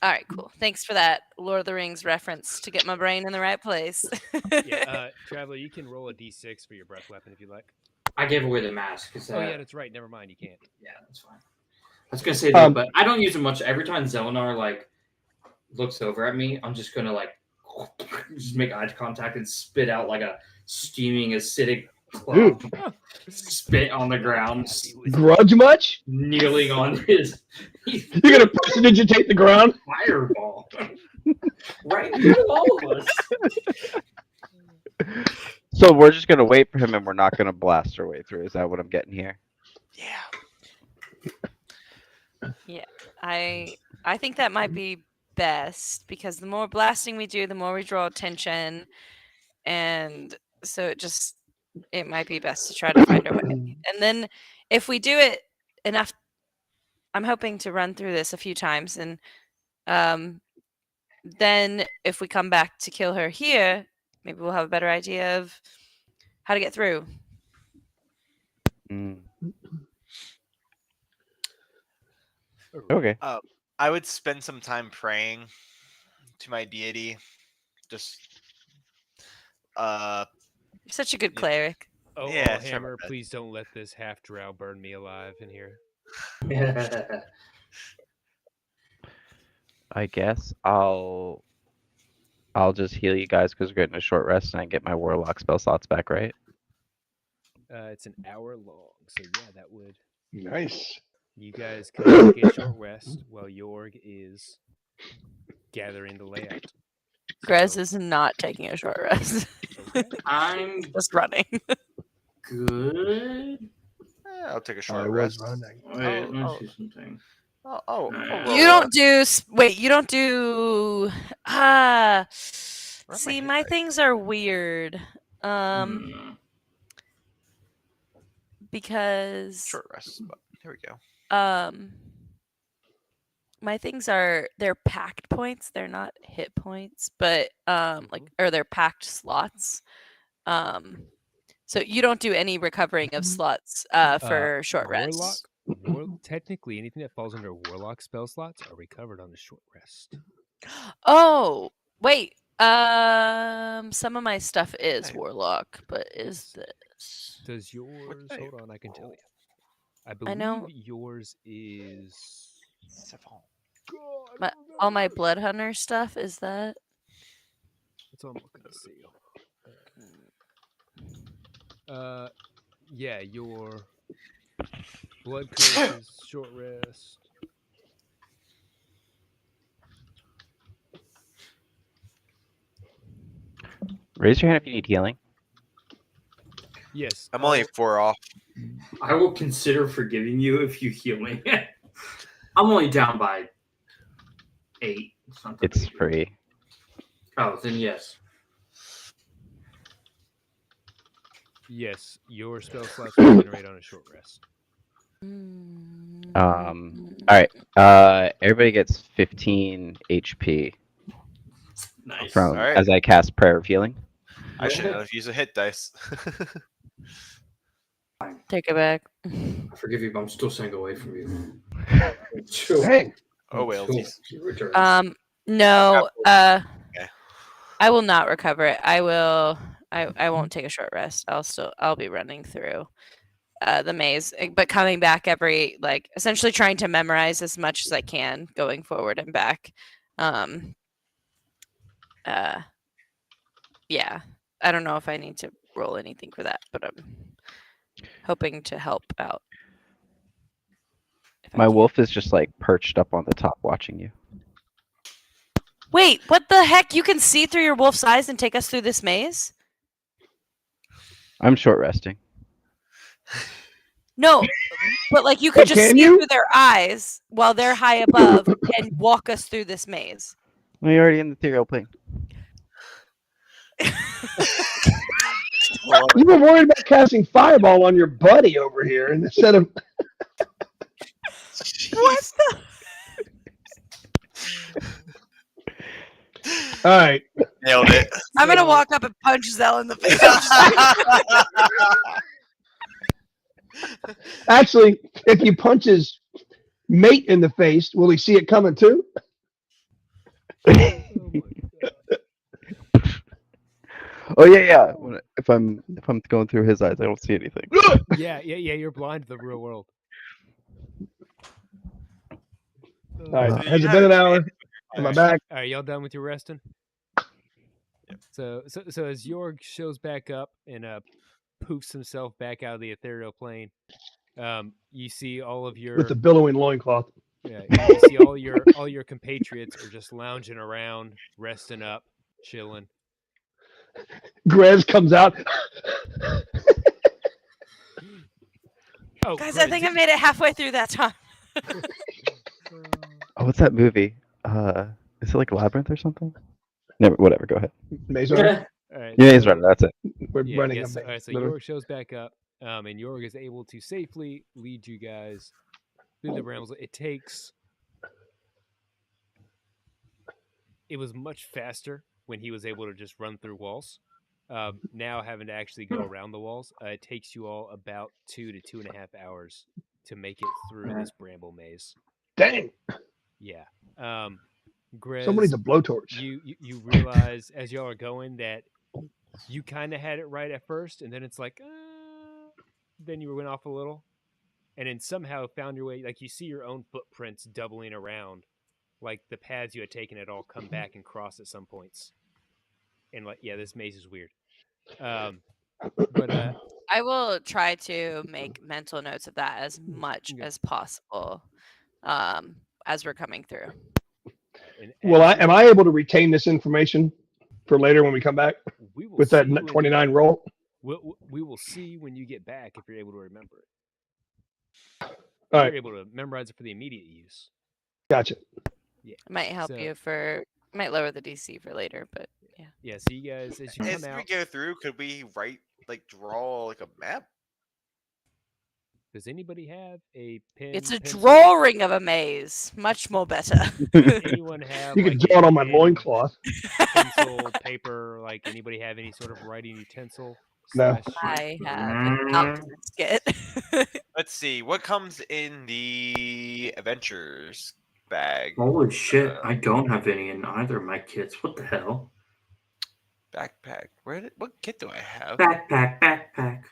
All right, cool. Thanks for that Lord of the Rings reference to get my brain in the right place. Yeah, Traveler, you can roll a D6 for your breath weapon if you like. I gave away the mask. Oh yeah, that's right. Never mind. You can't. Yeah, that's fine. I was gonna say that, but I don't use it much. Every time Zelenar looks over at me, I'm just gonna like just make eye contact and spit out like a steaming acidic cloud, spit on the ground, Grudge much? kneeling on his You're gonna prestidigitate the ground? fireball right in front of all of us. So we're just gonna wait for him, and we're not gonna blast our way through. Is that what I'm getting here? Yeah. I think that might be best because the more blasting we do, the more we draw attention, and so it might be best to try to find our way. And then if we do it enough, I'm hoping to run through this a few times, and then if we come back to kill her here, maybe we'll have a better idea of how to get through. Mm. Okay. I would spend some time praying to my deity. Just You're such a good Yeah. cleric. Oh, Yeah, oh, try my Hammer, best. please don't let this half drow burn me alive in here. I guess I'll just heal you guys because we're getting a short rest, and I get my warlock spell slots back, right? It's an hour long, so yeah, that would. Nice. You guys can take a short rest while Jorg is gathering the layout. Grez So, is not taking a short rest. okay. I'm Just running. good. I'll take a I short was rest. running. Wait, let me see something. I'll You roll You don't do. Wait, you don't do. Where are my See, hit my dice? things are weird. Because short rest. But here we go. my things they're packed points. They're not hit points, but or they're packed slots. So you don't do any recovering of slots for short Warlock, rest. technically, anything that falls under Warlock spell slots are recovered on a short rest. Oh, wait. Some of my stuff is Hey. Warlock, but is this? Does yours? Hey. Hold on, I can tell you. I I believe know- yours is. God, All my Blood Hunter stuff is that? That's all I'm looking to see. Yeah, your blood curse is short rest. Raise your hand if you need healing. Yes, I'm only 4 off. I will consider forgiving you if you heal me. I'm only down by 8. Something. It's free. Oh, then yes. Yes, your spell slots regenerate on a short rest. All right. Everybody gets 15 HP Nice. from Alright. as I cast Prayer of Healing. I shouldn't have used a hit dice. Take it back. I forgive you, but I'm still staying away from you. Dang. Oh, well. No. Okay. I will not recover it. I won't take a short rest. I'll be running through the maze, but coming back essentially trying to memorize as much as I can going forward and back. Yeah. I don't know if I need to roll anything for that, but I'm hoping to help out. if I My can. wolf is just like perched up on the top watching you. Wait, what the heck? You can see through your wolf's eyes and take us through this maze? I'm short resting. No, but you could Wait, just can see you? through their eyes while they're high above and walk us through this maze. Well, you're already in the ethereal plane. You were worried about casting fireball on your buddy over here instead of. What the? All right. Nailed it. I'm gonna walk up and punch Zell in the face. Actually, if you punch his mate in the face, will he see it coming too? Oh my God. Oh yeah. If I'm going through his eyes, I don't see anything. Yeah. You're blind to the real world. All right. So Has you it have been an hour? Am I back? All right, y'all done with your resting? So as Yorg shows back up and poofs himself back out of the ethereal plane, you see all of your With the billowing loincloth. you see all your compatriots are just lounging around, resting up, chilling. Grez comes out. Oh, Guys, I Grez, think I made it halfway through that time. Oh, what's that movie? Is it like Labyrinth or something? Never. Whatever. Go ahead. Maze Runner. all right, Yeah, he's so- right. That's it. We're Yeah, running yes. a maze. All right, so literally. Yorg shows back up, and Yorg is able to safely lead you guys through the realms. It was much faster when he was able to just run through walls. Now having to actually go around the walls, it takes you all about 2 to 2.5 hours to make it through this bramble maze. Dang. Yeah. Grez, Somebody's a blowtorch. you realize as y'all are going that you kind of had it right at first, and then it's like, then you went off a little, and then somehow found your way. Like you see your own footprints doubling around, like the paths you had taken had all come back and crossed at some points. And like, yeah, this maze is weird. But I will try to make mental notes of that as much Okay. as possible as we're coming through. and Well, as you- am I able to retain this information for later when we come back we will with that see when you- 29 roll? we will see when you get back if you're able to remember it. All If right, you're able to memorize it for the immediate use. gotcha. Yeah. It might help So- you might lower the DC for later, but yeah. Yeah. So you guys, as you As come we out, go through, could we draw like a map? does anybody have a pen? It's a pencil? drawing of a maze. Much more better. Does anyone have? You like, can draw it a on my pen, loincloth. pencil, paper? Like anybody have any sort of writing utensil? No. I have an alchemist kit. Let's see. What comes in the adventures bag? Holy shit! I don't have any in either of my kits. What the hell? Backpack. What kit do I have? Backpack.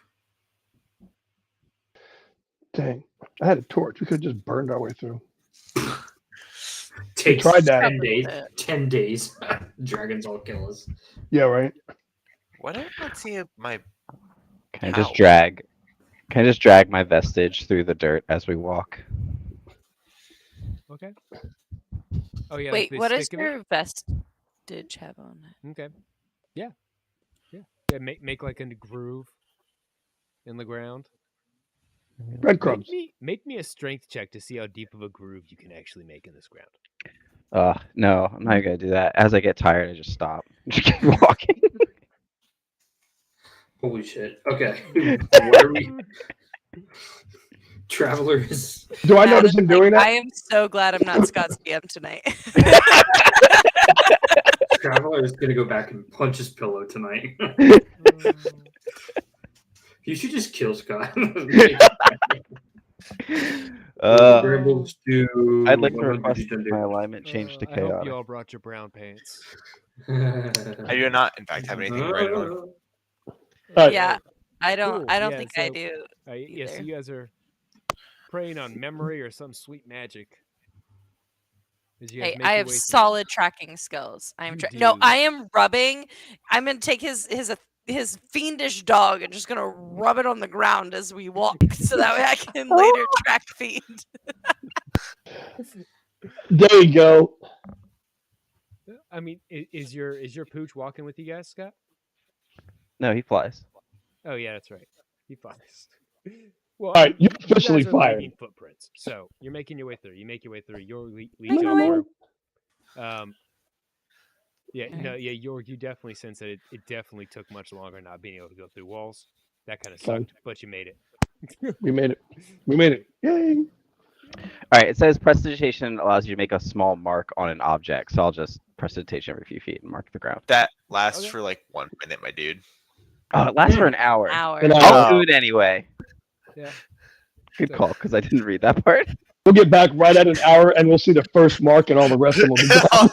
Dang, I had a torch. We could have just burned our way through. Takes tried that. 10 days. 10 days. Dragons all kill us. Yeah, right. What am I seeing? My Can I How? just drag? Can I just drag my vestige through the dirt as we walk? Okay. Oh yeah. Wait, the what does stick of it? your vestige have on it? Okay. Yeah. Make like a groove in the ground. Breadcrumbs. Make me a strength check to see how deep of a groove you can actually make in this ground. No, I'm not gonna do that. As I get tired, I just stop. Just keep walking. Holy shit. Okay. What are we? Travelers. Do I Adam, notice him doing I that? am so glad I'm not Scott's DM tonight. Traveler is gonna go back and punch his pillow tonight. You should just kill Scott. We're able to. I'd like to 100 request gender. my alignment change to I hope chaotic. you all brought your brown pants. I do not, in fact, have anything to write on. All right. Yeah, I don't. Cool, I don't yeah, think I so- do. Yes, either. you guys are preying on memory or some sweet magic. As you guys Hey, make I your have way through. solid tracking skills. I am. You No, do. I am rubbing. I'm gonna take his fiendish dog and just gonna rub it on the ground as we walk, so that way I can later track feed. There you go. I mean, is your pooch walking with you guys, Scott? No, he flies. Oh yeah, that's right. He flies. Well, All right, you're you officially guys are fired. leaving footprints, so you're making your way through. You make your way through. Your lead Hi, you Noel. through. Yeah, no, yeah, you definitely sense that it definitely took much longer not being able to go through walls. That kind of Fine. sucked, but you made it. We made it. We made it. Yay. All right, it says prestidigitation allows you to make a small mark on an object, so I'll just prestidigitation every few feet and mark the ground. That lasts Okay. for like 1 minute, my dude. Oh, it lasts for an hour. Hour. And I'll Oh. do it anyway. Yeah. Good So- call, because I didn't read that part. We'll get back right at an hour and we'll see the first mark and all the rest of them will be gone.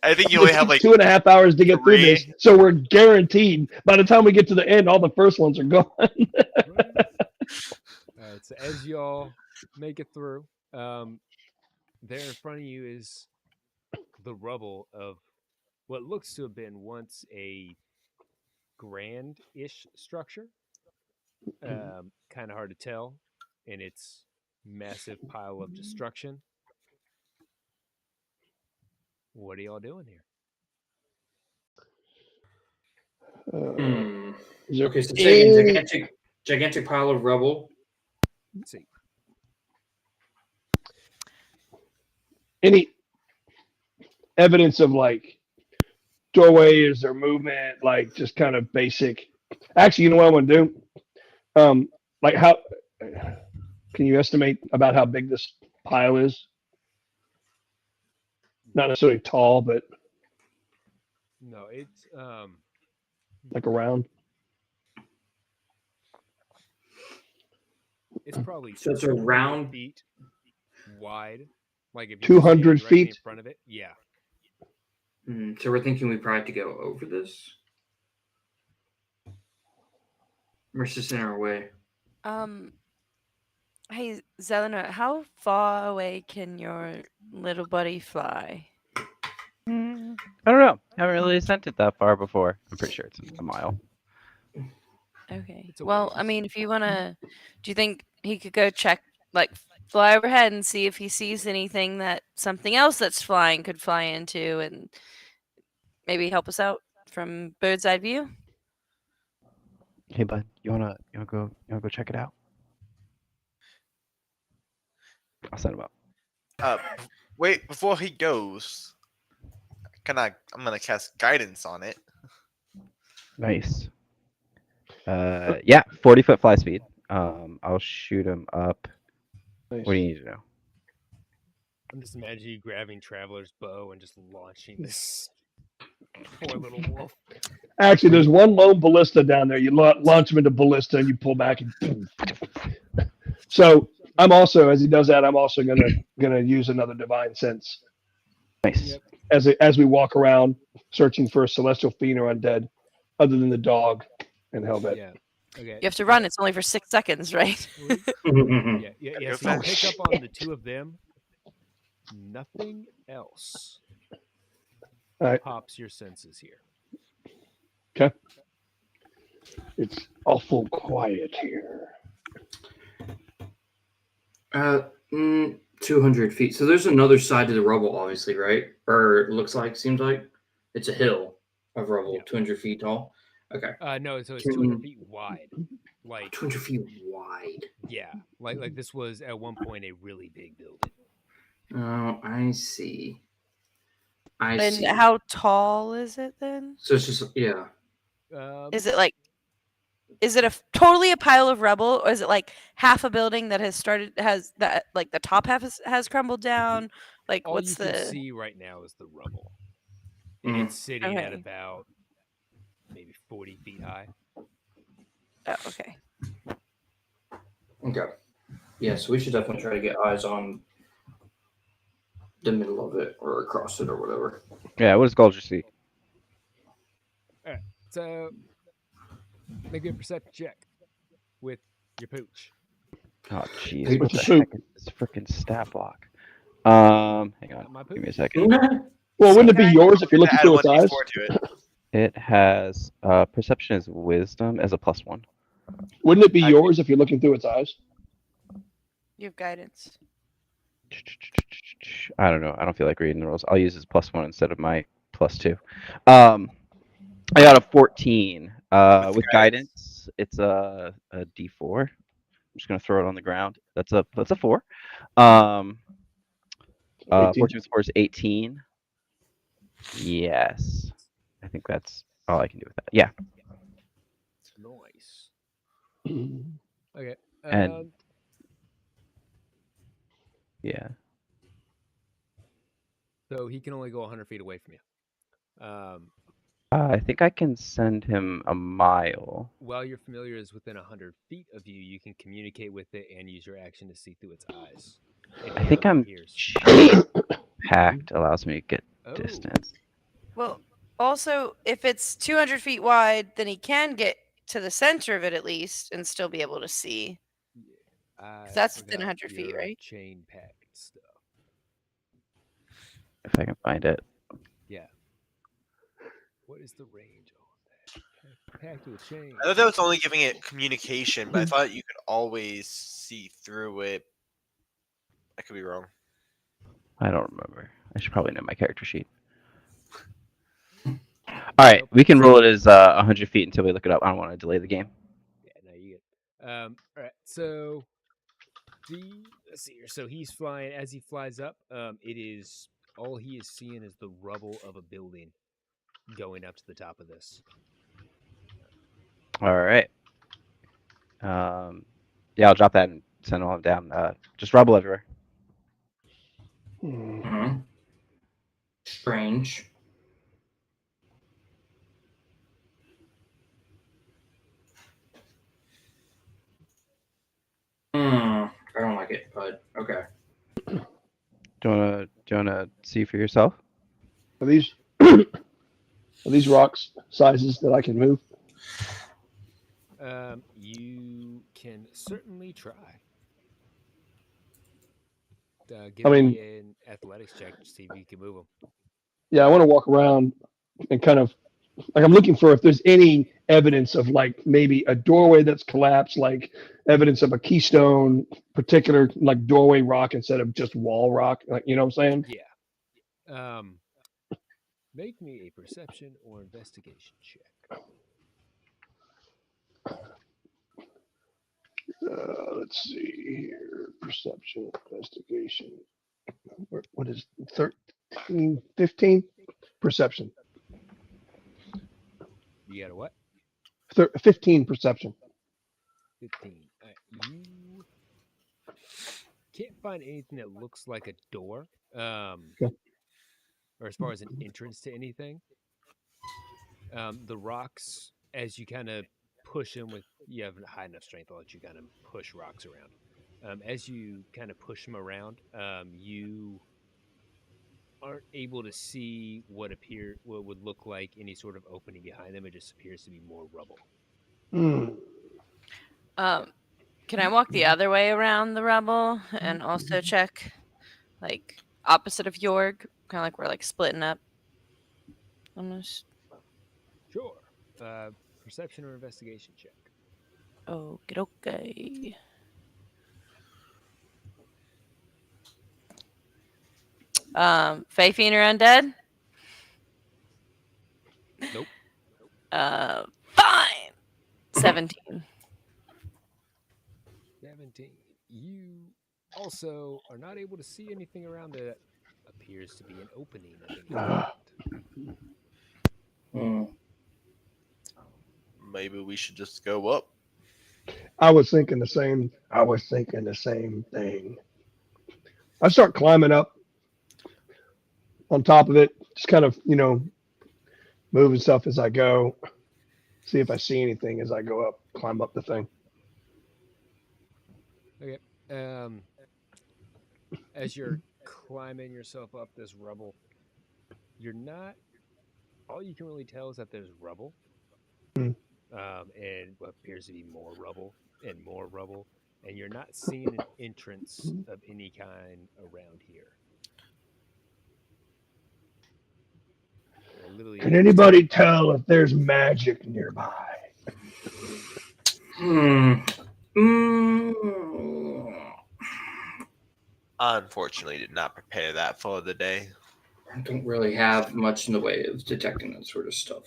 I think you only have like 2.5 hours to get through three. this. So we're guaranteed by the time we get to the end, all the first ones are gone. All All right. So as y'all make it through, there in front of you is the rubble of what looks to have been once a grand-ish structure. Kind of hard to tell in its massive pile of destruction. What are y'all doing here? Hmm. Is there Okay, so say again, any- gigantic pile of rubble. Let's see. any evidence of like doorways or movement, like just kind of basic. Actually, you know what I want to do? Like how can you estimate about how big this pile is? Not necessarily tall, but No, it's like around. it's probably So it's 200 around. feet wide. Like if you're 200 standing directly in feet? front of it, yeah. So we're thinking we probably have to go over this. We're just in our way. Hey, Zelena, how far away can your little buddy fly? I don't know. Haven't really sent it that far before. I'm pretty sure it's a mile. Okay. It's a Well, I ways. mean, if you wanna, do you think he could go check, like, fly overhead and see if he sees anything that something else that's flying could fly into, and maybe help us out from bird's eye view? Hey, bud, you wanna go check it out? I'll send him up. Wait, before he goes, I'm gonna cast guidance on it. Nice. Yeah, 40-foot fly speed. I'll shoot him up. Nice. What do you need to know? I'm just imagining you grabbing Traveler's bow and just launching this poor little wolf. Actually, there's one lone ballista down there. You launch him into ballista and you pull back and boom. So I'm also, as he does that, I'm also gonna use another divine sense Nice. Yep. as we walk around searching for a celestial fiend or undead, other than the dog and Helvet. Yeah. Okay. You have to run. It's only for 6 seconds, right? Yeah. So you fast. pick up on the two of them. Nothing else All right. pops your senses here. It's awful quiet here. 200 feet. So there's another side to the rubble, obviously, right? Or it seems like it's a hill of rubble, Yeah. 200 feet tall. Okay. No, so it's Can- 200 feet wide. Like 200 feet wide. yeah, like this was at one point a really big building. Oh, I see. I And see. how tall is it then? So it's just, yeah. Is it like, is it totally a pile of rubble, or is it like half a building that has that, like, the top half has crumbled down? Like, All what's you the? can see right now is the rubble. Mhm. It's sitting at Okay. about maybe 40 feet high. Oh, okay. Okay. Yeah, so we should definitely try to get eyes on the middle of it or across it or whatever. Yeah, what does Gulger see? So make a perception check with your pooch. Oh, jeez, Hey, what the what's the heck is this freaking stat block? Hang on, My give me a pooch. second. Well, wouldn't it be yours if you're looking Add through a its eyes? 1d4 to it. It has perception is wisdom as a +1. Wouldn't it be I- yours if you're looking through its eyes? You have guidance. I don't know. I don't feel like reading the rules. I'll use his +1 instead of my +2. I got a 14. With guidance, it's a D4. I'm just gonna throw it on the ground. That's a 4. 18. 14 with 4 is 18. Yes, I think that's all I can do with that. Yeah, Nice. Okay. And- yeah. So he can only go 100 feet away from you. I think I can send him a mile. While your familiar is within 100 feet of you, you can communicate with it and use your action to see through its eyes. If I the think other I'm hears. packed allows me to get Oh, distance. Well, also, if it's 200 feet wide, then he can get to the center of it at least and still be able to see. That's within forgot 100 feet, your right? Chain packed stuff. If I can find it. Yeah. What is the range on that? Packed with chain. I thought that was only giving it communication, but I thought you could always see through it. I could be wrong. I don't remember. I should probably know my character sheet. All right, Nope, we can it's- roll it as 100 feet until we look it up. I don't want to delay the game. Yeah, no, you get. All right. So let's see here. So he's flying. As he flies up, it is all he is seeing is the rubble of a building going up to the top of this. All right. Yeah, I'll drop that and send all of them down. Just rubble everywhere. Strange. I don't like it, but okay. Do you wanna see for yourself? Are these rocks sizes that I can move? You can certainly try. Give I mean- me an athletics check to see if you can move them. Yeah, I want to walk around and kind of like I'm looking for if there's any evidence of like maybe a doorway that's collapsed, like evidence of a keystone, particular like doorway rock instead of just wall rock. Like you know what I'm saying? Yeah. Make me a perception or investigation check. Let's see here. Perception, investigation. What is 13, 15? Perception. You got a what? 15 perception. 15. You can't find anything that looks like a door. Or as far as an entrance to anything. The rocks, as you kind of push them with, you have high enough strength to let you kind of push rocks around. As you kind of push them around, you aren't able to see what would look like any sort of opening behind them. It just appears to be more rubble. Can I walk the other way around the rubble and also check, like, opposite of Yorg? Kind of like we're, like, splitting up. Almost. Sure. Perception or investigation check. Okay. Fae Fiend or Undead? Nope. Fine. 17. 17. You also are not able to see anything around that appears to be an opening of any kind. Maybe we should just go up. I was thinking the same thing. I start climbing up on top of it, just kind of, moving stuff as I go. See if I see anything as I go up, climb up the thing. Okay. As you're climbing yourself up this rubble, all you can really tell is that there's rubble. And what appears to be more rubble and more rubble. And you're not seeing an entrance of any kind around here. Can anybody tell if there's magic nearby? Unfortunately, did not prepare that for the day. I don't really have much in the way of detecting that sort of stuff.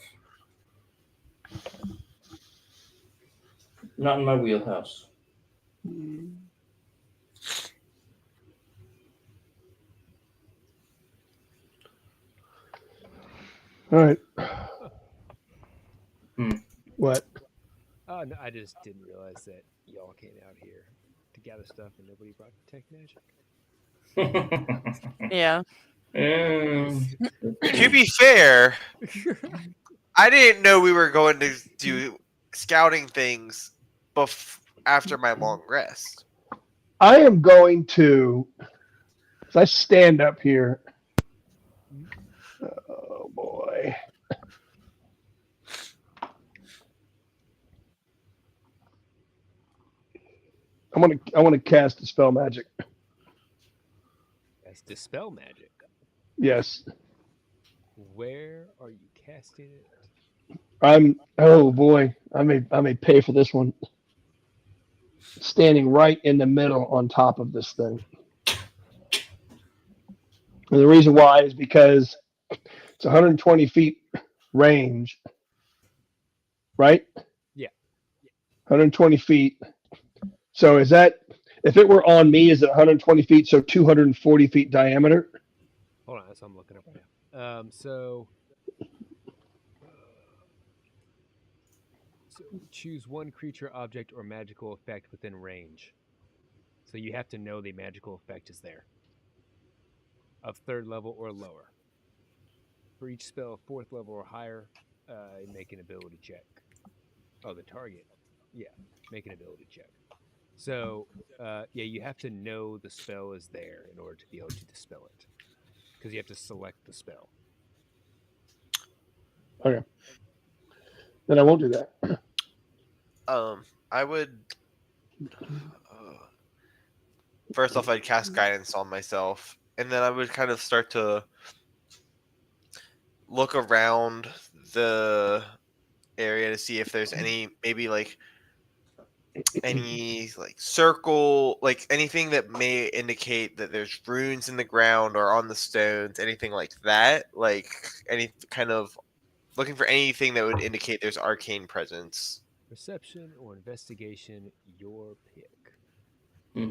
Not in my wheelhouse. All right. What? Oh, no, I just didn't realize that y'all came out here to gather stuff and nobody brought detect magic. Yeah. To be fair, I didn't know we were going to do scouting things after my long rest. I am going to, as I stand up here. Oh boy. I want to cast Dispel Magic. That's Dispel Magic. Yes. Where are you casting it? Oh boy, I may pay for this one. Standing right in the middle on top of this thing. And the reason why is because it's 120 feet range, right? Yeah. 120 feet. So is that, if it were on me, is it 120 feet? So 240 feet diameter? Hold on, that's what I'm looking up right now. So choose one creature, object, or magical effect within range. So you have to know the magical effect is there, of 3rd level or lower. For each spell, 4th level or higher, make an ability check. Oh, the target. Yeah, make an ability check. So, yeah, you have to know the spell is there in order to be able to dispel it. Because you have to select the spell. Okay. Then I won't do that. I would. First off, I'd cast guidance on myself, and then I would kind of start to look around the area to see if there's any, maybe like any like circle, like anything that may indicate that there's runes in the ground or on the stones, anything like that. Like any kind of looking for anything that would indicate there's arcane presence. Perception or investigation, your pick.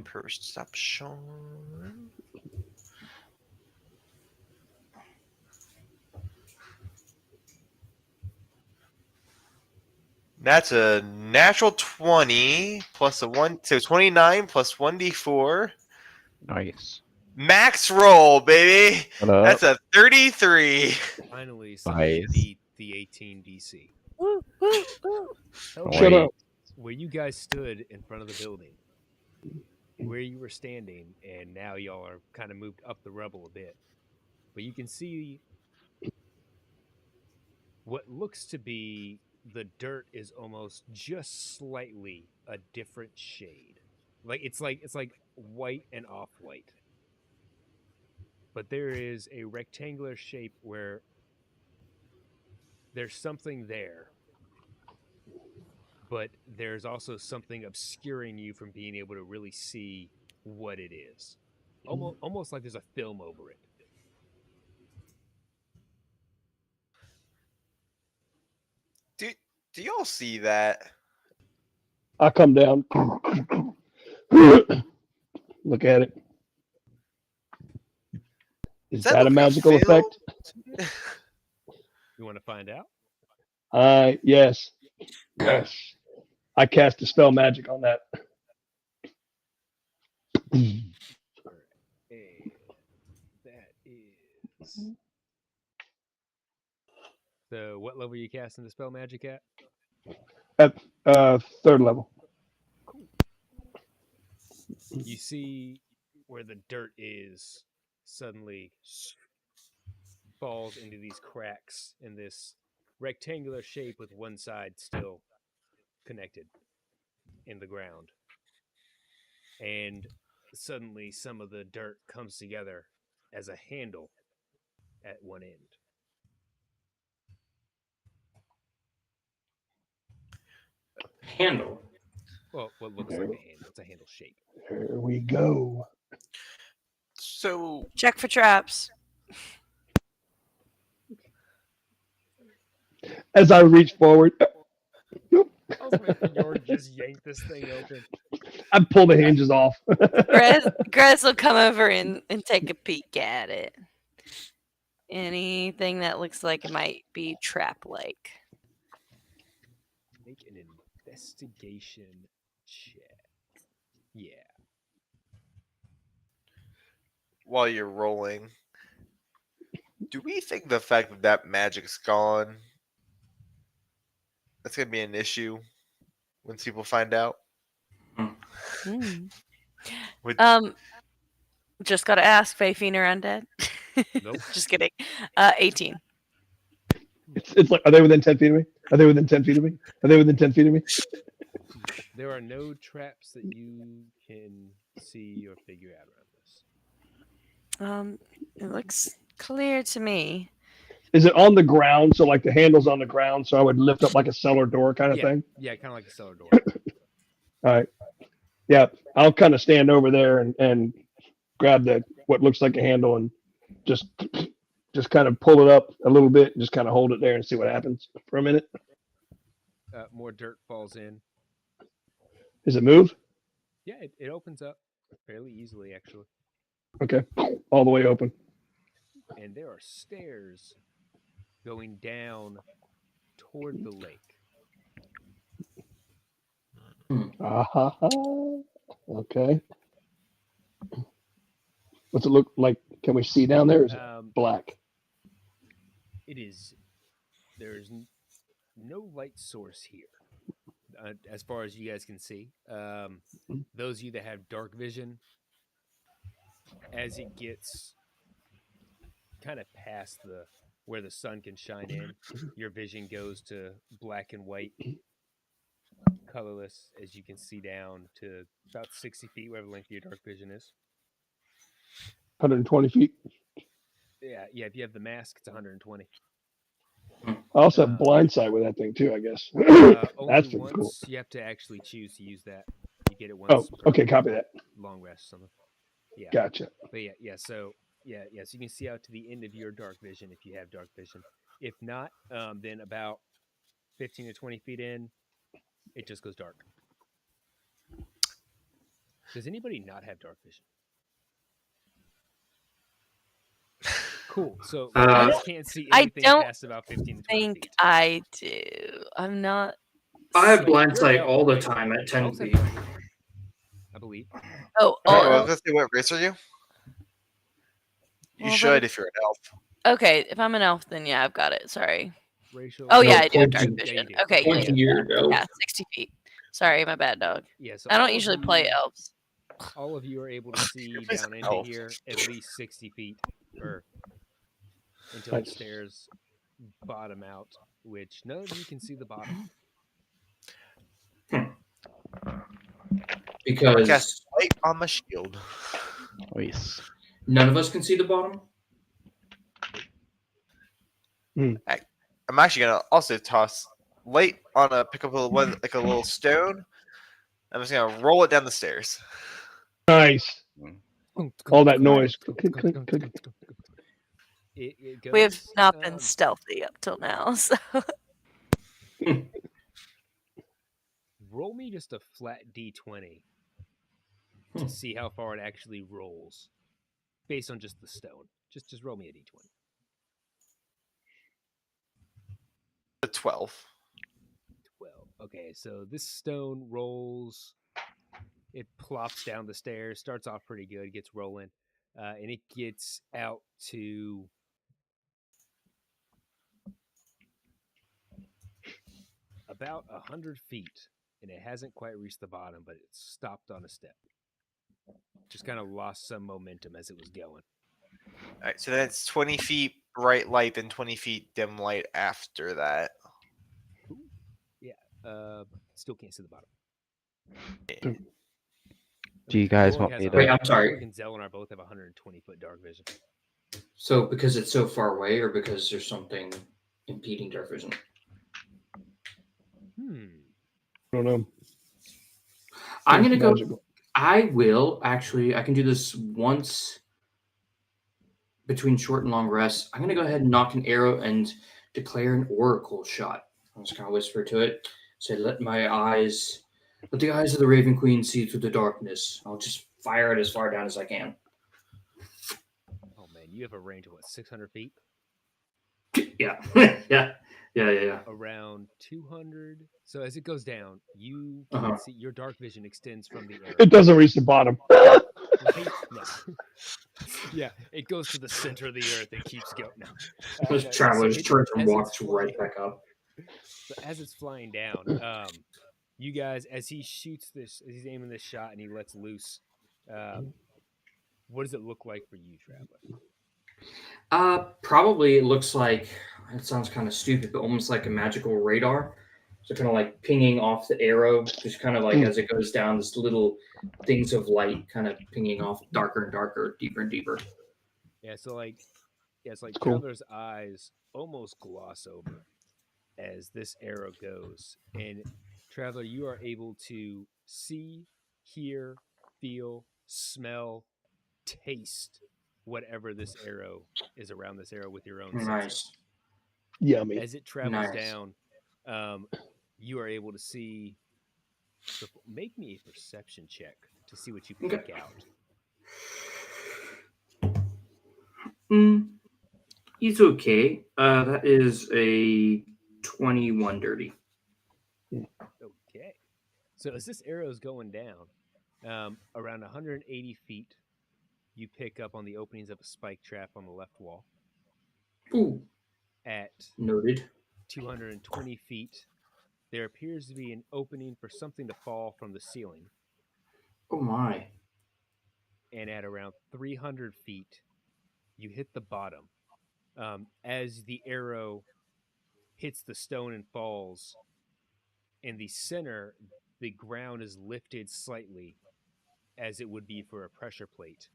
Perception. That's a natural 20 plus a 1, so 29 plus 1d4. Nice. Max roll, baby. What up? That's a 33. Finally, somebody Nice. beat the 18 DC. Woo, woo, woo. Shut Wait. up. Where you guys stood in front of the building, where you were standing, and now y'all are kind of moved up the rubble a bit. But you can see what looks to be the dirt is almost just slightly a different shade. It's like white and off-white. But there is a rectangular shape where there's something there, but there's also something obscuring you from being able to really see what it is. Almost like there's a film over it. Do y'all see that? I come down. Look at it. Is that a look magical field? effect? You want to find out? Yes. Yes. I cast Dispel Magic on that. And that is. So, what level are you casting the spell magic at? At 3rd level. You see where the dirt is suddenly falls into these cracks in this rectangular shape with one side still connected in the ground. And suddenly some of the dirt comes together as a handle at one end. Handle. Well, what looks like a handle. It's a handle shape. Here we go. So Check for traps. As I reach forward, I was waiting for Jordan to just yank this thing open. I pull the hinges off. Grez will come over and take a peek at it. Anything that looks like it might be trap-like. Make an investigation check. Yeah. while you're rolling, do we think the fact that that magic's gone, that's gonna be an issue when people find out? Mm. Would- Just gotta ask, Fae Fiend or Undead? Nope. Just kidding. 18. It's like, are they within 10 feet of me? Are they within 10 feet of me? Are they within 10 feet of me? There are no traps that you can see or figure out around this. It looks clear to me. Is it on the ground? So like the handle's on the ground, so I would lift up like a cellar door kind of thing. Yeah, kind of like a cellar door. All right. Yeah, I'll kind of stand over there and grab what looks like a handle and just kind of pull it up a little bit and just kind of hold it there and see what happens for a minute. More dirt falls in. Does it move? Yeah, it opens up fairly easily, actually. Okay, all the way open. And there are stairs going down toward the lake. Okay. What's it look like? Can we see down there? Is it black? It is. There's no light source here, as far as you guys can see. Those of you that have dark vision, as it gets kind of past where the sun can shine in, your vision goes to black and white, colorless, as you can see down to about 60 feet, whatever length your dark vision is. 120 feet. Yeah. If you have the mask, it's 120. I also have blind sight with that thing too, I guess. That's only once cool. you have to actually choose to use that. You get it once. Oh, okay, copy that. Long rest or something. Yeah. Gotcha. But so you can see out to the end of your dark vision if you have dark vision. If not, then about 15 to 20 feet in, it just goes dark. Does anybody not have dark vision? Cool. So I can't see anything past about 15 to 20 think feet. I do. I'm not. I have blind sight all the time at 10 feet. I believe. Oh, I was gonna say, what race are you? You Well, should if you're an elf. okay. If I'm an elf, then yeah, I've got it. Sorry. Racial. Oh No, yeah, I do have 20 dark vision. Yeah, Okay, 20 years ago. yeah, 60 feet. Sorry, my bad, dog. Yeah, so I all don't of usually you- play elves. All of you are able to see down into elf. here at least 60 feet or until the stairs bottom out, which none of you can see the bottom. Because Cast light on my shield. Nice. none of us can see the bottom. I'm actually gonna also toss light on pick up a little stone. I'm just gonna roll it down the stairs. Nice. All that noise. It goes, We have not been stealthy up till now, so roll me just a flat D20 to see how far it actually rolls based on just the stone. Just roll me a D20. A 12. 12. Okay, so this stone rolls. It plops down the stairs, starts off pretty good, gets rolling, and it gets out to about 100 feet, and it hasn't quite reached the bottom, but it stopped on a step. Just kind of lost some momentum as it was going. All right, so that's 20 feet bright light, then 20 feet dim light after that. Still can't see the bottom. Do you guys Zorg want has me a- to? Wait, I'm sorry. Zorg and Zelenar both have 120-foot dark vision. So because it's so far away, or because there's something impeding dark vision? I don't know. I'm gonna go. Magical. I will actually. I can do this once between short and long rests. I'm gonna go ahead and knock an arrow and declare an oracle shot. I'm just gonna whisper to it. Say, let the eyes of the Raven Queen see through the darkness. I'll just fire it as far down as I can. Oh man, you have a range of what, 600 feet? Yeah, yeah. Around 200. So as it goes down, you Uh-huh. can see your dark vision extends from the arrow. It doesn't reach the bottom. Right? No. Yeah, it goes to the center of the earth and keeps going. No. Those No, so travelers it- turns and as it's walks right flying- back up. So as it's flying down, you guys, as he shoots this, as he's aiming this shot and he lets loose, what does it look like for you, Traveler? Probably it looks like, it sounds kind of stupid, but almost like a magical radar. So kind of like pinging off the arrow, just kind of like as it goes down, this little things of light kind of pinging off darker and darker, deeper and deeper. Yeah, so like, yeah, it's like Cool. Traveler's eyes almost gloss over as this arrow goes, and Traveler, you are able to see, hear, feel, smell, taste whatever this arrow is around this arrow with your own senses. Nice. Yummy. As it travels Nice. down, you are able to see. So make me a perception check to see what you Okay. pick out. He's okay. That is a 21 dirty. Okay. So as this arrow is going down, around 180 feet, you pick up on the openings of a spike trap on the left wall. Ooh, At noted. 220 feet, there appears to be an opening for something to fall from the ceiling. Oh my. And at around 300 feet, you hit the bottom. As the arrow hits the stone and falls, in the center, the ground is lifted slightly as it would be for a pressure plate.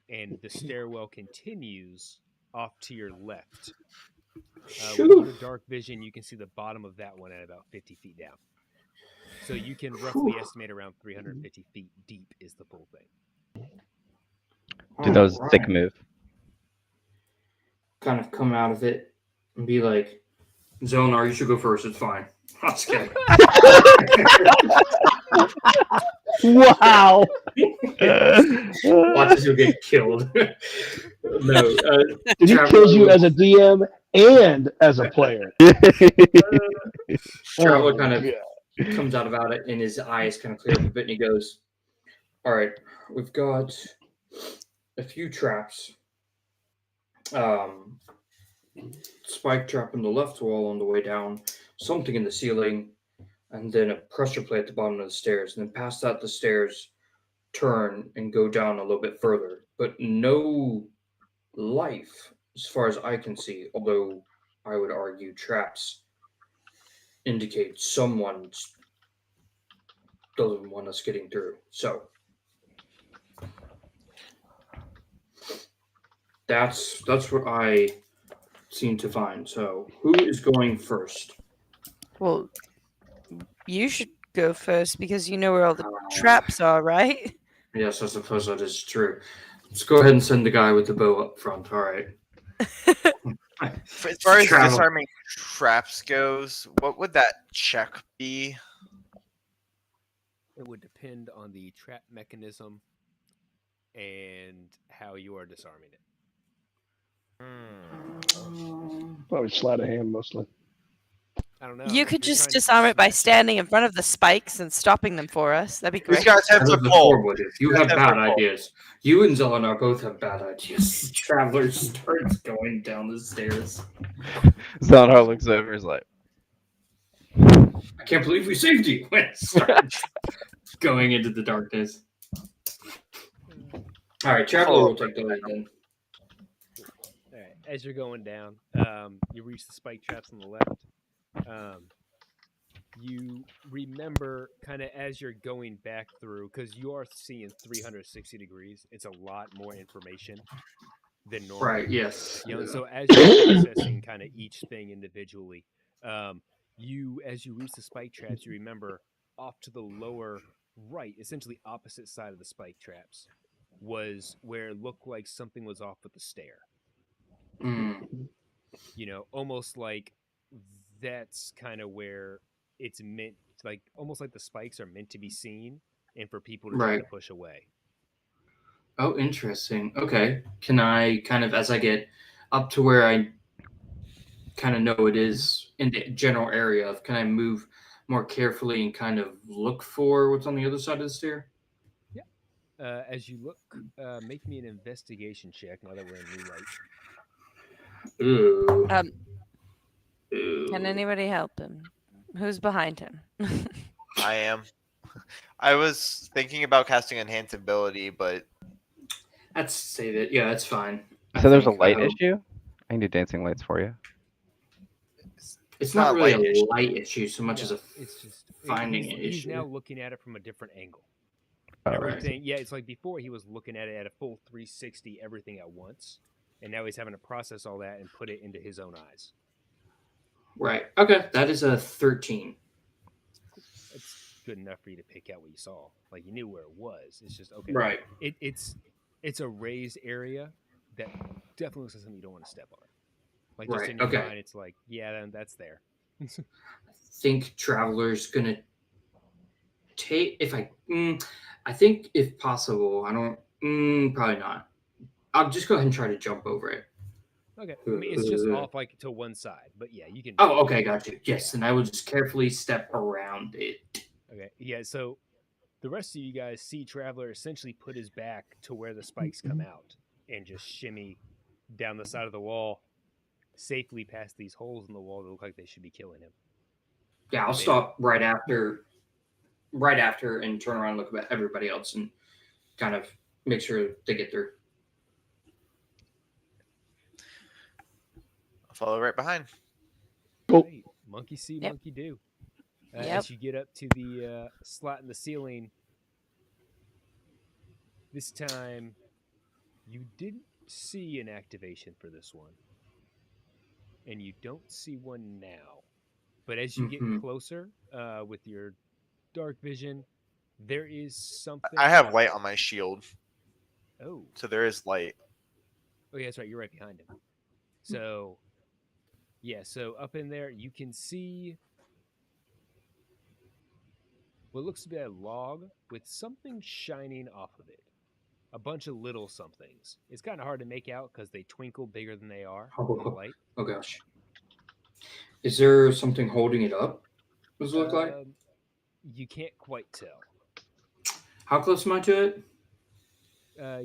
And the stairwell continues off to your left. With your dark vision, you can see the bottom of that one at about 50 feet down. So you can roughly estimate around 350 feet deep is the full thing. Dude, that was a sick move. Kind of come out of it and be like, Zonar, you should go first. It's fine. I'm just kidding. Wow. Watch as you'll get killed. No. Did he Traveler kills you as a DM and as a player? Traveler Oh, kind of God. comes out about it, and his eyes kind of clear up a bit, and he goes, all right, we've got a few traps. Spike trap on the left wall on the way down, something in the ceiling, and then a pressure plate at the bottom of the stairs. And then past that, the stairs turn and go down a little bit further. But no life, as far as I can see, although I would argue traps indicate someone doesn't want us getting through. So that's what I seem to find. So who is going first? Well, you should go first because you know where all the traps are, right? Yes, I suppose that is true. Let's go ahead and send the guy with the bow up front. All right. As far as Travel. disarming traps goes, what would that check be? It would depend on the trap mechanism and how you are disarming it. Probably sleight of hand mostly. I don't know. You if could you're just trying to disarm it by smash standing in front of the spikes and stopping them for us. That'd be Who's great. got attempts That to is a pull? horrible idea. You have bad ideas. You and Zelenar both have bad ideas. Traveler starts going down the stairs. Zonar looks over, is like, I can't believe we saved you. And starts going into the darkness. All right, Traveler will take the lead then. All right, as you're going down, you reach the spike traps on the left. You remember kind of as you're going back through, because you are seeing 360 degrees. It's a lot more information than normal. Right, yes. You know, so as you're processing kind of each thing individually, as you reach the spike traps, you remember off to the lower right, essentially opposite side of the spike traps, was where it looked like something was off with the stair. You know, almost like that's kind of where it's meant, like almost like the spikes are meant to be seen and for people to try to push away. Oh, interesting. Okay. Can I kind of, as I get up to where I kind of know it is in the general area, can I move more carefully and kind of look for what's on the other side of the stair? Yeah. As you look, make me an investigation check now that we're in new light. Ooh. Can anybody help him? Who's behind him? I am. I was thinking about casting Enhance Ability, but Let's save it. Yeah, that's fine. so there's a light issue? I can do dancing lights for you. It's not Not really light a issue. light issue so much as a it's just finding he's, an he's issue. now looking at it from a different angle. Oh, Right. Everything, yeah, it's like before he was looking at it at a full 360, everything at once, and now he's having to process all that and put it into his own eyes. Right. Okay. That is a 13. It's good enough for you to pick out what you saw. Like you knew where it was. It's just okay. Right. It's a raised area that definitely looks like something you don't want to step on. Like just Right, in your okay. mind, it's like, yeah, then that's there. I think Traveler's gonna take I think if possible, I don't probably not. I'll just go ahead and try to jump over it. Okay, I mean it's just off like to one side, but yeah, you can. Oh, okay, got you. Yes, and I will just carefully step around it. Okay, yeah. So the rest of you guys see Traveler essentially put his back to where the spikes come out and just shimmy down the side of the wall, safely past these holes in the wall that look like they should be killing him. Yeah, I'll stop right after, and turn around and look at everybody else and kind of make sure they get through. I'll follow right behind. Cool. Right. Monkey see, Yep. monkey do. Yep. As you get up to the slot in the ceiling, this time you didn't see an activation for this one, and you don't see one now. But as you get closer with your dark vision, there is something. I have light on my shield, Oh, so there is light. oh yeah, that's right. You're right behind him. So, yeah. So up in there, you can see what looks to be a log with something shining off of it. A bunch of little somethings. It's kind of hard to make out because they twinkle bigger than they are in the light. Oh gosh. Is there something holding it up? What does it look like? You can't quite tell. How close am I to it?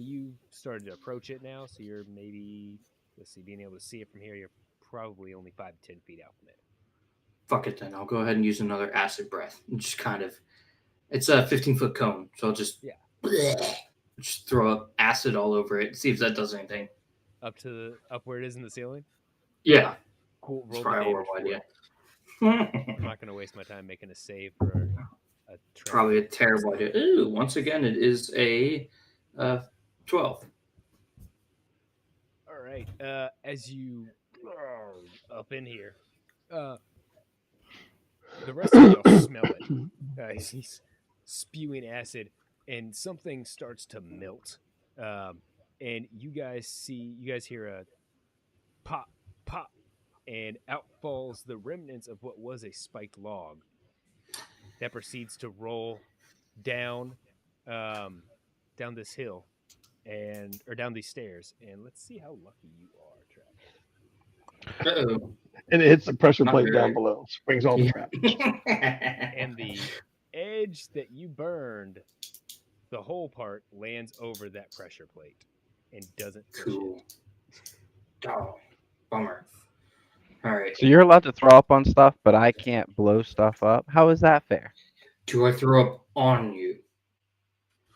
You started to approach it now, so you're maybe, let's see, being able to see it from here, you're probably only 5 to 10 feet out from it. Fuck it then. I'll go ahead and use another acid breath. And just kind of, it's a 15-foot cone, so I'll just just throw up acid all over it. See if that does anything. Up where it is in the ceiling? Yeah. Cool. It's Roll the probably a damage horrible for idea. it. I'm not going to waste my time making a save for a Probably a terrible idea. Ooh, once again, it is a 12. All right. As you up in here, the rest of y'all smell it. He's spewing acid, and something starts to melt. And you guys hear a pop, pop, and out falls the remnants of what was a spiked log that proceeds to roll down this hill or down these stairs. And let's see how lucky you are, Travis. Uh-oh. And it hits the pressure Not plate very. down below. Springs all the trap. And the edge that you burned, the whole part lands over that pressure plate and doesn't push Cool. it. Oh, bummer. All right. So you're allowed to throw up on stuff, but I can't blow stuff up. How is that fair? Do I throw up on you?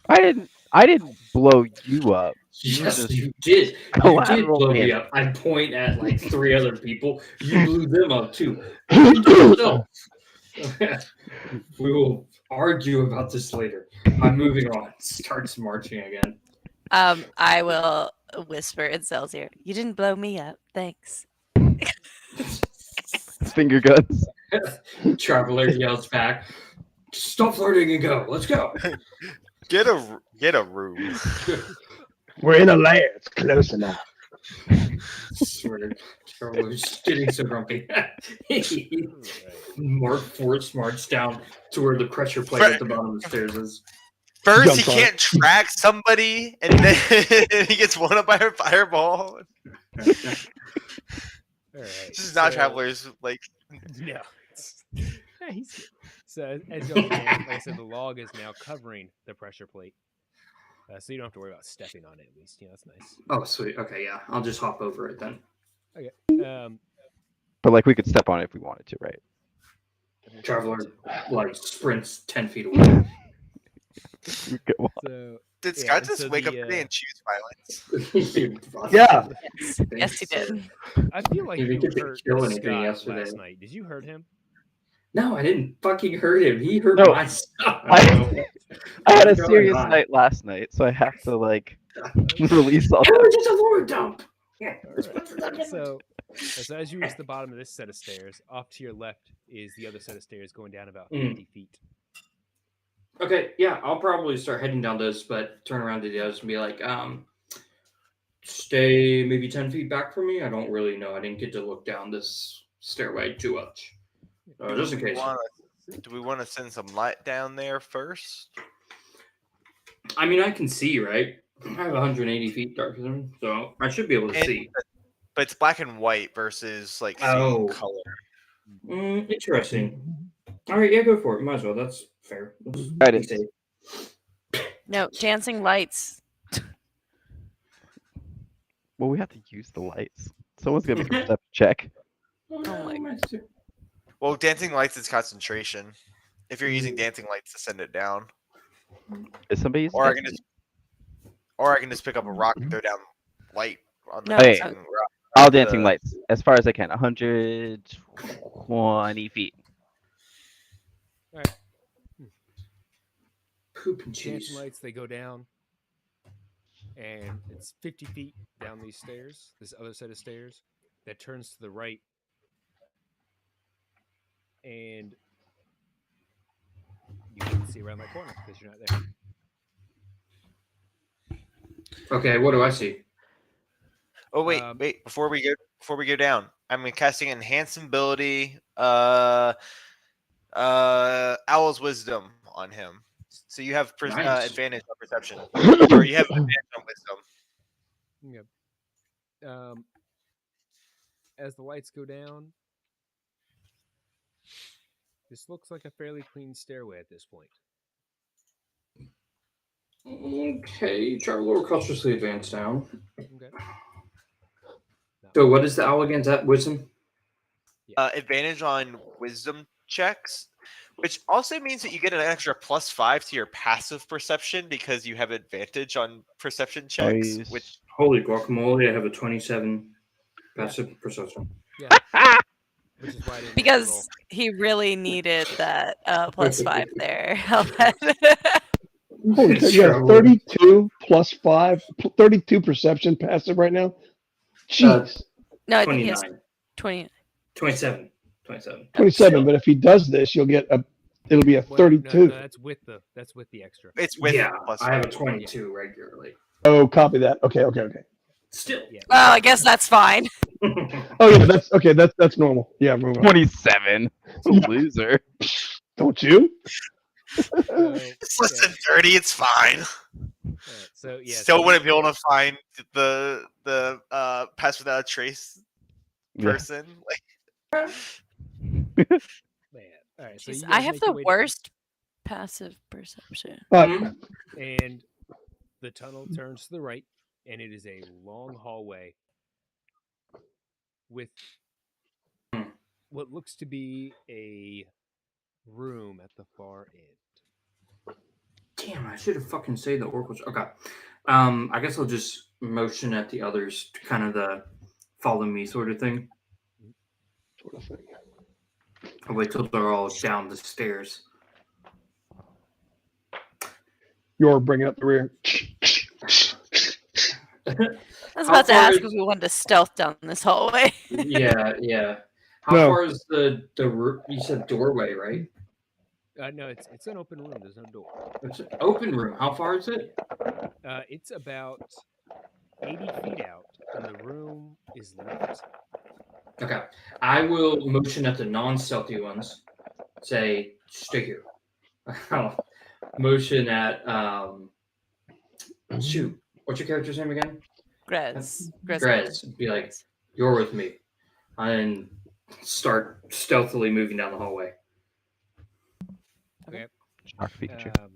I didn't blow you up. Yes, just you did. You did collateral blow me damage. up. I point at like 3 other people. You blew them up too. You did yourself. We will argue about this later. I'm moving on. Starts marching again. I will whisper in Cell's ear. You didn't blow me up. Thanks. Finger guns. Traveler yells back, "Stop flirting and go. Let's go." Get a room. We're in a lair. It's close enough. Swear, Traveler's getting so grumpy. Mark Force march down to where the pressure plate at the bottom of the stairs is. First, he Jump on can't track somebody, and then he gets blown up by a fireball. All right. This is not Traveler's like. No. Yeah, he's good. So as y'all begin, like I said, the log is now covering the pressure plate. So you don't have to worry about stepping on it, at least. You know, that's nice. Oh, sweet. Okay, yeah. I'll just hop over it then. Okay. But like we could step on it if we wanted to, right? Traveler like sprints 10 feet away. Go on. So Did Yeah, Scott and just so wake up the, today and choose violence? Yeah. Yes, he did. I feel like He didn't you get to hurt kill Scott anything yesterday. last night. Did you hurt him? No, I didn't fucking hurt him. He hurt No. my stuff. I had a What's going serious on? night last night, so I have to like release all It that. was just a lore dump. Yeah. Alright. So as you reach the bottom of this set of stairs, off to your left is the other set of stairs going down about 50 feet. Okay, yeah, I'll probably start heading down this, but turn around to the others and be like, stay maybe 10 feet back from me. I don't really know. I didn't get to look down this stairway too much. Just in case. Do we want to send some light down there first? I mean, I can see, right? I have 180 feet dark vision, so I should be able to see. But it's black and white versus like Oh. seeing color. Interesting. All right, yeah, go for it. Might as well. That's fair. Let's Right, be it's- safe. No, dancing lights. Well, we have to use the lights. Someone's gonna make a perception check. Oh, Oh my- my sister. Well, dancing lights is concentration. If you're using dancing lights to send it down, Is somebody using or I that? can just pick up a rock and throw down light on the No, Hey. dancing rock. I'll dancing the- lights as far as I can. 120 feet. Poop and Dancing cheese. lights, they go down. And it's 50 feet down these stairs, this other set of stairs, that turns to the right. And you can see around that corner because you're not there. Okay, what do I see? Oh wait, Um, wait! Before we go down, I'm casting enhance ability, Owl's Wisdom on him. So you have Nice. advantage on perception, or you have advantage on wisdom. Yeah. As the lights go down, this looks like a fairly clean stairway at this point. Okay, try to lower cautiously advance down. Okay. So what is the owl against that wisdom? Advantage on wisdom checks, which also means that you get an extra +5 to your passive perception because you have advantage on perception checks. Nice. Which Holy guacamole, I have a 27 passive perception. Which is why I didn't make the roll. Because he really needed that +5 there. Holy shit, you have 32 plus 5, 32 perception passive right now? Jeez. No, I think he has 29. 20. 27. 27, but if he does this, it'll be a Well, 32. No, that's with the extra. it's with Yeah, the I have a +5. 22 regularly. Oh, copy that. Okay. Still. Yeah. Well, I guess that's fine. Oh yeah, that's okay. That's normal. Yeah, move on. 27. It's a loser. Don't you? So, It's less than 30. It's fine. alright, so yeah. Still so wouldn't be able to find the pass without a trace Yeah. person. Like, Man. All right. So Jeez, you I guys have make the your way down, worst passive perception. and the tunnel turns to the right, and it is a long hallway with what looks to be a room at the far end. Damn, I should have fucking said the oracles. Okay. I guess I'll just motion at the others to kind of the follow me sort of thing. Sort of thing. I'll wait till they're all down the stairs. You're bringing up the rear. I was How about to far ask is- if we wanted to stealth down this hallway. Yeah. How No. far is the you said doorway, right? No, it's an open room. There's no door. It's an open room. How far is it? It's about 80 feet out, and the room is lit. Okay. I will motion at the non-stealthy ones. Say, stay here. I'll motion at shoot. What's your character's name again? Grez. Grez. Be like, you're with me. And start stealthily moving down the hallway. Shock feature. So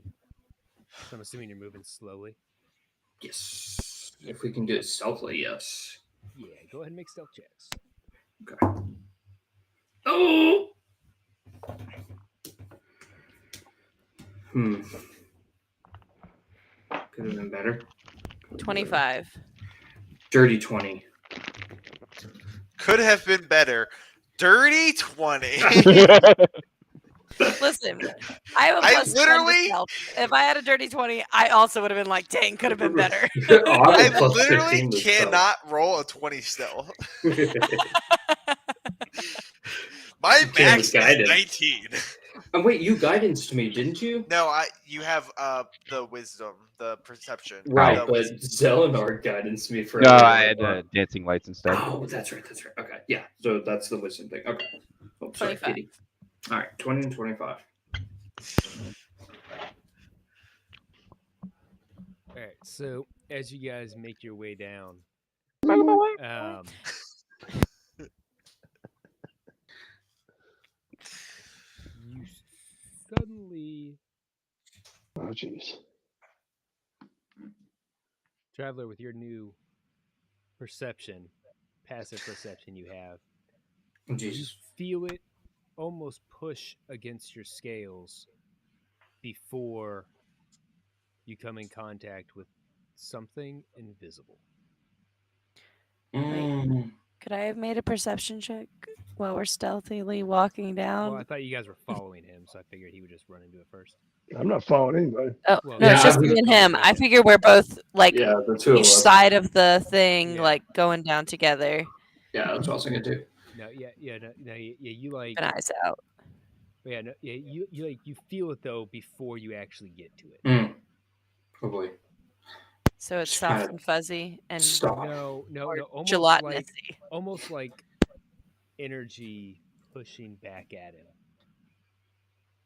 I'm assuming you're moving slowly. Yes. If we can do it stealthily, yes. Yeah, go ahead and make stealth checks. Okay. Oh! Could have been better. 25. Dirty 20. Could have been better. Dirty 20. Listen, I have a I plus 10 to literally- stealth. If I had a dirty 20, I also would have been like, dang, could have been better. Oh, I have a plus literally 15 to stealth. cannot roll a 20 stealth. My You can't max is with guidance. 19. Oh, wait, you guidance me, didn't you? No, you have the wisdom, the perception. Right, the but wisdom. Zelenar guidance me for No, a little I bit had more. dancing lights instead. Oh, that's right. Okay, yeah. So that's the wisdom thing. Okay. Oh, sorry, 25. Kitty. All right, 20 and 25. All right. So as you guys make your way down, you suddenly, Oh, jeez. Traveler, with your new perception, passive perception you have, Oh, you Jesus. feel it almost push against your scales before you come in contact with something invisible. Mm. Could I have made a perception check while we're stealthily walking down? Well, I thought you guys were following him, so I figured he would just run into it first. I'm not following anybody. Oh, Well, no, it's yeah, just I me was- and him. I figure we're both like Yeah, the two of each us. side of the thing, Yeah. like going down together. Yeah, that's what I was thinking too. No, you like, An eyes out. yeah, no, yeah, you like, you feel it though before you actually get to it. Mm. Probably. So it's Just soft kinda and fuzzy and Stop. No, or almost gelatinousy. almost like energy pushing back at him,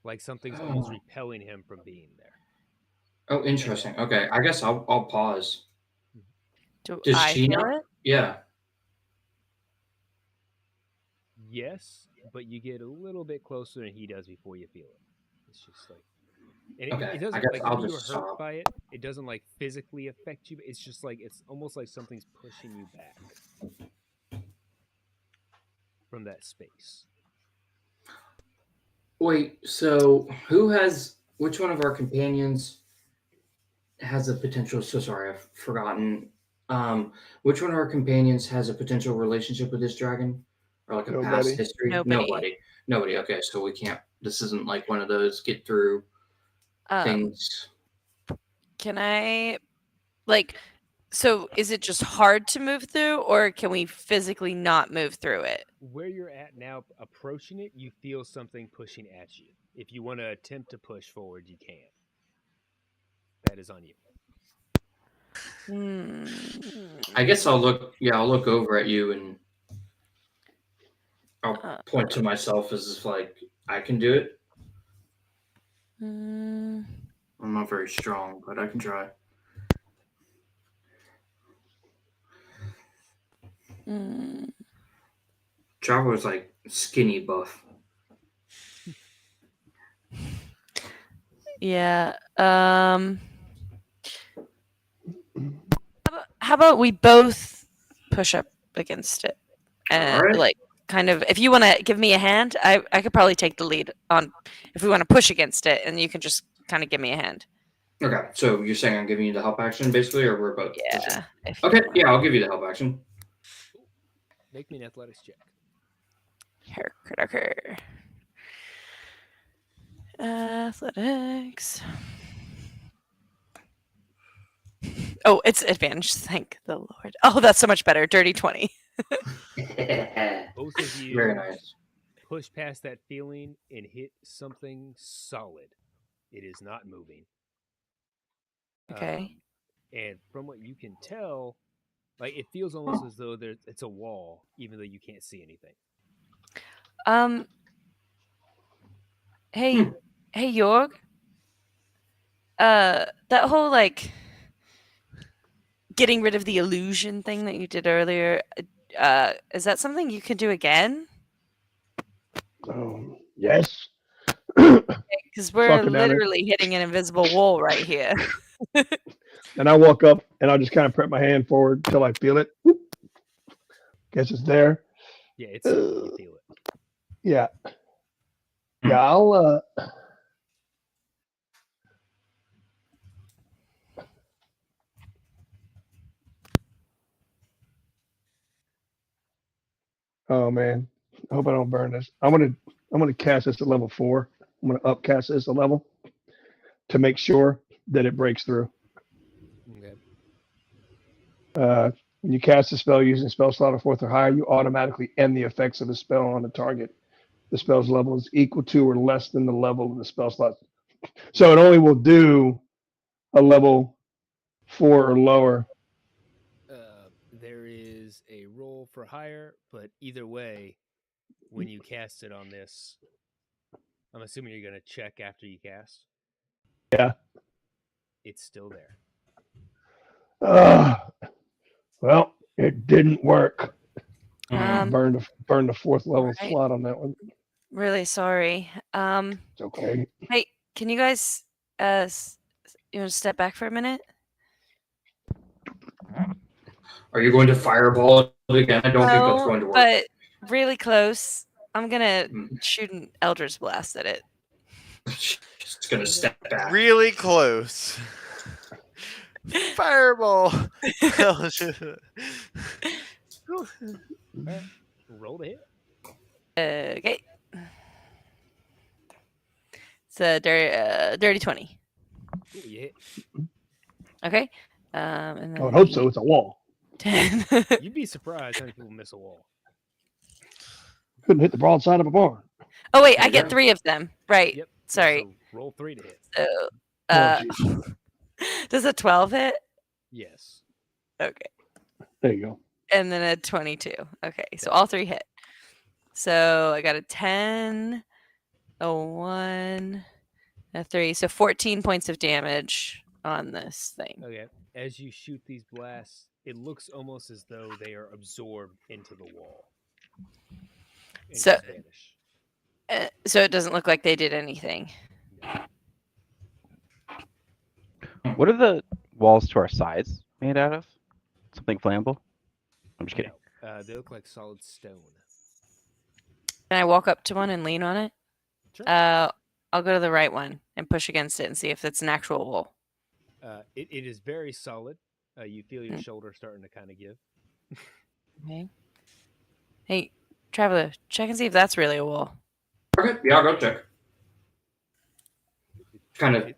like something's almost Oh. repelling him from being there. Oh, interesting. Okay, I guess I'll pause. Do Does I she feel not? it? Yeah. Yes, but you get a little bit closer than he does before you feel it. It's just like, and Okay, it I doesn't guess like I'll if you were just hurt stop. by it. It doesn't like physically affect you. But it's just like it's almost like something's pushing you back from that space. Wait, so which one of our companions has a potential, so sorry, I've forgotten. Which one of our companions has a potential relationship with this dragon? Or like a past Nobody. history? Nobody. Nobody. Okay, so we can't, this isn't like one of those get through things. Can I like so is it just hard to move through or can we physically not move through it? Where you're at now, approaching it, you feel something pushing at you. If you want to attempt to push forward, you can. That is on you. I guess I'll look over at you and I'll point to myself as if like I can do it. Mm, I'm not very strong, but I can try. mm. Traveler's like skinny buff. Yeah. How about we both push up against it? And Alright. like kind of if you want to give me a hand, I could probably take the lead on if we want to push against it and you can just kind of give me a hand. Okay, so you're saying I'm giving you the help action basically, or we're both? Yeah. if you Okay, want. yeah, I'll give you the help action. Make me an athletics check. Herker. Athletics. Oh, it's advantage. Thank the Lord. Oh, that's so much better. Dirty 20. Both of you Very nice. push past that feeling and hit something solid. It is not moving. Okay. And from what you can tell, like it feels almost as though it's a wall, even though you can't see anything. Hey, hey, Jorg. That whole like getting rid of the illusion thing that you did earlier, is that something you can do again? Yes. Because we're Fucking down there. literally hitting an invisible wall right here. And I walk up and I'll just kind of prep my hand forward till I feel it. Whoop. Guess it's there. Yeah, it's you feel it. Yeah. Yeah, I'll Oh man, I hope I don't burn this. I'm gonna cast this at level 4. I'm gonna upcast this a level to make sure that it breaks through. Okay. When you cast a spell using spell slot of 4th or higher, you automatically end the effects of the spell on the target. The spell's level is equal to or less than the level of the spell slot. So it only will do a level 4 or lower. There is a roll for higher, but either way, when you cast it on this, I'm assuming you're going to check after you cast. Yeah. It's still there. Well, it didn't work. Um, Burned the 4th level right. slot on that one. Really sorry. It's okay. Hey, can you guys you want to step back for a minute? Are you going to fireball it again? I don't think that's going to work. But really close. I'm gonna Mm. shoot an Eldritch Blast at it. Just gonna step back. Really close. Fireball. Roll to hit. Okay. It's a dirty 20. Ooh, you hit. Okay. And then I would hope so. It's a wall. 10. You'd be surprised how many people miss a wall. Couldn't hit the broadside of a barn. Oh wait, I There you get go. 3 of them. Right. Yep. Sorry. So roll 3 to hit. So, Oh, jeez. does a 12 hit? Yes. Okay. There you go. And then a 22. Okay. So all 3 hit. So I got a 10, a 1, a 3. So 14 points of damage on this thing. Okay. As you shoot these blasts, it looks almost as though they are absorbed into the wall. And So- just vanish. So it doesn't look like they did anything. What are the walls to our sides made out of? Something flammable? I'm just kidding. No, they look like solid stone. Can I walk up to one and lean on it? Sure. I'll go to the right one and push against it and see if it's an actual wall. It is very solid. You feel your shoulder starting to kind of give. Okay. Hey, Traveler, check and see if that's really a wall. Okay, yeah, I'll go check. Kind of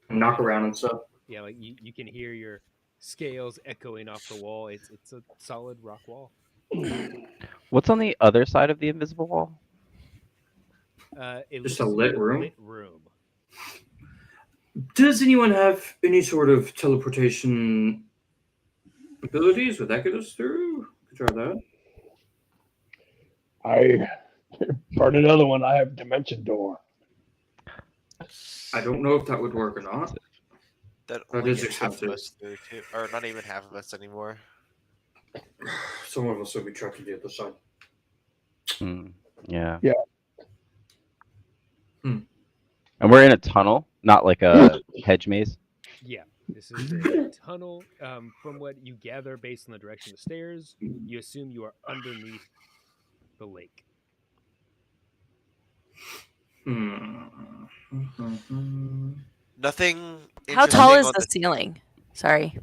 knock around and stuff. Yeah, like you can hear your scales echoing off the wall. It's a solid rock wall. What's on the other side of the invisible wall? It Just looks a to be lit room? Lit room. Does anyone have any sort of teleportation abilities? Would that get us through? Could try that. I burned another one. I have dimension door. I don't know if that would work or not. That That only is gets half of expensive. us through too, or not even half of us anymore. Some of us will be trapped to the other side. Yeah. Yeah. And we're in a tunnel, not like a hedge maze. Yeah, this is a tunnel. From what you gather based on the direction of the stairs, you assume you are underneath the lake. Nothing. How tall interesting is on the ceiling? Sorry.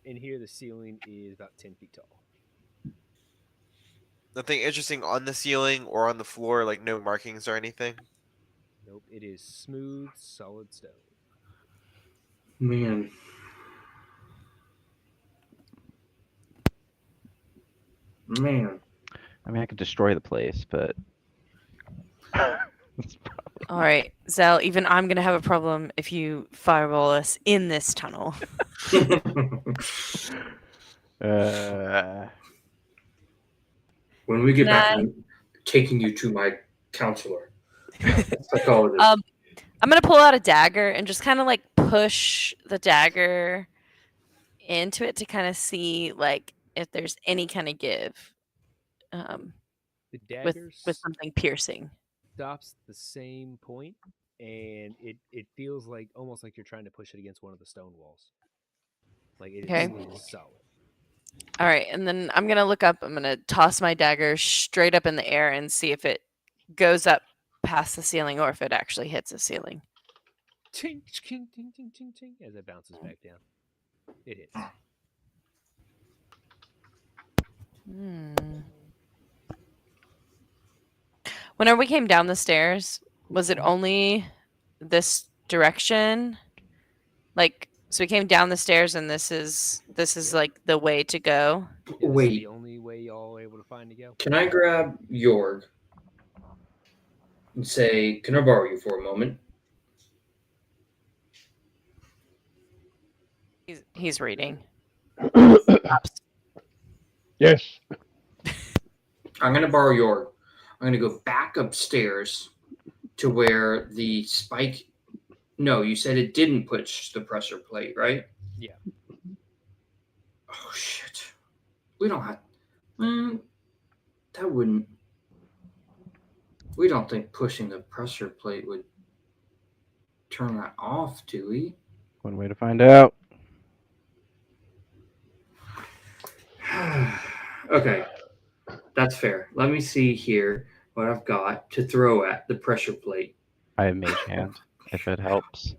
In here, the ceiling is about 10 feet tall. Nothing interesting on the ceiling or on the floor, like no markings or anything. Nope, it is smooth, solid stone. Man. I mean, I could destroy the place, but All right, Zell, even I'm going to have a problem if you fireball us in this tunnel. When we get back, Nah. I'm taking you to my counselor. Psychologist. I'm going to pull out a dagger and just kind of like push the dagger into it to kind of see like if there's any kind of give The with dagger something piercing. stops the same point, and it feels like almost like you're trying to push it against one of the stone walls. Like it Okay. is solid. All right, and then I'm going to look up. I'm going to toss my dagger straight up in the air and see if it goes up past the ceiling or if it actually hits the ceiling. Ting, ting, ting, ting, ting, ting, as it bounces back down. It hits. Whenever we came down the stairs, was it only this direction? Like, so we came down the stairs, and this is Yep. like the way to go. Yeah, this is Wait. the only way y'all are able to find to go. Can I grab Jorg and say, "Can I borrow you for a moment?" He's reading. Yes. I'm gonna borrow Jorg. I'm gonna go back upstairs to where the spike. No, you said it didn't push the pressure plate, right? Yeah. Oh shit. We don't have. That wouldn't. We don't think pushing the pressure plate would turn that off, do we? One way to find out. Okay, that's fair. Let me see here what I've got to throw at the pressure plate. I have mage hand, if it helps.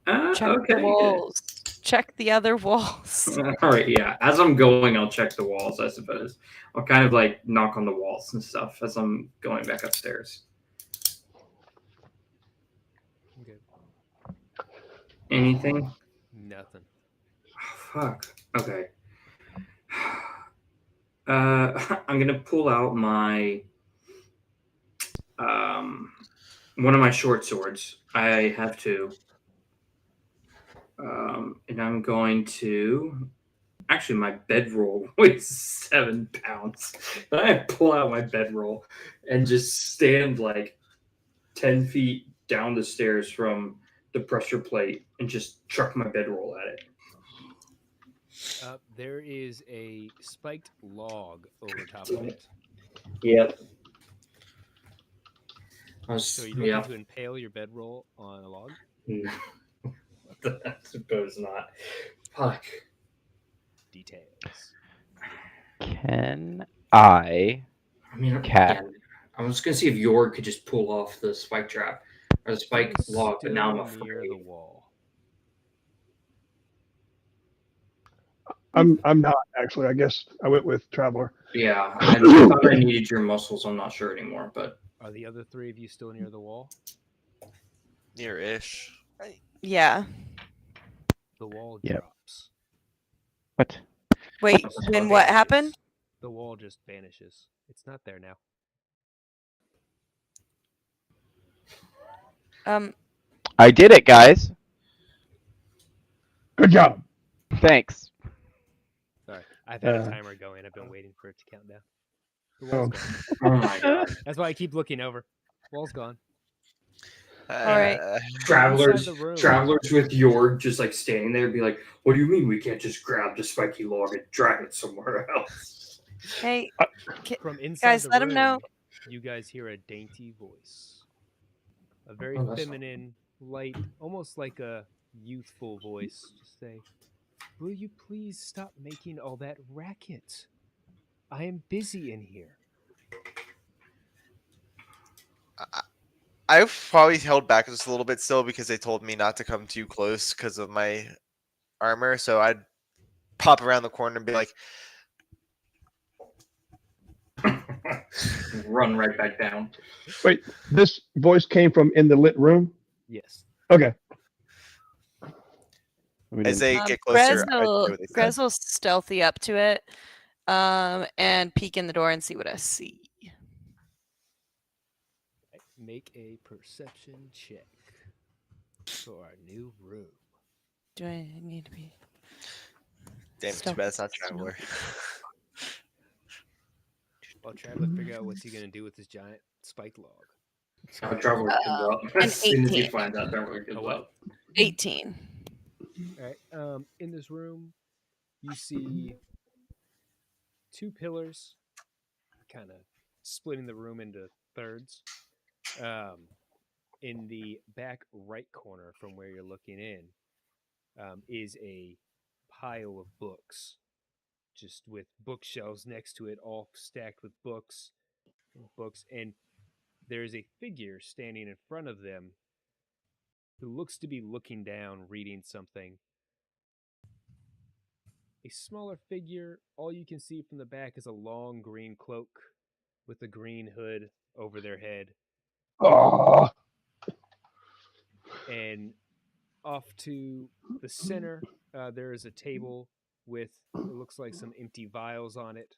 Check Okay. the walls. Check the other walls. All right, yeah. As I'm going, I'll check the walls, I suppose. I'll kind of like knock on the walls and stuff as I'm going back upstairs. Okay. Anything? Nothing. Oh, fuck. Okay. I'm gonna pull out my one of my short swords. I have two. And I'm going to actually my bedroll weighs 7 pounds. I pull out my bedroll and just stand like 10 feet down the stairs from the pressure plate and just chuck my bedroll at it. There is a spiked log over top of it. Yep. So you're looking to impale your bedroll on a log? No. I suppose not. Fuck. Details. Can I? I mean, Cat. yeah, I was gonna see if Jorg could just pull off the spike trap or the spike He's log, but now I'm still near afraid. the wall. I'm not actually. I guess I went with Traveler. Yeah, I thought I needed your muscles. I'm not sure anymore, but Are the other three of you still near the wall? Near-ish. Yeah. The wall Yep. drops. What? Wait, What? then what Vanishes. happened? The wall just vanishes. It's not there now. I did it, guys. Good job. Thanks. Sorry, I've had a timer going. I've been waiting for it to count down. The wall's Oh. gone. oh my god, That's why I keep looking over. Wall's gone. right. travelers, Inside the room. travelers with Jorg just like standing there, be like, "What do you mean we can't just grab the spiky log and drag it somewhere else?" Hey, From inside guys, the let room, him know. you guys hear a dainty voice. A very Oh, that's feminine, light, almost like a youthful voice. Just say, "Will you please stop making all that racket? I am busy in here." I've probably held back just a little bit still because they told me not to come too close because of my armor. So I'd pop around the corner and be like, Run right back down. Wait, this voice came from in the lit room. Yes. Okay. We as didn't- they get closer, I do what they said. Grez will stealthy up to it, and peek in the door and see what I see. Make a perception check for our new room. Do I need to be? Damn, too bad it's not Traveler. While Traveler figure out what's he gonna do with this giant spike log. Traveler gives up. An As soon as he 18. finds out, Traveler gives A what? up. 18. All right. In this room, you see two pillars, kind of splitting the room into thirds. In the back right corner, from where you're looking in, is a pile of books, just with bookshelves next to it, all stacked with books, and there's a figure standing in front of them who looks to be looking down, reading something. a smaller figure. All you can see from the back is a long green cloak with a green hood over their head. Oh, And off to the center, there is a table with, it looks like some empty vials on it.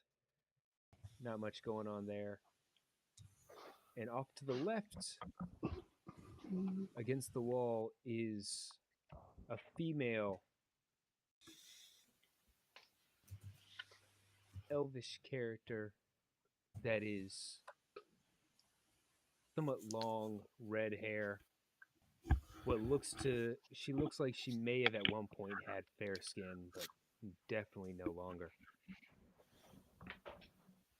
Not much going on there. And off to the left, against the wall, is a female elvish character that is somewhat long red hair. She looks like she may have at one point had fair skin, but definitely no longer.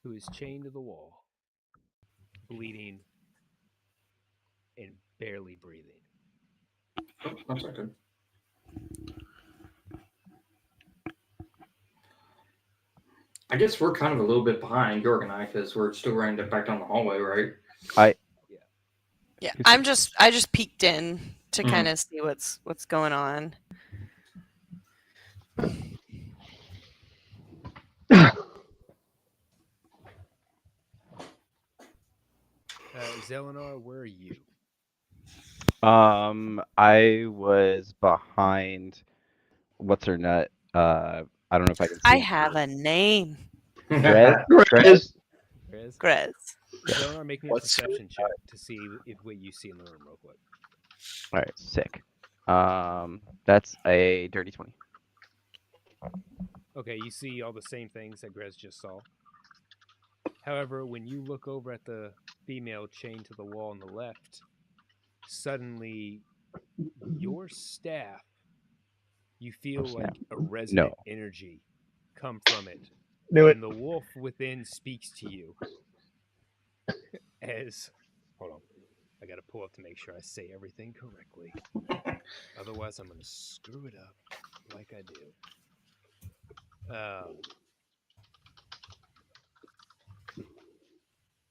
Who is chained to the wall, bleeding and barely breathing. Oh, that's not good. I guess we're kind of a little bit behind York and I because we're still running back down the hallway, right? Yeah, I just peeked in to Mhm. kind of see what's going on. Zelenar, where are you? I was behind. What's her nut? I don't know if I can see. I have a name, Grez? Grez. Grez? Grez. Zelenar, make me a What's perception check to see if what you see in the room real quick. All right, sick. That's a dirty 20. Okay, you see all the same things that Grez just saw. However, when you look over at the female chained to the wall on the left, suddenly your staff, you feel Oh, snap. like a resonant No. energy come from it. Knew it. And the wolf within speaks to you as, hold on, I gotta pull up to make sure I say everything correctly. Otherwise, I'm gonna screw it up like I do.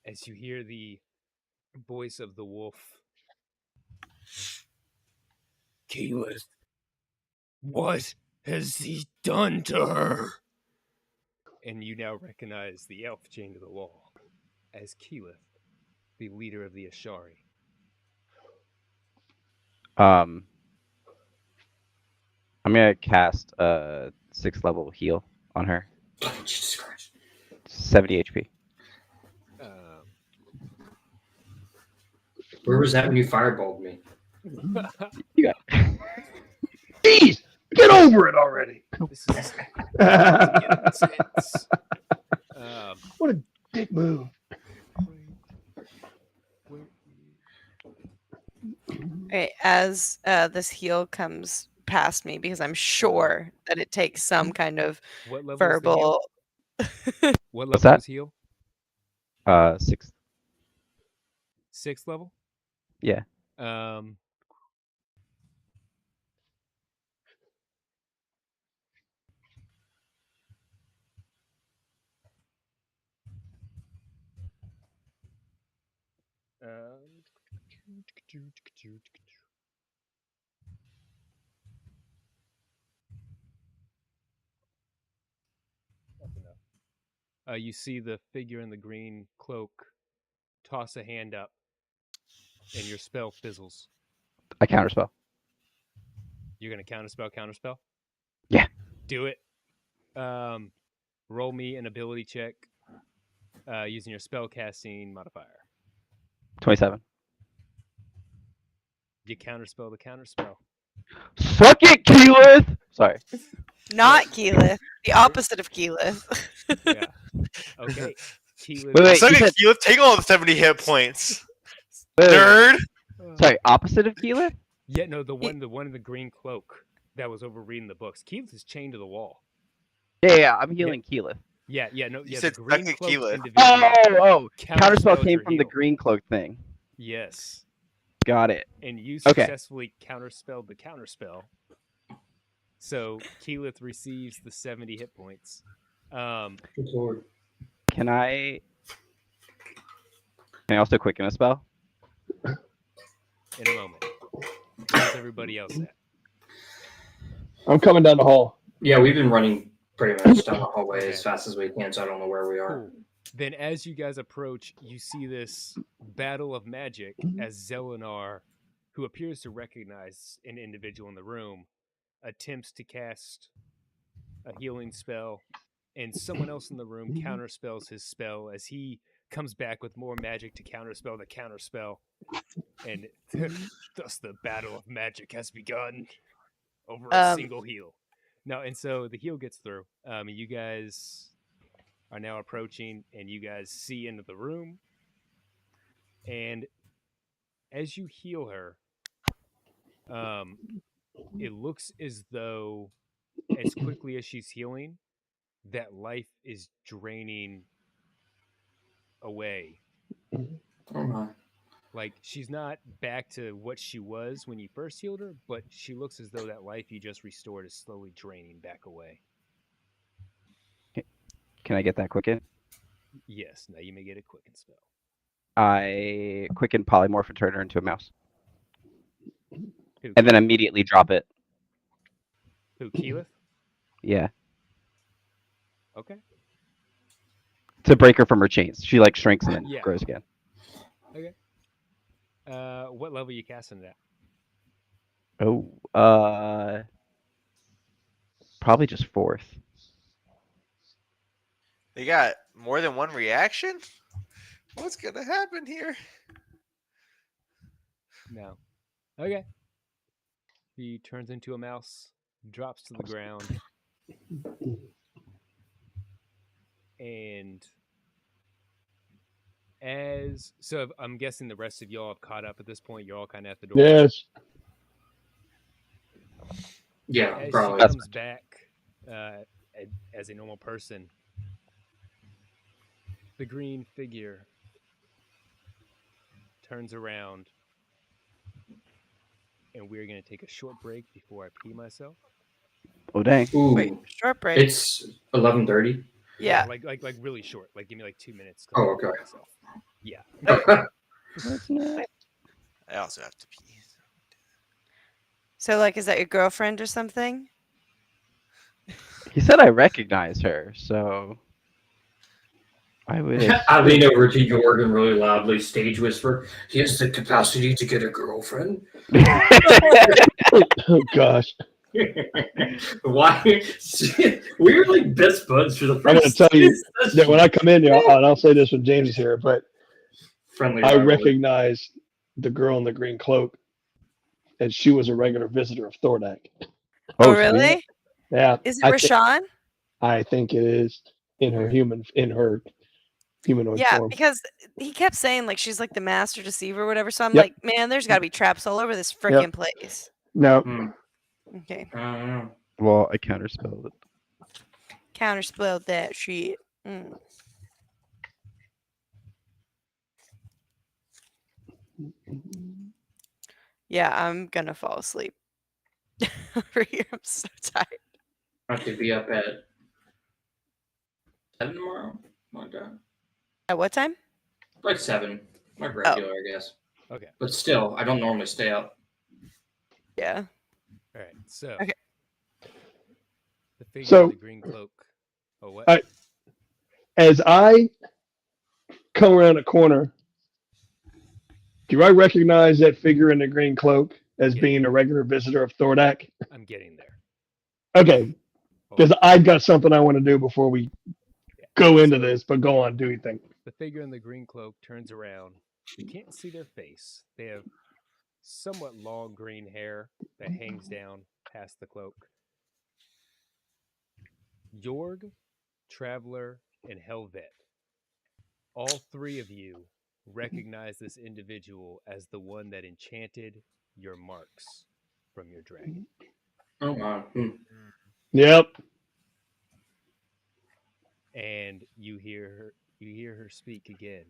As you hear the voice of the wolf, Keyleth, what has he done to her? And you now recognize the elf chained to the wall as Keyleth, the leader of the Ashari. I'm gonna cast a 6th level heal on her. Oh, Jesus Christ. 70 HP. Where was that when you fireballed me? You got it. Jeez, get over it already. This is getting intense. What a dick move. Okay, as this heal comes past me, because I'm sure that it takes some kind of What level verbal. is the heal? What What's level that? is heal? 6th. 6th level? Yeah. You see the figure in the green cloak toss a hand up, and your spell fizzles. I counterspell. You're gonna counterspell? Yeah. Do it. Roll me an ability check using your spellcasting modifier. 27. You counterspell the counterspell. Fuck it, Keyleth! Sorry. Not Keyleth, the opposite of Keyleth. Yeah. Okay. Keyleth. Wait, Suck you it, said- Keyleth, take all the 70 hit points. Wait, Nerd! Sorry, opposite of Keyleth? Yeah, no, the one in the green cloak that was over reading the books. Keyleth is chained to the wall. Yeah, I'm healing Keyleth. Yeah, no, You yeah. said The green suck it, cloak Keyleth. individual. Oh! Counterspell came your from the heal. green cloak thing. Yes. Got it. And you Okay. successfully counterspelled the counterspell. So Keyleth receives the 70 hit points. Good Lord. Can I also quicken a spell? In a moment. Where's everybody else at? I'm coming down the hall. Yeah, we've been running pretty much down the hallway Okay. as fast as we can, so I don't know where we are. Cool. Then, as you guys approach, you see this battle of magic as Zelenar, who appears to recognize an individual in the room, attempts to cast a healing spell, and someone else in the room counterspells his spell as he comes back with more magic to counterspell the counterspell. And thus the battle of magic has begun over a single heal. No, and so the heal gets through. You guys are now approaching, and you guys see into the room. And as you heal her, it looks as though, as quickly as she's healing, that life is draining away. Oh my. Like, she's not back to what she was when you first healed her, but she looks as though that life you just restored is slowly draining back away. Can I get that quicken? Yes, now you may get a quicken spell. I quicken polymorph and turn her into a mouse. Who, And then Keyleth? immediately drop it. Who, Keyleth? Yeah. Okay. To break her from her chains. She like shrinks and then Yeah. grows again. Okay. What level are you casting it at? Oh, probably just 4th. They got more than one reaction? What's gonna happen here? No. Okay. He turns into a mouse, drops to the ground, and I'm guessing the rest of y'all have caught up at this point. You're all kind of at the door. Yes. Yeah, As probably. she comes back as a normal person, the green figure turns around, and we're going to take a short break before I pee myself. Oh dang. Ooh, Wait, short break. it's 11:30. Yeah. Like really short. Like, give me like 2 minutes. Oh, okay. Myself. Yeah. I also have to pee. So, like, is that your girlfriend or something? He said I recognize her, so I would. I lean over to Jorg and really loudly stage whisper, "He has the capacity to get a girlfriend." Oh gosh. Why? We're like best buds for the I'm gonna first. tell you that when I come in here, and I'll say this when James is here, but Friendly. I rivalry. recognize the girl in the green cloak, and she was a regular visitor of Thordak. Oh, sweet. really? Yeah. Is it Rashawn? I think it is in her humanoid Yeah, form. because he kept saying like she's like the master deceiver or whatever. So I'm Yep. like, man, there's got to be traps all over this freaking Yep. place. No. Hmm. Okay, I don't know. Well, I counterspelled it. counterspelled that shit. Mm. Yeah, I'm gonna fall asleep over here. I'm so tired. I have to be up at 7 tomorrow. Like that. At what time? Like 7. Like regular, I guess. Okay. But still, I don't normally stay up. Yeah. All right. So. Okay. The figure So- in the green cloak. Oh, what? As I come around a corner, do I recognize that figure in the green cloak as Yeah. being a regular visitor of Thordak? I'm getting there. Okay, Hold because on. I've got something I want to do before we go into So- this, but go on, do your thing. The figure in the green cloak turns around. You can't see their face. They have somewhat long green hair that hangs down past the cloak. Jorg, Traveler, and Helvet. All three of you recognize this individual as the one that enchanted your marks from your dragon. Oh, wow. Hmm. Yep. And you hear her speak again.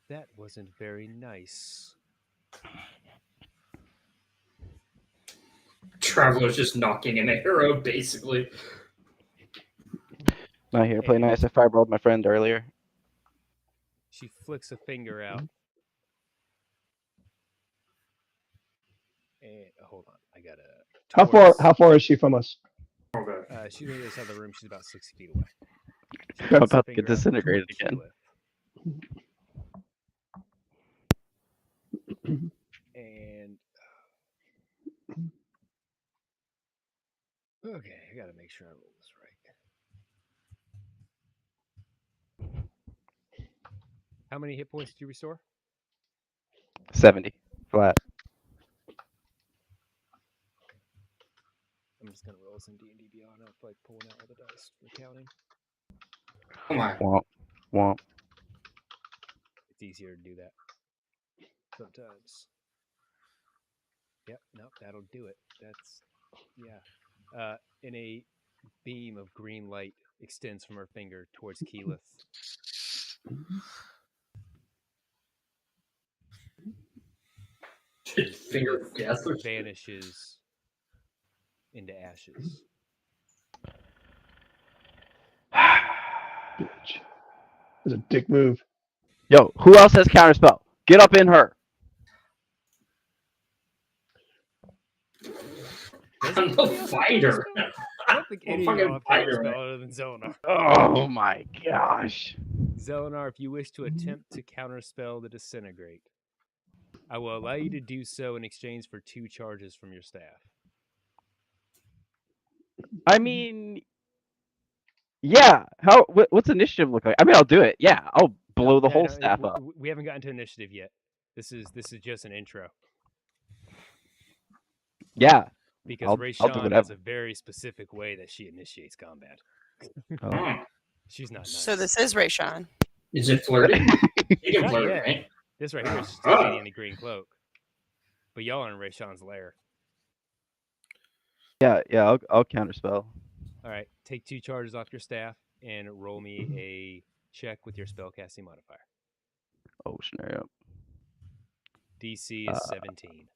That wasn't very nice. Traveler's just knocking an arrow, basically. Not here to play And- nice. I fireballed my friend earlier. She flicks a finger out. And hold on, I gotta. How far is she from us? Okay. She's on the other side of the room. She's about 60 feet away. She I'm points her about to get finger up disintegrated toward again. Keyleth. And okay, I gotta make sure I roll this right. How many hit points do you restore? 70 flat. I'm just gonna roll some D&D Beyond up, like pulling out all the dice for counting. Oh my. Womp, womp. It's easier to do that sometimes. Yep, nope, that'll do it. That's yeah. And a beam of green light extends from her finger towards Keyleth. Finger of death or something? Vanishes into ashes. Bitch. It's a dick move. Yo, who else has counterspell? Get up in her. I'm the fighter. I don't think I'm any of fucking y'all have fighter, counterspell man. other than Zelenar. Oh my gosh. Zelenar, if you wish to attempt to counterspell the disintegrate, I will allow you to do so in exchange for 2 charges from your staff. I mean, yeah. How? What's initiative look like? I mean, I'll do it. Yeah, I'll blow the whole staff up. We haven't gotten to initiative yet. This is just an intro. Yeah. Because I'll do Rayshawn has whatever. a very specific way that she initiates combat. Oh. She's not nice. So this is Rayshawn. Is it flirting? You can Not flirt, yet. right? This right here is just a lady in a green cloak. But y'all are in Rayshawn's lair. Yeah, I'll counterspell. All right, take 2 charges off your staff and roll me a check with your spellcasting modifier. Oh, scenario. DC is 17.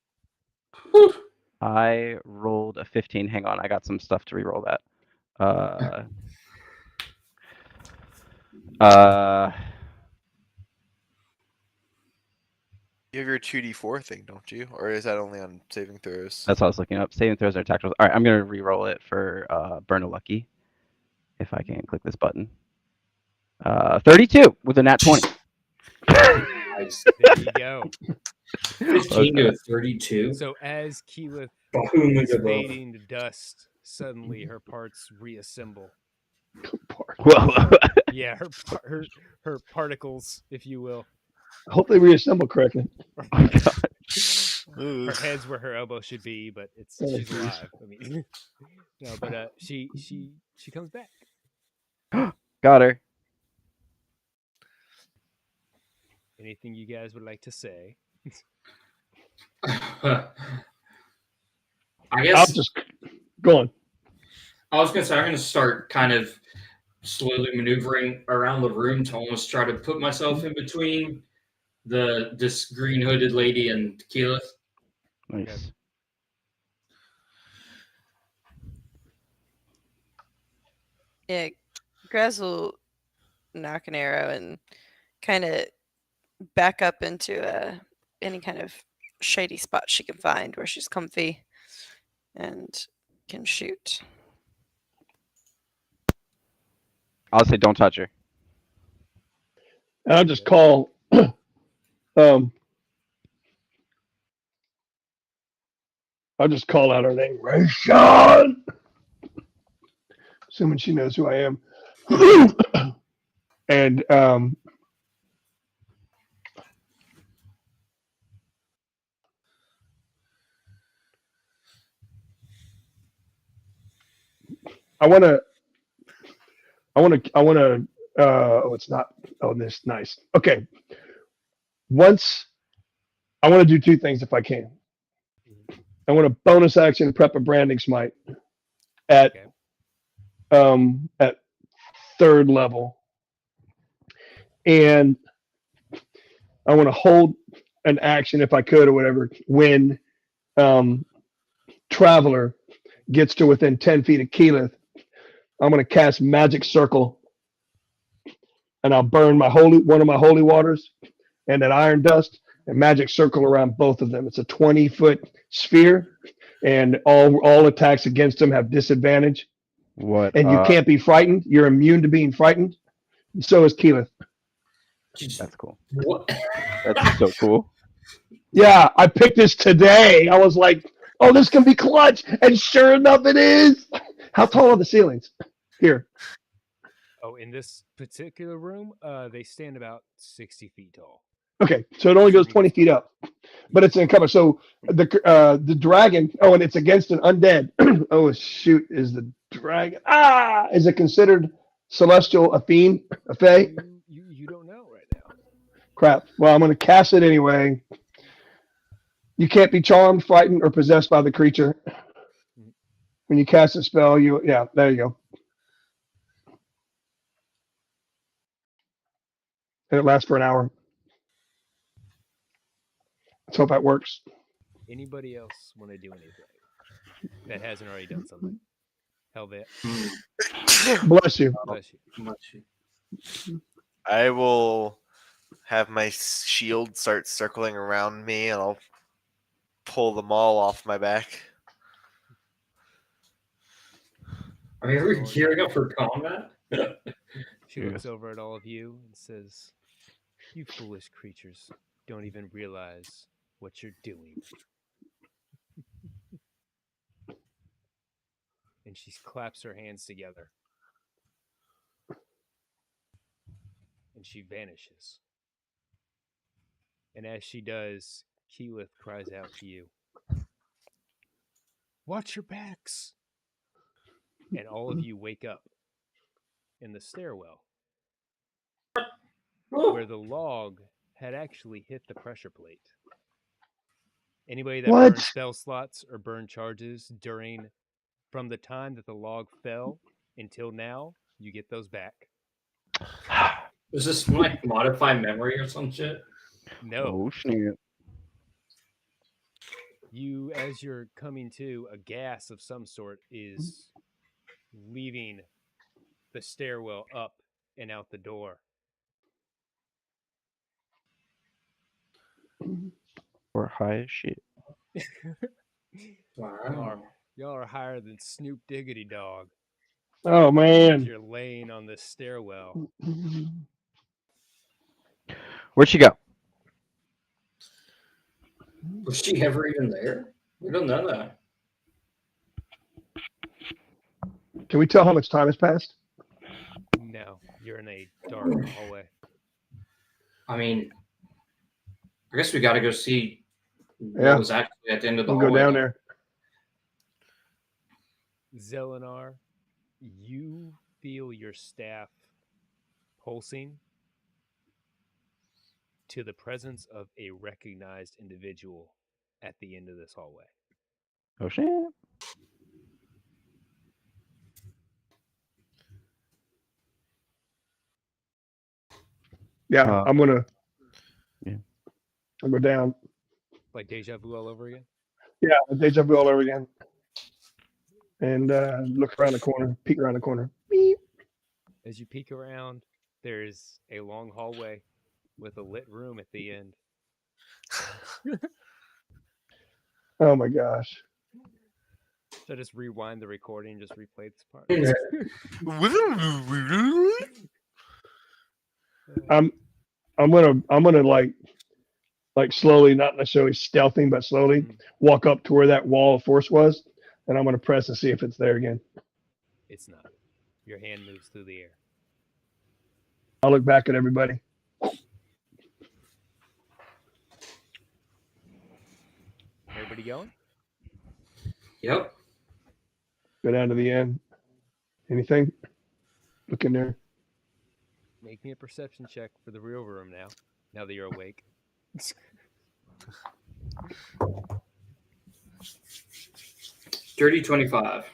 I rolled a 15. Hang on, I got some stuff to re-roll that. You have your 2d4 thing, don't you? Or is that only on saving throws? That's what I was looking up. Saving throws are attack rolls. All right, I'm gonna re-roll it for Burn a Lucky. If I can click this button. 32 with a nat 20. Nice. There you go. 15 to a 32. So as Keyleth Boom is into both. fading to dust, suddenly her parts reassemble. Whoa. Yeah, her particles, if you will. I hope they reassemble correctly. Oh, God. Her head's where her elbow should be, but Oh, she's geez. alive. I mean, no, but she comes back. Got her. Anything you guys would like to say? I I'll guess just go on. I was gonna say I'm gonna start kind of slowly maneuvering around the room to almost try to put myself in between this green hooded lady and Keyleth. Nice. Yeah, Graz will knock an arrow and kind of back up into any kind of shady spot she can find where she's comfy and can shoot. I'll say don't touch her. And I'll just call. I'll just call out her name, Rayshawn. Assuming she knows who I am. And I want to. Oh, it's not. Oh, this nice. Okay. Once I want to do 2 things if I can. I want a bonus action prep a branding smite at 3rd level, and I want to hold an action if I could or whatever when Traveler gets to within 10 feet of Keyleth. I'm going to cast Magic Circle, and I'll burn one of my holy waters and that iron dust and Magic Circle around both of them. It's a 20-foot sphere, and all attacks against them have disadvantage. What? And you can't be frightened. You're immune to being frightened. So is Keyleth. That's cool. What? That's so cool. Yeah, I picked this today. I was like, oh, this can be clutch. And sure enough, it is. How tall are the ceilings? Here. Oh, in this particular room, they stand about 60 feet tall. Okay, so it only goes 20 feet up, but it's in cover. So the dragon. Oh, and it's against an undead. Oh shoot! Is the dragon? Is it considered celestial, a fiend, a fae? You don't know right now. Crap. Well, I'm going to cast it anyway. You can't be charmed, frightened, or possessed by the creature. When you cast a spell, there you go. And it lasts for an hour. Let's hope that works. Anybody else want to do anything that hasn't already done something? Helvet. Bless you. Bless you. I will have my shield start circling around me, and I'll pull the maul off my back. Are you ever gearing up for combat? She looks over at all of you and says, "You foolish creatures don't even realize what you're doing." And she claps her hands together. And she vanishes. And as she does, Keyleth cries out to you, "Watch your backs!" And all of you wake up in the stairwell where the log had actually hit the pressure plate. Anybody that burned spell slots or burned charges from the time that the log fell until now, you get those back. Is this like modified memory or some shit? No. Oh, snap. You, as you're coming to, a gas of some sort is leaving the stairwell up and out the door. We're high as shit. Wow. Y'all are higher than Snoop Diggity Dog. Oh man. You're laying on the stairwell. Where'd she go? Was she ever even there? We don't know that. Can we tell how much time has passed? No, you're in a dark hallway. I mean, I guess we got to go see what was actually at the end of the We'll hallway. go down there. Zelenar, you feel your staff pulsing to the presence of a recognized individual at the end of this hallway. Oh shit. Yeah, I'm gonna. Yeah. I'll go down. Like deja vu all over again? Yeah, deja vu all over again. And look around the corner, peek around the corner. Beep. As you peek around, there's a long hallway with a lit room at the end. Oh my gosh. Should I just rewind the recording and just replay this part? I'm gonna like slowly, not necessarily stealthing, but slowly walk up to where that wall of force was, and I'm gonna press and see if it's there again. It's not. Your hand moves through the air. I'll look back at everybody. Everybody going? Yep. Go down to the end. Anything? Look in there. Make me a perception check for the real room now. Now that you're awake. Dirty 25.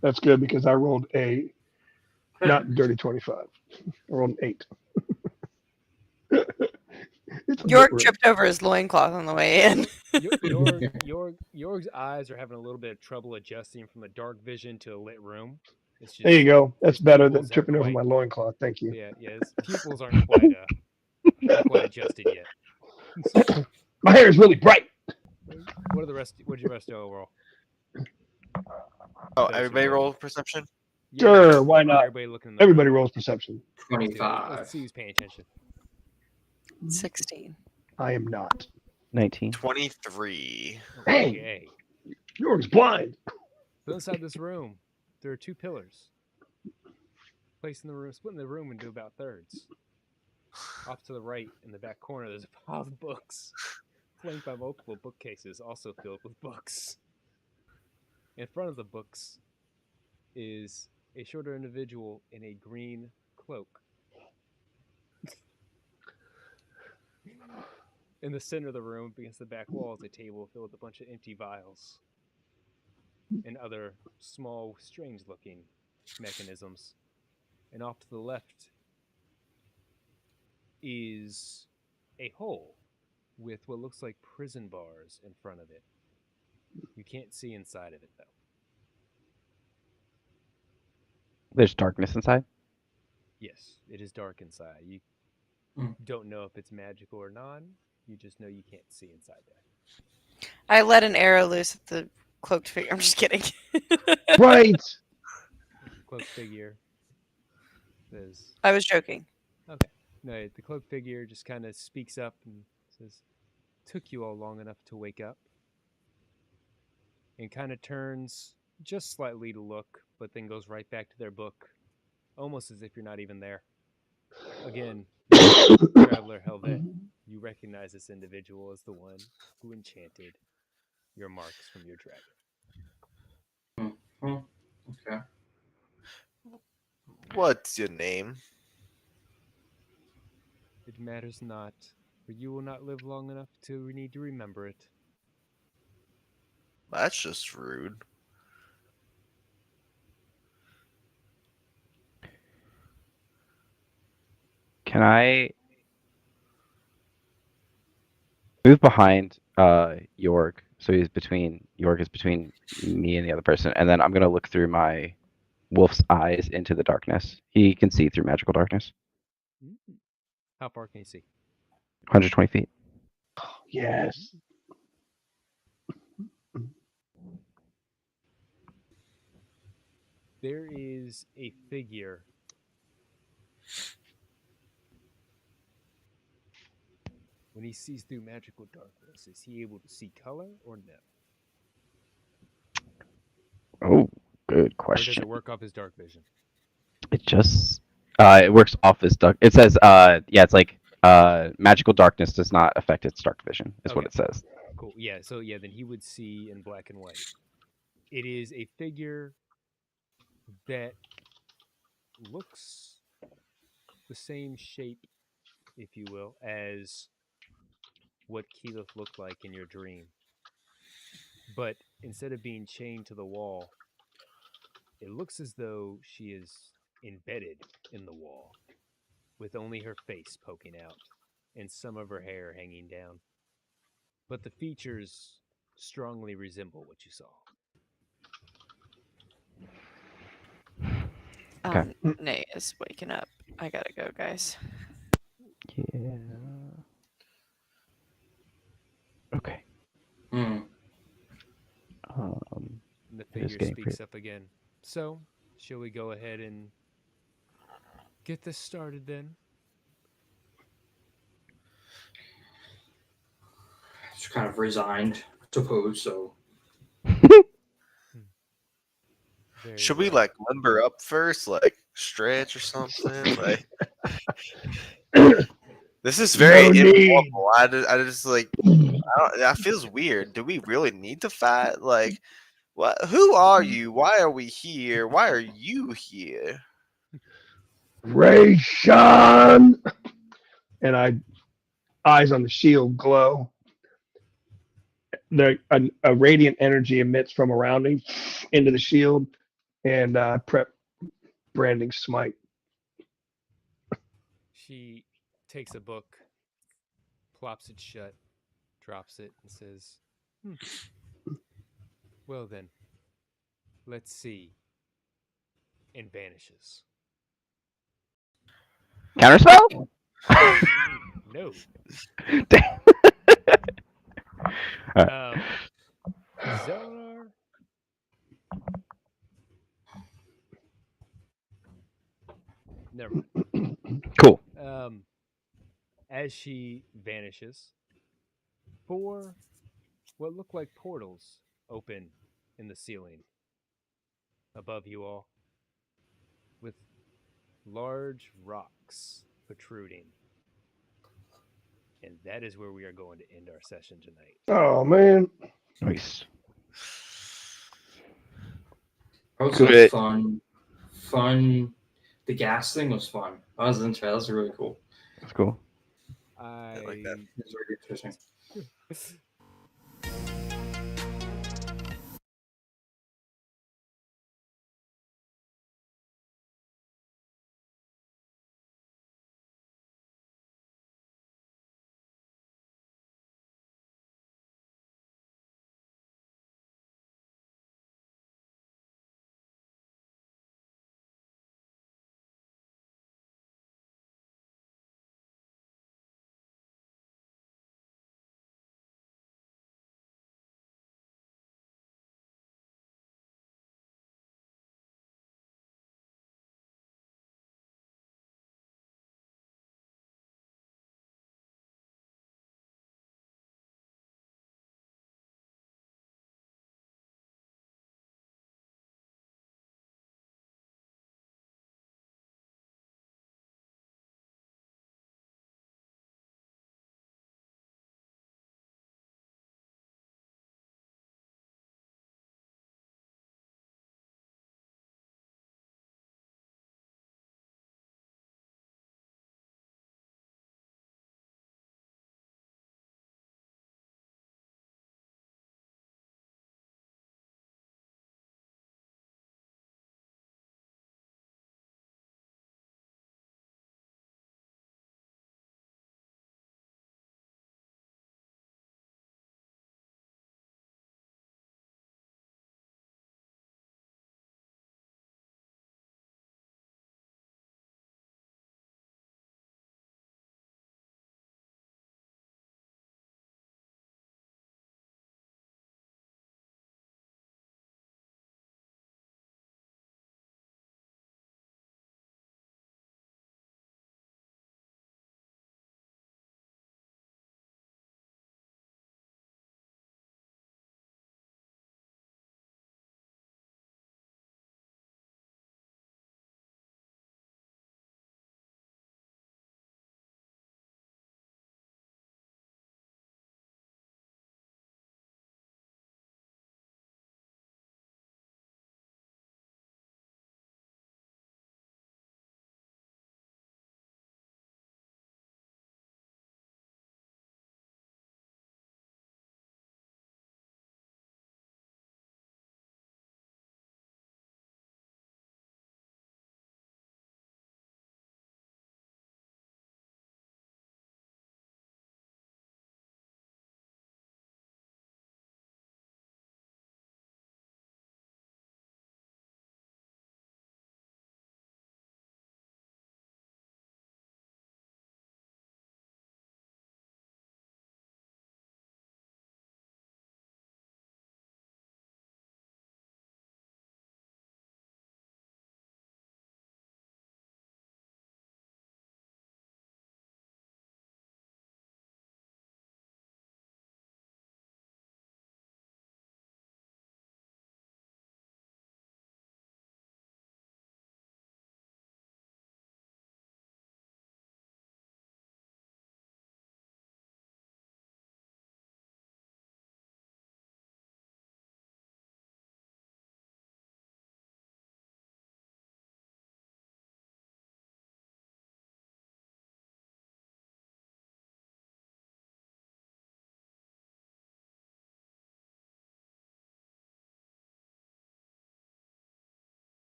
That's good because I rolled a not dirty 25. I rolled an 8. York tripped over his loincloth on the way in. York's eyes are having a little bit of trouble adjusting from a dark vision to a lit room. It's just, there you go. That's better than pupils tripping over aren't my loincloth. Thank you. Yeah, his pupils aren't quite adjusted yet. My hair is really bright. What'd your rest of overall? Oh, Those are everybody good. roll perception. Sure, why not? Everybody looking in the Everybody room. rolls perception. Let's do it. 25. Let's see who's paying attention. 16. I am not. 19. 23. Okay. York's blind. So inside this room, there are two pillars. Placing the room, splitting the room into about thirds. Off to the right, in the back corner, there's a pile of books, flanked by multiple bookcases, also filled with books. In front of the books is a shorter individual in a green cloak. In the center of the room, against the back wall, is a table filled with a bunch of empty vials and other small, strange-looking mechanisms. And off to the left is a hole with what looks like prison bars in front of it. You can't see inside of it, though. There's darkness inside. Yes, it is dark inside. You Hmm. don't know if it's magical or not. You just know you can't see inside there. I let an arrow loose at the cloaked figure. I'm just kidding. Right. Cloaked figure says, I was joking. okay. No, the cloaked figure just kind of speaks up and says, took you all long enough to wake up. And kind of turns just slightly to look, but then goes right back to their book, almost as if you're not even there. Again, Traveler Helvet, you recognize this individual as the one who enchanted your marks from your dragon. Okay. What's your name? It matters not, for you will not live long enough to need to remember it. That's just rude. Can I move behind York? So York is between me and the other person, and then I'm gonna look through my wolf's eyes into the darkness. He can see through magical darkness. How far can you see? 120 feet. Yes. There is a figure when he sees through magical darkness. Is he able to see color or no? Oh, good Or does question. it work off his dark vision? It just it works off his dark. It says it's like magical darkness does not affect its dark vision. Is what Okay. it says. Cool. Yeah, so yeah, then he would see in black and white. It is a figure that looks the same shape, if you will, as what Keyleth looked like in your dream. But instead of being chained to the wall, it looks as though she is embedded in the wall, with only her face poking out and some of her hair hanging down. But the features strongly resemble what you saw. Okay. Nate is waking up. I gotta go, guys. Yeah. Okay. Hmm. Um, And the It is figure getting speaks up again. So, shall we go ahead and get this started then? It's kind of resigned, I suppose. So Very Should we well. like limber up first, like stretch or something? Like this is very No need. informal. I just like that feels weird. Do we really need to fight? Like, what? Who are you? Why are we here? Why are you here? Rayshawn. And eyes on the shield glow. A radiant energy emits from around me into the shield, and prep branding smite. She takes a book, plops it shut, drops it, and says, well then, let's see. And vanishes. counterspell? No. Damn. Zelnar, as she vanishes, 4 what look like portals open in the ceiling above you all, with large rocks protruding. And that is where we are going to end our session tonight. Oh man. Nice. That was Good. fun. Fun. The gas thing was fun. I was into it. That was really cool. That's cool. I like that. It was very interesting.